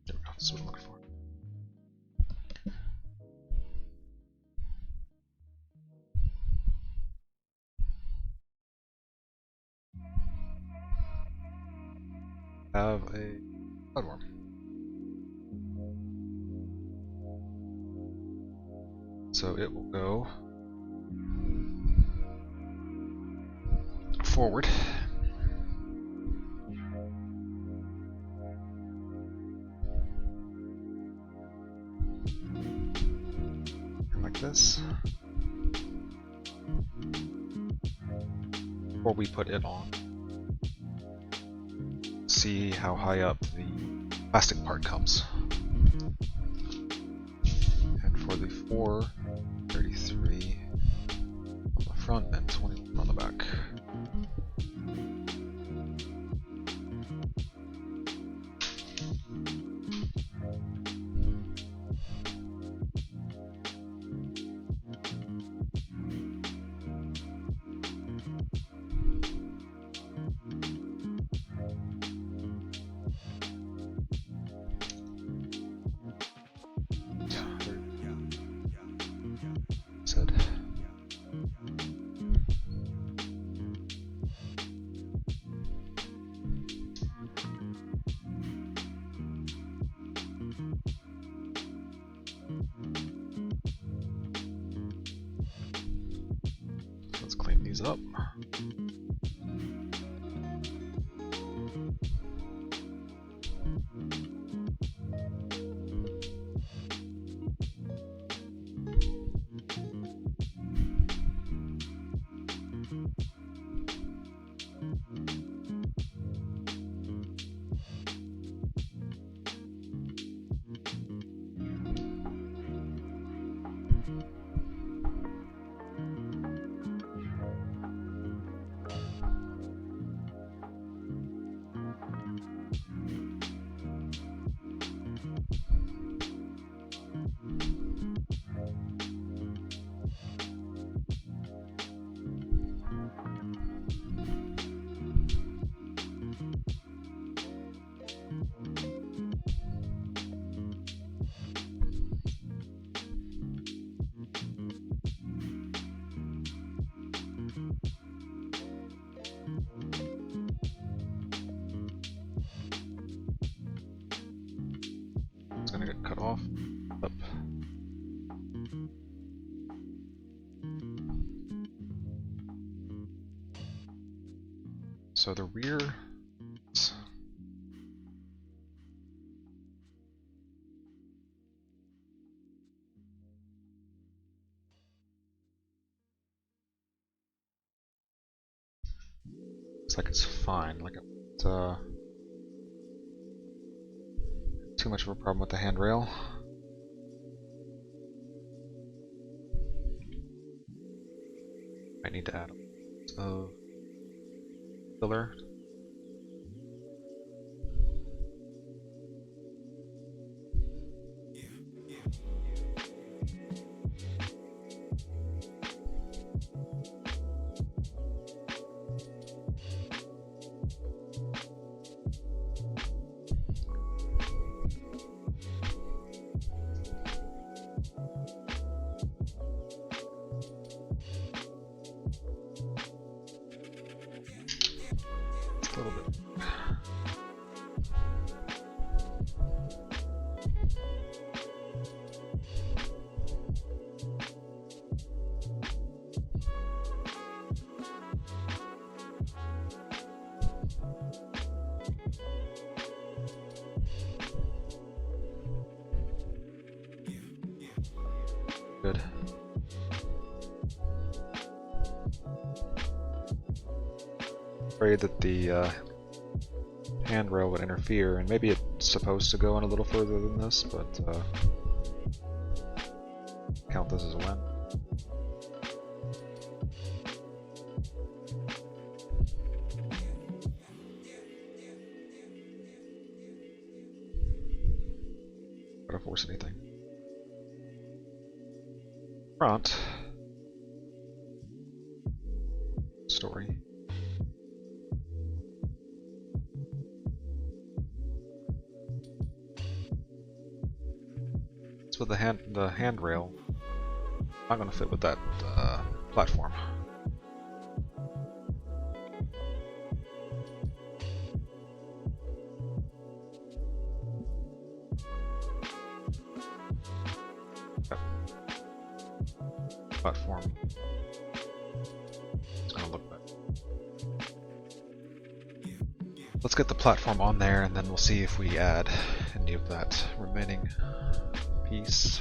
There we go, that's what I'm looking for. Have a bloodworm. So it will go forward. And like this. Or we put it on. See how high up the plastic part comes. And for the 433 on the front and 21 on the back. Said. Let's clean these up. It's gonna get cut off. Up. So the rear. Looks like it's fine. Like it, too much of a problem with the handrail. Might need to add a filler. A little bit. Good. Afraid that the handrail would interfere, and maybe it's supposed to go in a little further than this, but count this as a win. Gotta force anything. Front story. With the handrail, not going to fit with that platform. Yep. Platform. It's going to look better. Let's get the platform on there, and then we'll see if we add any of that remaining piece.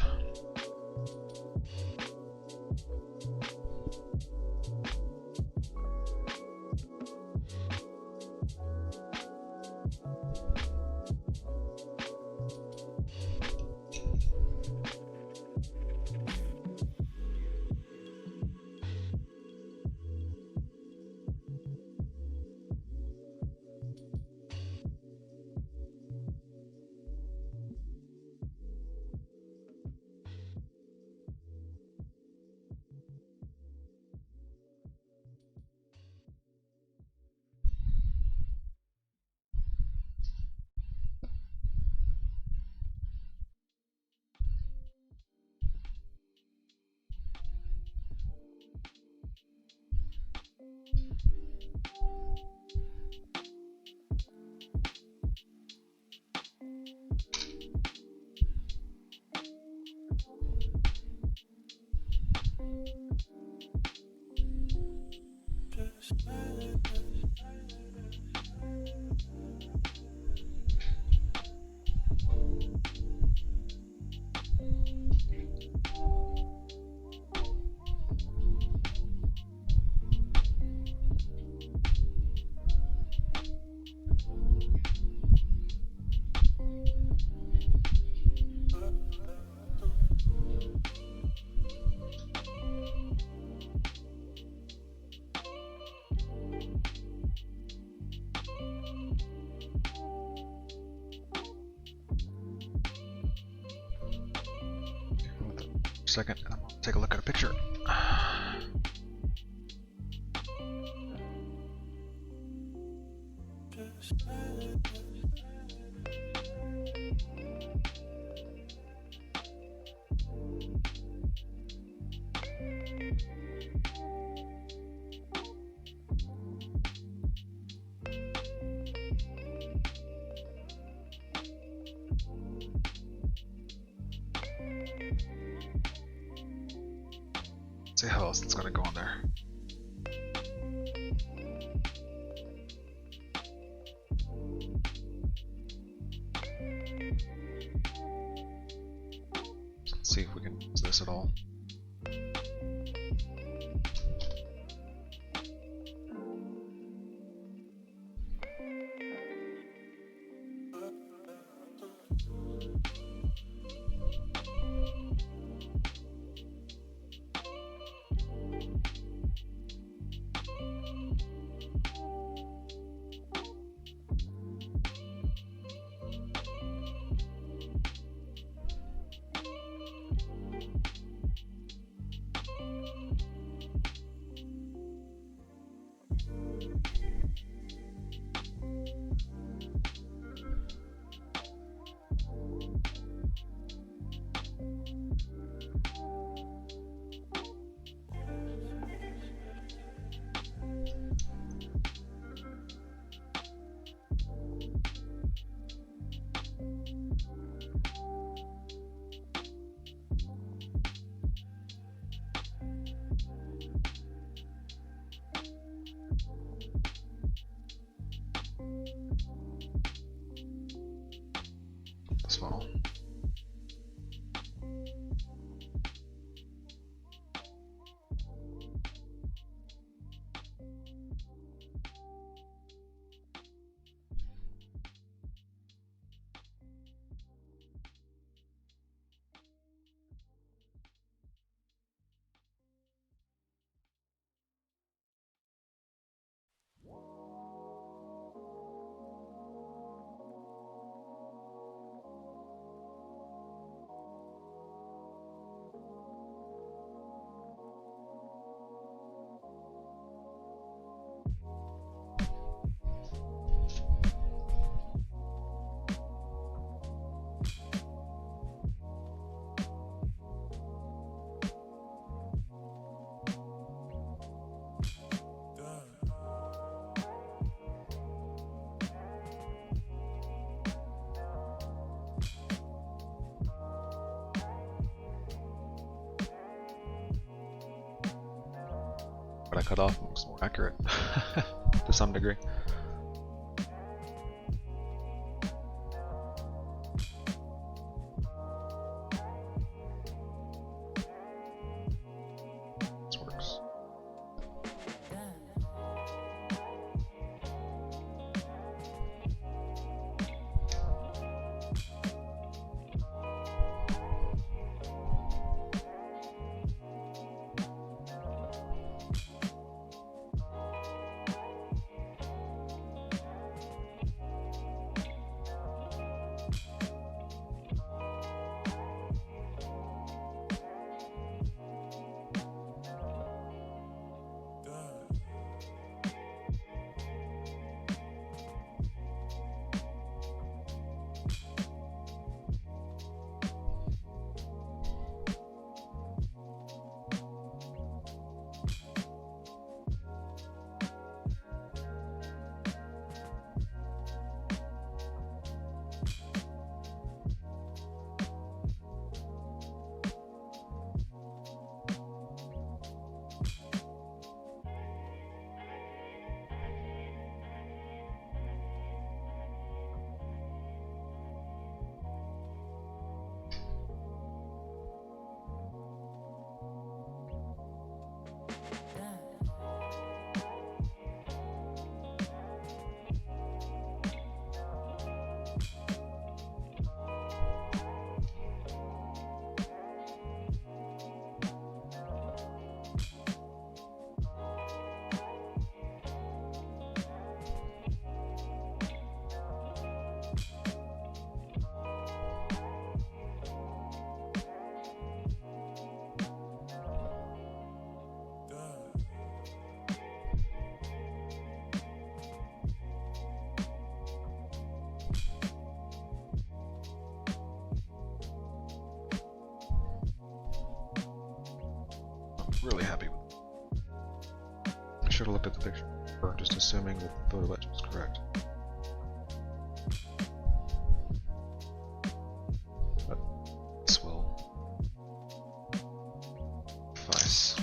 Second, I'm gonna take a look at a picture. See how else it's gonna go on there. So let's see if we can use this at all. what I cut off looks more accurate to some degree. This works. Really happy with it. I should have looked at the picture, or just assuming that the photo etch was correct. But this will suffice.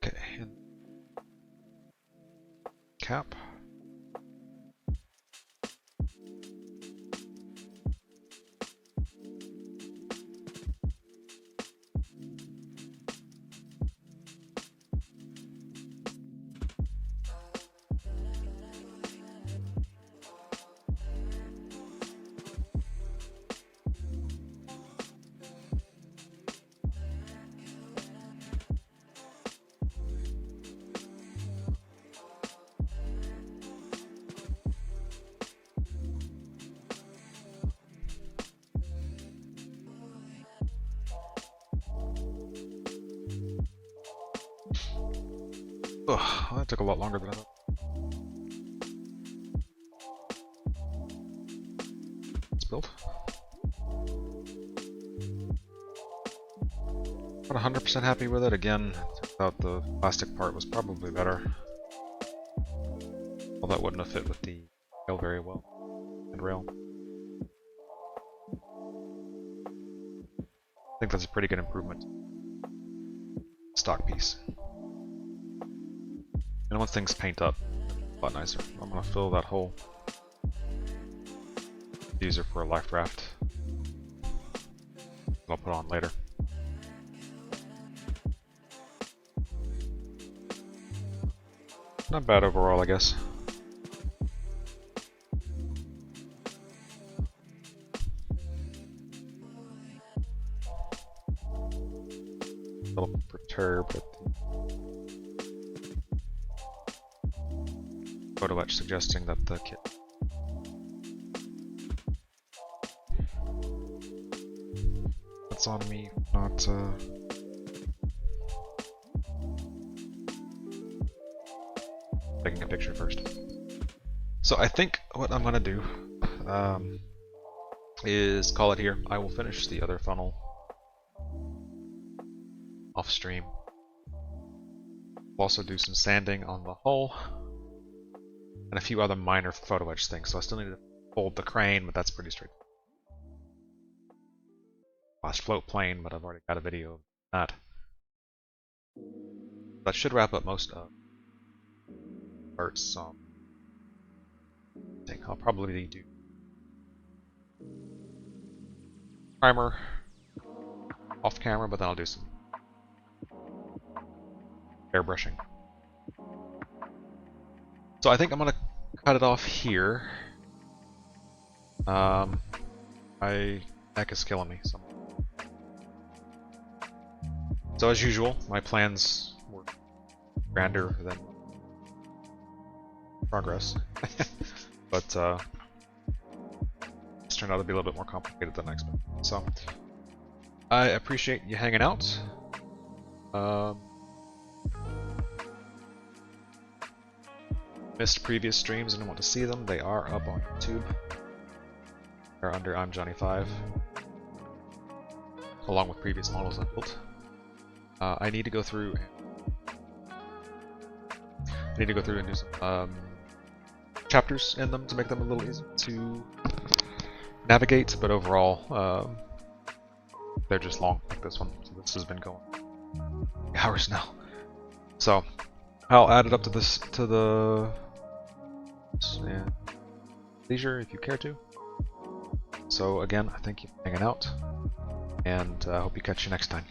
Okay, and cap. Ugh, well, that took a lot longer than I thought. It's built. Not 100% happy with it. Again, I thought the plastic part was probably better. Well, that wouldn't have fit with the rail very well. And rail. I think that's a pretty good improvement. Stock piece. And once things paint up, a lot nicer. I'm gonna fill that hole. User for a life raft. I'll put on later. Not bad overall, I guess. A little perturbed at the photo etch suggesting that the kit that's on me not taking a picture first. So I think what I'm gonna do is call it here. I will finish the other funnel off stream. We'll also do some sanding on the hull and a few other minor photo etch things. So I still need to fold the crane, but that's pretty straightforward. Last float plane, but I've already got a video of that. That should wrap up most of parts. So I think I'll probably do primer off camera, but then I'll do some airbrushing. So I think I'm gonna cut it off here. My neck is killing me. So as usual, my plans were grander than progress, but it's turned out to be a little bit more complicated than I expected. So I appreciate you hanging out. Missed previous streams and want to see them, they are up on YouTube. They're under I'm Johnny5, along with previous models I've built. I need to go through and do some chapters in them to make them a little easier to navigate, but overall they're just long, like this one. So this has been going hours now. So I'll add it up to the leisure if you care to. So again, I thank you for hanging out, and I hope you catch you next time.